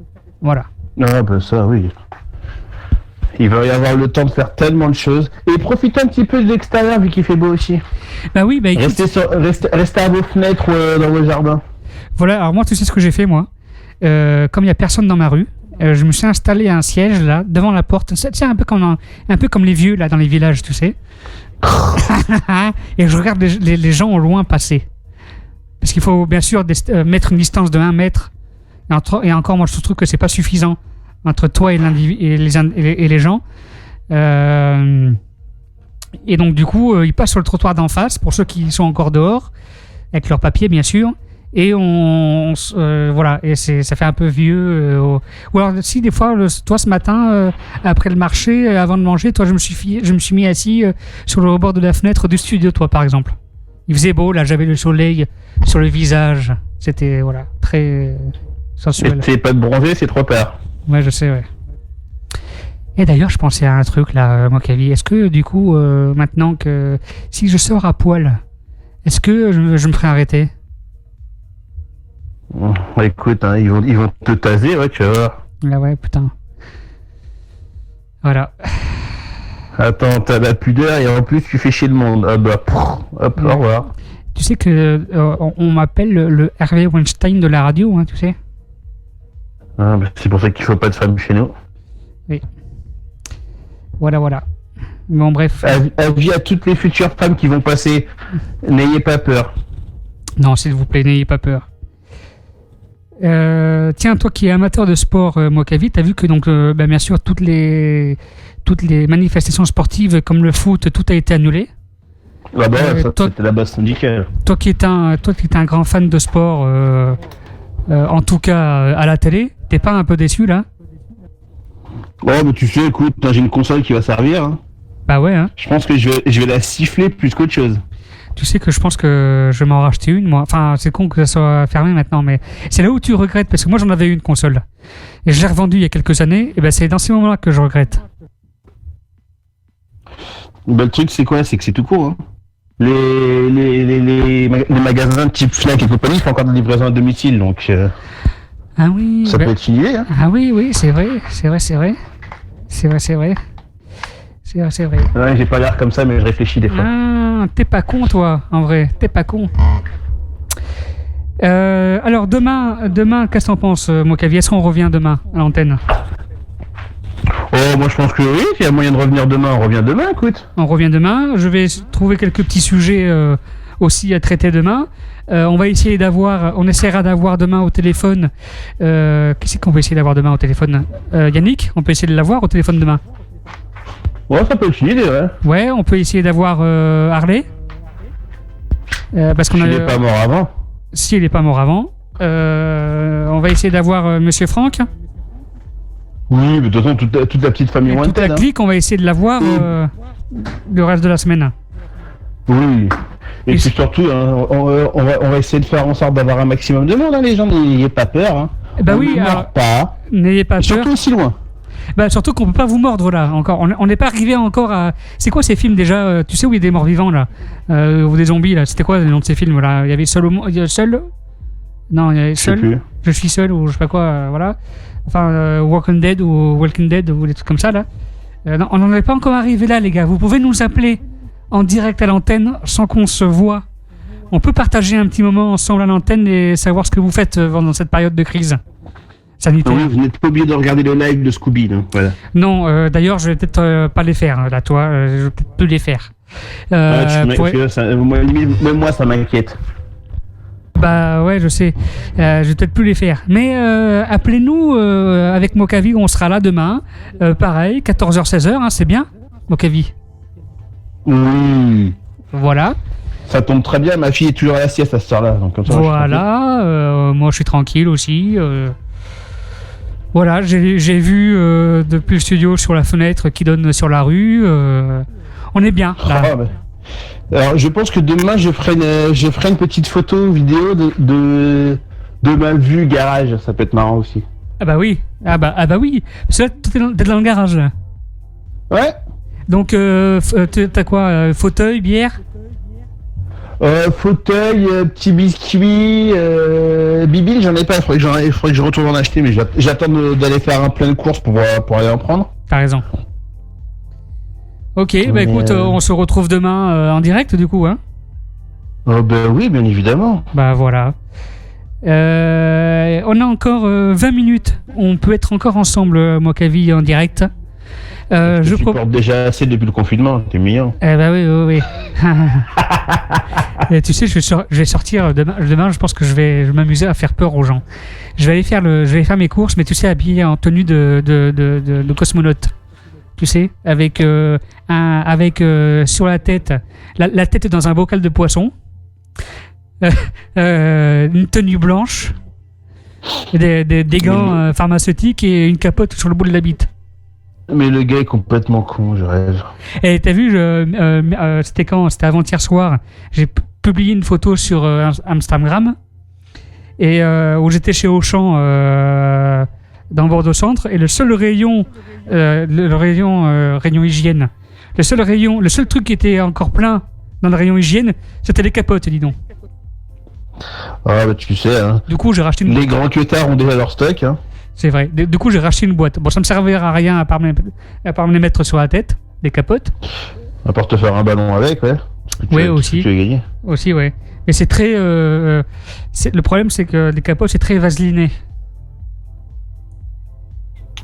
Voilà. Ah bah ça, oui. Il va y avoir le temps de faire tellement de choses. Et profitez un petit peu de l'extérieur vu qu'il fait beau aussi. Bah oui, bah écoute... Restez à vos fenêtres ou dans vos jardins. Voilà, alors moi, tu sais ce que j'ai fait, moi. Comme il n'y a personne dans ma rue, je me suis installé à un siège, là, devant la porte. C'est un peu comme les vieux, là, dans les villages, tu sais. Et je regarde les gens au loin passer. Parce qu'il faut, bien sûr, mettre une distance de 1 mètre. Et encore, moi, je trouve que c'est pas suffisant entre toi et les gens. Et donc, du coup, ils passent sur le trottoir d'en face, pour ceux qui sont encore dehors, avec leurs papiers, bien sûr. Et voilà, et ça fait un peu vieux. Ou alors, si des fois, toi ce matin, après le marché, avant de manger, toi, je me suis mis assis sur le rebord de la fenêtre du studio, toi, par exemple. Il faisait beau, là, j'avais le soleil sur le visage. C'était, voilà, très sensuel. C'est pas de bronzer, c'est trop tard. Ouais, je sais, ouais. Et d'ailleurs, je pensais à un truc, là, Mokavi. Est-ce que, du coup, maintenant que... Si je sors à poil, est-ce que je me ferai arrêter? Écoute, hein, ils vont te taser, ouais, tu vas voir. Ah ouais, putain. Voilà. Attends, t'as la pudeur et en plus tu fais chier le monde. Ah bah, hop, au revoir. Tu sais que on m'appelle le Hervé Weinstein de la radio, hein, tu sais. Ah bah, c'est pour ça qu'il faut pas de femmes chez nous. Oui. Voilà. Bon, bref. Avis à toutes les futures femmes qui vont passer. N'ayez pas peur. Non, s'il vous plaît, n'ayez pas peur. Tiens, toi qui es amateur de sport, Mokavi, t'as vu que donc, bien sûr, toutes les manifestations sportives comme le foot, tout a été annulé. Ah bah, ça, c'était la base syndicale. Toi qui es un grand fan de sport, en tout cas à la télé, t'es pas un peu déçu là? Oh, mais tu sais, écoute, j'ai une console qui va servir. Hein. Bah ouais. Hein. Je pense que je vais la siffler plus qu'autre chose. Tu sais que je pense que je vais m'en racheter une, moi. Enfin, c'est con que ça soit fermé maintenant, mais c'est là où tu regrettes, parce que moi j'en avais une console. Et je l'ai revendue il y a quelques années, et ben c'est dans ces moments-là que je regrette. Le truc, c'est quoi? C'est que c'est tout court. Hein. Les magasins type Fnac et compagnie font encore des livraisons à domicile, donc ah oui, ça peut être une idée. Hein. Ah oui, c'est vrai. Ouais, j'ai pas l'air comme ça, mais je réfléchis des fois. Ah, t'es pas con, toi, en vrai. T'es pas con. Alors, demain, qu'est-ce que t'en penses, Mokavi? Est-ce qu'on revient demain à l'antenne? Oh, moi je pense que oui, s'il y a moyen de revenir demain, on revient demain, écoute. On revient demain. Je vais trouver quelques petits sujets aussi à traiter demain. On essaiera d'avoir demain au téléphone. Qui c'est qu'on peut essayer d'avoir demain au téléphone? Yannick, on peut essayer de l'avoir au téléphone demain. Ouais, ça peut être une idée, ouais. Ouais, on peut essayer d'avoir Harley. Parce qu'on il n'est pas mort avant. Si il n'est pas mort avant. On va essayer d'avoir Monsieur Franck. Oui, mais de toute façon, toute la petite famille Toute la clique, on va essayer de l'avoir le reste de la semaine. Oui. Et puis surtout, hein, on va essayer de faire en sorte d'avoir un maximum de monde, hein, les gens, n'ayez pas peur. Hein. Bah oui, pas. N'ayez pas peur. Surtout aussi loin. Bah surtout qu'on peut pas vous mordre là encore. On n'est pas arrivé encore à. C'est quoi ces films déjà? Tu sais où il y a des morts vivants là, ou des zombies là? C'était quoi le nom de ces films là? Il y avait Seul. Non, il y avait Seul. Je suis seul ou je sais pas quoi. Voilà. Enfin, Walking Dead ou des trucs comme ça là. Non, on n'en est pas encore arrivé là, les gars. Vous pouvez nous appeler en direct à l'antenne sans qu'on se voit. On peut partager un petit moment ensemble à l'antenne et savoir ce que vous faites pendant cette période de crise sanitaire. Oui, vous n'êtes pas obligé de regarder le live de Scooby, non? Voilà. Non, d'ailleurs, je vais peut-être pas les faire, là, toi. Je vais peut-être plus les faire. Même moi, ça m'inquiète. Bah ouais, je sais. Je vais peut-être plus les faire. Mais appelez-nous avec Mokavi, on sera là demain. Pareil, 14h-16h, hein, c'est bien, Mokavi? Oui. Voilà. Ça tombe très bien, ma fille est toujours à la sieste à cette heure-là. Donc comme ça, voilà, moi je suis tranquille aussi. Voilà, j'ai vu depuis le studio sur la fenêtre qui donne sur la rue. On est bien là. Ah, bah. Alors je pense que demain je ferai une petite photo vidéo de ma vue garage. Ça peut être marrant aussi. Ah bah oui, oui. Parce que là t'es dans le garage là. Ouais. Donc t'as quoi, fauteuil, bière? Fauteuil, petit biscuit, bibine, j'en ai pas. Il faudrait que je retourne en acheter, mais j'attends d'aller faire un plein de courses pour aller en prendre. T'as raison. Ok, bah écoute, on se retrouve demain en direct du coup, hein? Bah oui, bien évidemment. Bah voilà. On a encore 20 minutes. On peut être encore ensemble, Mokavi, en direct. Je supporte déjà assez depuis le confinement, t'es mignon. Eh bah oui. Et tu sais, je vais sortir demain, je pense que je vais m'amuser à faire peur aux gens. Je vais aller faire mes courses, mais tu sais, habillé en tenue de cosmonaute. Tu sais, avec sur la tête, la tête dans un bocal de poisson, une tenue blanche, des gants pharmaceutiques et une capote sur le bout de la bite. Mais le gars est complètement con, je rêve. Et t'as vu, c'était quand? C'était avant-hier soir. J'ai publié une photo sur Instagram et où j'étais chez Auchan dans Bordeaux-Centre et le seul rayon, rayon hygiène, le seul truc qui était encore plein dans le rayon hygiène, c'était les capotes, dis donc. Ah bah tu sais, hein. Du coup, j'ai racheté une. Les grands queutards ont déjà leur stock, hein. C'est vrai. Du coup, j'ai racheté une boîte. Bon, ça me servira à rien à part me les mettre sur la tête, des capotes. À part te faire un ballon avec, ouais. Oui, aussi. Tu as gagné. Aussi, ouais. Mais c'est très. Le problème, c'est que les capotes, c'est très vaseliné.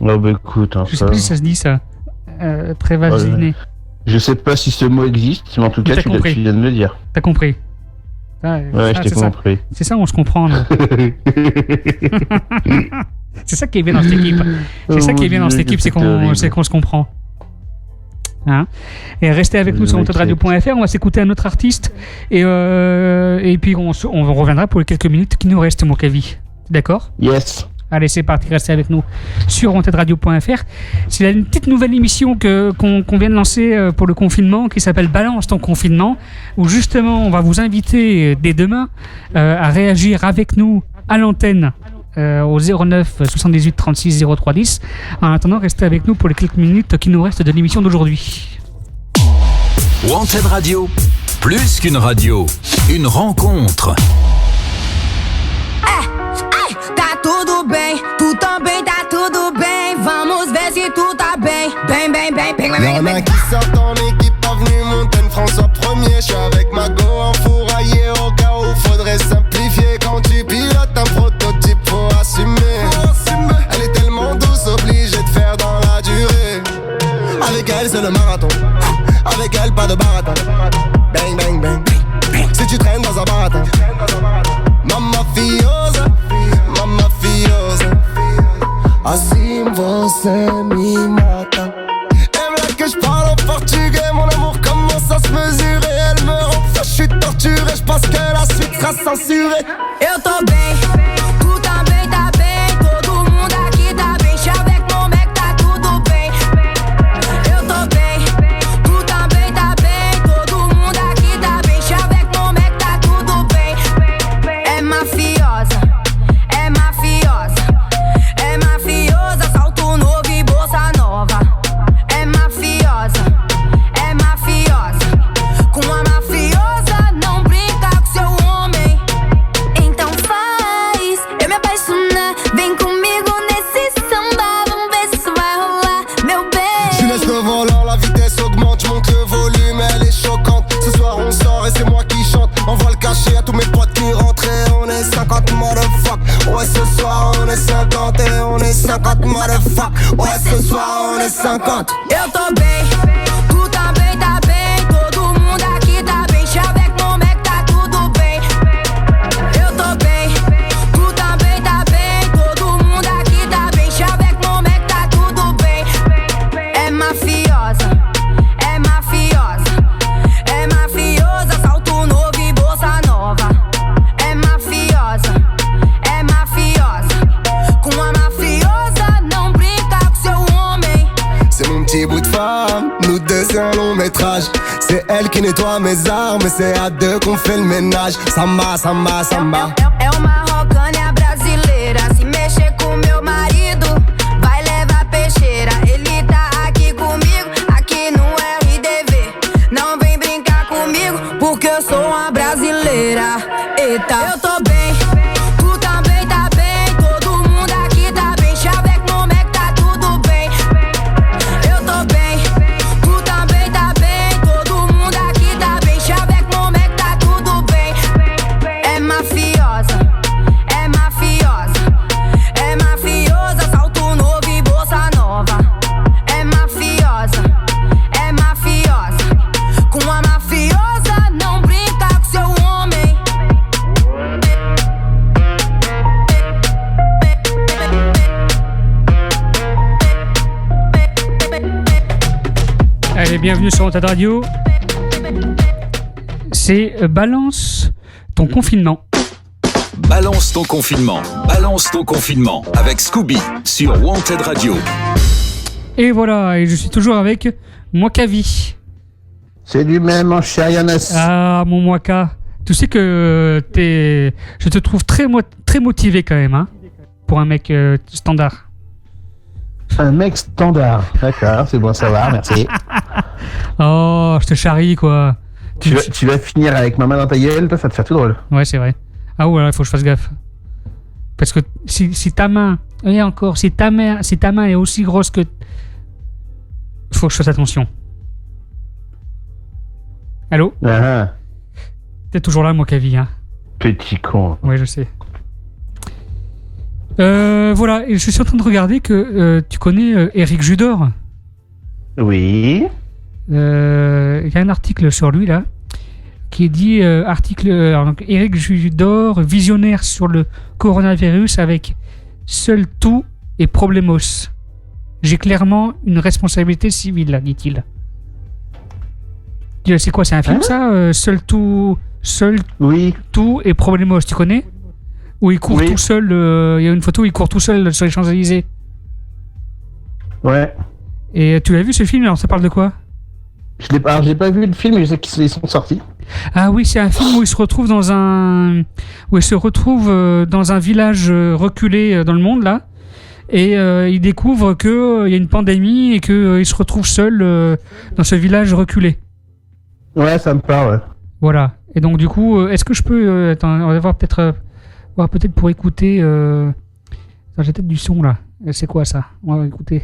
Oh bah écoute, hein, je sais pas si ça se dit ça. Très vaseliné. Je sais pas si ce mot existe, mais en tout cas, tu viens de me le dire. T'as compris. Ouais, je t'ai compris. C'est ça, on se comprend. C'est ça qui est bien dans cette équipe. C'est ça qui est bien dans cette équipe, c'est qu'on se comprend. Hein, et restez avec nous sur montadradio.fr. On va s'écouter un autre artiste et puis on reviendra pour les quelques minutes qui nous restent, Mokavi. D'accord? Yes. Allez, c'est parti, restez avec nous sur wantedradio.fr. C'est une petite nouvelle émission qu'on vient de lancer pour le confinement qui s'appelle Balance ton confinement, où justement on va vous inviter dès demain à réagir avec nous à l'antenne au 09 78 36 03 10. En attendant, restez avec nous pour les quelques minutes qui nous restent de l'émission d'aujourd'hui. Wanted Radio, plus qu'une radio, une rencontre. Tá tudo bem, tu também tá tudo bem. Vamos ver se tu tá bem. Bem, bem, bem, bem, bem, Y'en bem. a qui sortent en équipe, avenue Montaigne, François 1er. J'suis avec Mago enfouraillé au cas où faudrait simplifier. Quand tu pilotes un prototype, faut assumer. Elle est tellement douce, obligée de faire dans la durée. Avec elle, c'est le marathon. Avec elle, pas de baratin. Bang, bang, bang. Si tu traînes dans un baratin. Mamma fiosa, mamma fiosa. Assim você me mata. Elle veut que je parle en portugais. Mon amour commence à se mesurer. Elle me rend fou, je suis torturé. Je pense que la suite sera censurée. Eu tô bem, tu também tá bem. Todo mundo aqui tá bem. Chá avec mon mec, tá tudo bem. Eu tô bem, tu também tá bem. Todo mundo aqui tá bem. Chá avec mon mec, tá tudo bem. É mafiosa, é mafiosa. É mafiosa, salto novo e bolsa nova. É mafiosa, é mafiosa. Com a mafiosa não brinca com seu homem. Então faz eu me apaixonar. Vem comigo nesse samba. Vamos ver se vai rolar, meu bem. Je laisse le volant, la vitesse augmente, je monte le volume, elle est choquante. Ce soir on sort et c'est moi qui chante. Envoie le cachet à tous mes potes qui rentrent et on est 50 motherfuck. Ouais, ce soir on est 50 et on est 50 motherfuck. Ouais, ce soir on est 50. Eu tô bem, tu também tá bem. Todo mundo aqui tá bem. Chá avec mon mec, tá tudo bem. Eu tô bem, tu também tá bem. Todo mundo aqui tá bem. Chá avec mon mec, tá tudo bem. É mafiosa, é mafiosa. É mafiosa, salto novo e bolsa nova. É mafiosa, é mafiosa. Com a mafiosa não brinca com seu homem. C'est mon petit bout de femme, nous deux c'est un long métrage. C'est elle qui nettoie mes armes, c'est à deux qu'on fait le ménage. Samba, samba, samba. É uma rocânia brasileira. Se mexer com meu marido, vai levar peixeira. Ele tá aqui comigo, aqui no RDV. Não vem brincar comigo, porque eu sou uma brasileira. Eita, eu tô bem, tu também tá bem. Todo mundo aqui tá bem. Chá avec mon mec, tá tudo bem. Eu tô bem, tu também tá bem. Todo mundo aqui tá bem. Chá avec mon mec, tá tudo bem. É mafiosa, é mafiosa. É mafiosa, salto novo e bolsa nova. É mafiosa, é mafiosa. Com a mafiosa não brinca com seu homem. Allez, bienvenue sur Wanted Radio. C'est Balance ton confinement. Balance ton confinement, balance ton confinement avec Scooby sur Wanted Radio. Et voilà, et je suis toujours avec Mwakavi. C'est lui-même, mon cher Yanis. Ah, mon Mwaka. Tu sais que je te trouve très motivé quand même, hein, pour un mec standard. Un mec standard. D'accord, c'est bon à savoir, merci. Oh, je te charrie, quoi. Tu vas finir avec ma main dans ta gueule, toi, ça va te faire tout drôle. Ouais, c'est vrai. Ah ouais, il faut que je fasse gaffe. Parce que si ta main, et encore, si ta main est aussi grosse que... Faut que je fasse attention. Allô? Ah. T'es toujours là, Mwakavi, hein? Petit con. Ouais, je sais. Voilà, et je suis en train de regarder que tu connais Éric Judor. Oui. Il y a un article sur lui, là, qui dit donc, Éric Judor, visionnaire sur le coronavirus avec seul tout et problemos. J'ai clairement une responsabilité civile, là, dit-il. C'est quoi, c'est un film, ça Seul tout oui. Tout et problemos, tu connais? où il court tout seul. Il y a une photo où il court tout seul sur les Champs-Élysées. Ouais. Et tu l'as vu ce film? Alors ça parle de quoi? J'ai pas vu le film, mais je sais qu'ils sont sortis. Ah oui, c'est un film où il se retrouve dans un village reculé dans le monde là, et il découvre que il y a une pandémie et que il se retrouve seul dans ce village reculé. Ouais, ça me parle. Ouais. Voilà. Et donc du coup, est-ce que je peux attends, on va voir peut-être pour écouter. Attends, j'ai peut-être du son là. C'est quoi ça? On va écouter.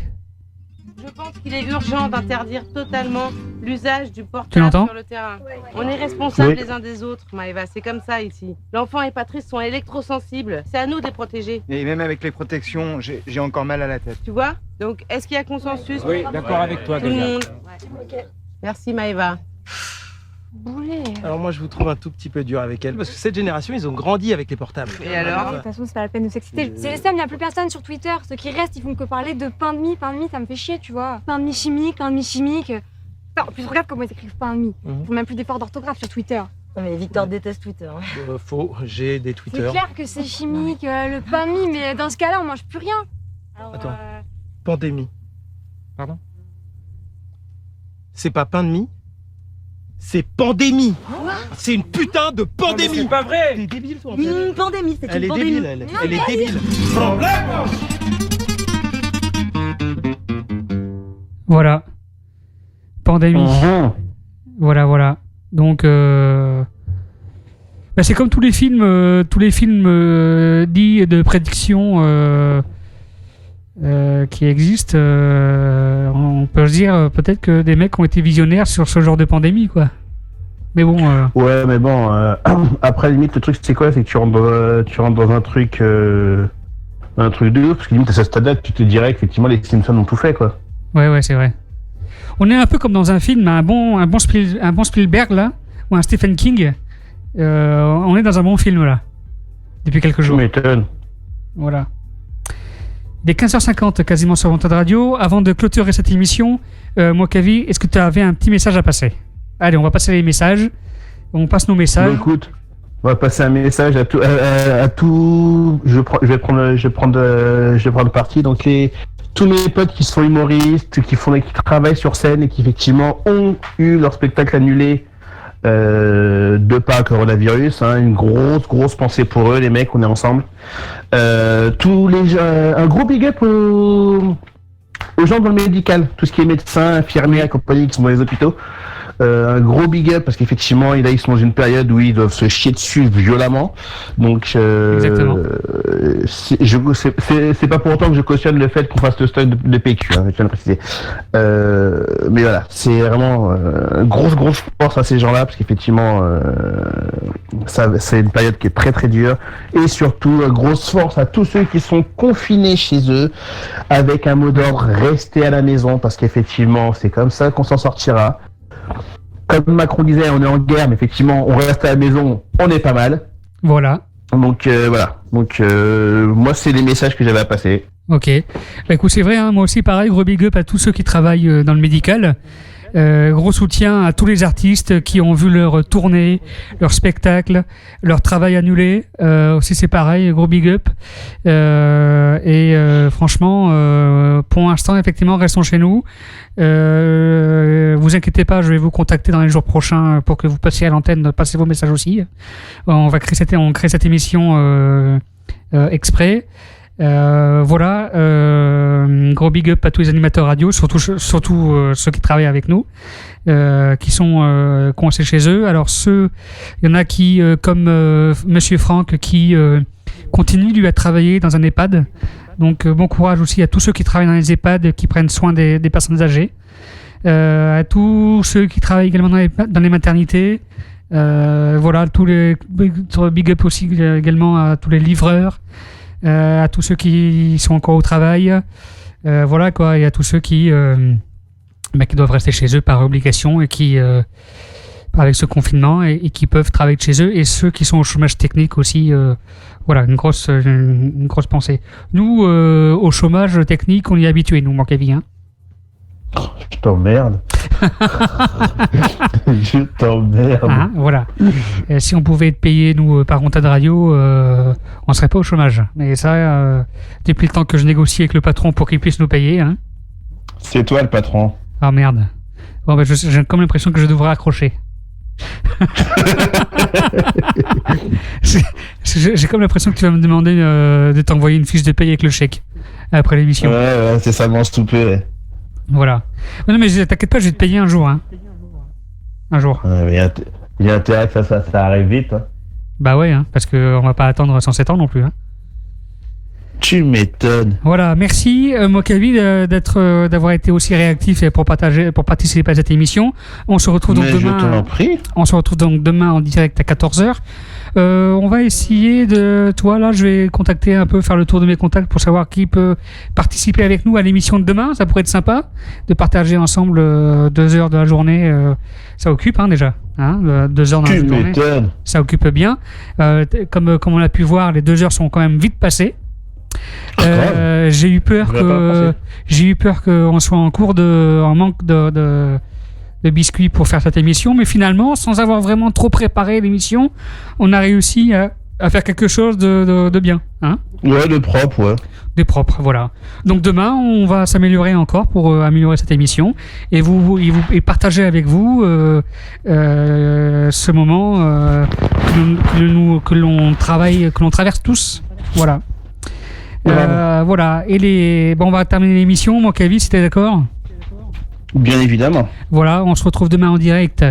Je pense qu'il est urgent d'interdire totalement l'usage du Tu portable l'entends? sur le terrain. On est responsables Oui. les uns des autres, Maëva, c'est comme ça ici. L'enfant et Patrice sont électrosensibles, c'est à nous de les protéger. Et même avec les protections, j'ai encore mal à la tête. Tu vois? Donc, est-ce qu'il y a consensus? Oui, d'accord avec toi, Tout le Galia. monde. Merci Maëva. Boulet. Alors moi je vous trouve un tout petit peu dur avec elle parce que cette génération ils ont grandi avec les portables. Et alors? De toute façon, c'est pas la peine de s'exciter. C'est les seuls, il n'y a plus personne sur Twitter. Ceux qui restent, ils font que parler de pain de mie. Pain de mie, ça me fait chier, tu vois. Pain de mie chimique, pain de mie chimique. Enfin, en plus, regarde comment ils écrivent pain de mie. Ils font même plus d'efforts d'orthographe sur Twitter. Non, mais Victor déteste Twitter. Hein. Faux, j'ai des C'est Twitter. clair que c'est chimique, le pain de mie, mais dans ce cas-là, on mange plus rien. Alors, Attends. Pandémie. Pardon? C'est pas pain de mie, c'est pandémie. C'est une putain de pandémie. C'est pas vrai. T'es débile toi en fait. Une pandémie, c'est Elle une est pandémie. débile, elle est débile. Voilà. Pandémie. Voilà. Donc, c'est comme tous les films dits de prédiction qui existent. On peut se dire peut-être que des mecs ont été visionnaires sur ce genre de pandémie, quoi. Mais bon. Ouais, mais bon. Après, limite, le truc, c'est quoi? C'est que tu rentres dans un truc de ouf, parce que limite, à ce stade-là, tu te dirais qu'effectivement, les Simpsons ont tout fait, quoi. Ouais, c'est vrai. On est un peu comme dans un film, un bon Spielberg là, ou un Stephen King. On est dans un bon film là, depuis quelques jours. Tu m'étonnes. Voilà. Il est 15h50 quasiment sur Wanted Radio. Avant de clôturer cette émission, Mokavi, est-ce que tu avais un petit message à passer? Allez, on va passer les messages. On passe nos messages. Bon, écoute, on va passer un message à tout. Je vais prendre parti. Donc tous mes potes qui sont humoristes, qui travaillent sur scène et qui effectivement ont eu leur spectacle annulé de par le coronavirus, hein, une grosse pensée pour eux, les mecs, on est ensemble. Un gros big up aux gens dans le médical, tout ce qui est médecins, infirmiers et compagnie qui sont dans les hôpitaux. Un gros big up parce qu'effectivement ils sont dans une période où ils doivent se chier dessus violemment, donc Exactement. C'est pas pour autant que je cautionne le fait qu'on fasse le stock de PQ, hein, je tiens à le préciser, mais voilà, c'est vraiment grosse force à ces gens-là parce qu'effectivement c'est une période qui est très dure, et surtout grosse force à tous ceux qui sont confinés chez eux avec un mot d'ordre: restez à la maison, parce qu'effectivement c'est comme ça qu'on s'en sortira. Comme Macron disait, on est en guerre, mais effectivement, on reste à la maison, on est pas mal. Voilà. Donc voilà. Donc moi, c'est les messages que j'avais à passer. Ok. Bah écoute, c'est vrai, hein, moi aussi pareil, gros big up à tous ceux qui travaillent dans le médical. Gros soutien à tous les artistes qui ont vu leur tournée, leur spectacle, leur travail annulé. Aussi c'est pareil, gros big up. Franchement, pour l'instant, effectivement, restons chez nous. Vous inquiétez pas, je vais vous contacter dans les jours prochains pour que vous passiez à l'antenne, passez vos messages aussi. On crée cette émission exprès. Voilà, gros big up à tous les animateurs radio, surtout ceux qui travaillent avec nous, qui sont coincés chez eux. Alors il y en a qui, comme Monsieur Franck, qui continue lui à travailler dans un EHPAD. Donc bon courage aussi à tous ceux qui travaillent dans les EHPAD, qui prennent soin des personnes âgées, à tous ceux qui travaillent également dans les maternités. Voilà, tous les big up aussi également à tous les livreurs. À tous ceux qui sont encore au travail, voilà quoi, et à tous ceux qui doivent rester chez eux par obligation et qui, avec ce confinement, et qui peuvent travailler de chez eux, et ceux qui sont au chômage technique aussi, voilà, une grosse pensée. Nous, au chômage technique, on y est habitués, nous, Mancavi, hein. Je t'emmerde. Je t'emmerde. Hein, voilà. Et si on pouvait être payé, nous, par Wanted Radio, on serait pas au chômage. Mais ça, depuis le temps que je négocie avec le patron pour qu'il puisse nous payer. Hein. C'est toi le patron. Ah merde. Bon, j'ai comme l'impression que je devrais accrocher. J'ai comme l'impression que tu vas me demander de t'envoyer une fiche de paye avec le chèque après l'émission. Ouais, c'est ça, mange tout peu. Ouais. Voilà. Non, mais t'inquiète pas, je vais te payer un jour. Hein. Un jour. Il y a intérêt que ça arrive vite. Hein. Bah ouais, hein, parce qu'on va pas attendre 107 ans non plus. Hein. Tu m'étonnes. Voilà, merci Mokavi d'avoir été aussi réactif et pour participer à cette émission. On se retrouve donc demain. Je t'en prie. On se retrouve donc demain en direct à 14h. On va essayer toi là, je vais contacter un peu, faire le tour de mes contacts pour savoir qui peut participer avec nous à l'émission de demain. Ça pourrait être sympa de partager ensemble 2 heures de la journée. Ça occupe déjà. Hein, 2 heures dans la journée. Ça occupe bien. Comme on a pu voir, les 2 heures sont quand même vite passées. J'ai eu peur qu'on soit en manque de biscuits pour faire cette émission, mais finalement, sans avoir vraiment trop préparé l'émission, on a réussi à faire quelque chose de bien. Hein, ouais, de propre, ouais. De propre, voilà. Donc demain, on va s'améliorer encore pour améliorer cette émission et partager avec vous ce moment que l'on traverse tous. Voilà. Voilà. Et on va terminer l'émission. Moi, Kavi, si t'es d'accord ? Bien évidemment. Voilà, on se retrouve demain en direct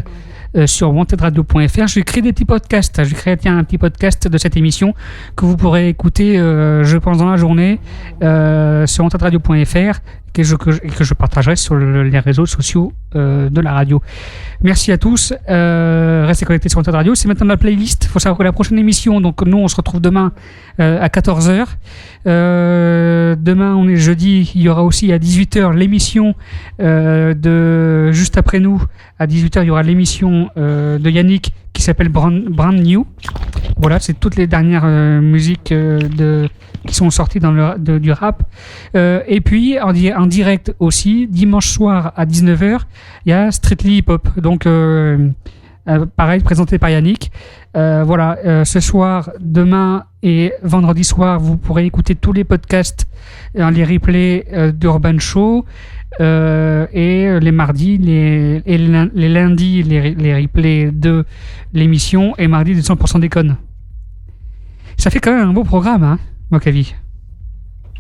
sur wantedradio.fr. Je vais créer des petits podcasts. Je vais créer un petit podcast de cette émission que vous pourrez écouter, je pense, dans la journée sur wantedradio.fr et que je partagerai sur les réseaux sociaux de la radio. Merci à tous. Restez connectés sur Wanted Radio. C'est maintenant la playlist. Il faut savoir que la prochaine émission, donc nous, on se retrouve demain à 14h. Demain, on est jeudi. Il y aura aussi à 18h l'émission juste après nous. À 18h, il y aura l'émission de Yannick qui s'appelle Brand New. Voilà, c'est toutes les dernières musiques qui sont sorties du rap. Et puis, en direct aussi, dimanche soir à 19h, il y a Strictly Hip Hop. Donc, pareil, présenté par Yannick. Voilà, ce soir, demain et vendredi soir, vous pourrez écouter tous les podcasts, les replays d'Urban Show. Et les mardis, les lundis, les replays de l'émission et mardi de 100% déconne. Ça fait quand même un beau programme, hein, Mokavi.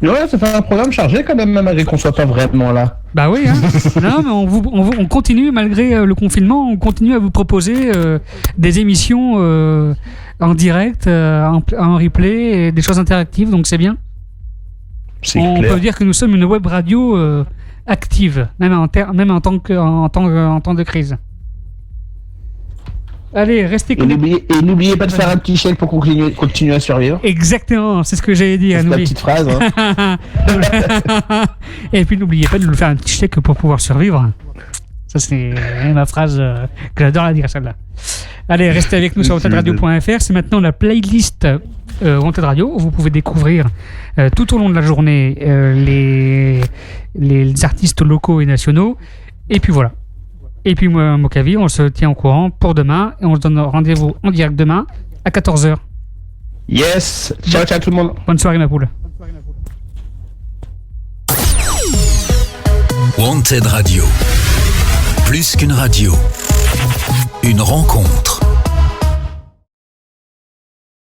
Ouais, ça fait un programme chargé quand même, malgré qu'on soit pas vraiment là. Bah oui, hein. Non, mais on continue, malgré le confinement, on continue à vous proposer des émissions en direct, en replay, et des choses interactives, donc c'est bien. On peut dire que nous sommes une web radio active, même en temps de crise. Allez, restez connectés. Et n'oubliez pas de faire un petit chèque pour continuer à survivre. Exactement, c'est ce que j'avais dit. C'est la petite phrase. Hein. Et puis n'oubliez pas de nous faire un petit chèque pour pouvoir survivre. Ça, c'est ma phrase que j'adore la dire, celle-là. Allez, restez avec nous sur wantedradio.fr. C'est maintenant la playlist Wanted Radio. Vous pouvez découvrir tout au long de la journée les artistes locaux et nationaux. Et puis voilà. Et puis moi, Mokavi, on se tient au courant pour demain et on se donne rendez-vous en direct demain à 14h. Yes. Ciao tout le monde. Bonne soirée ma poule. Wanted Radio. Plus qu'une radio. Une rencontre.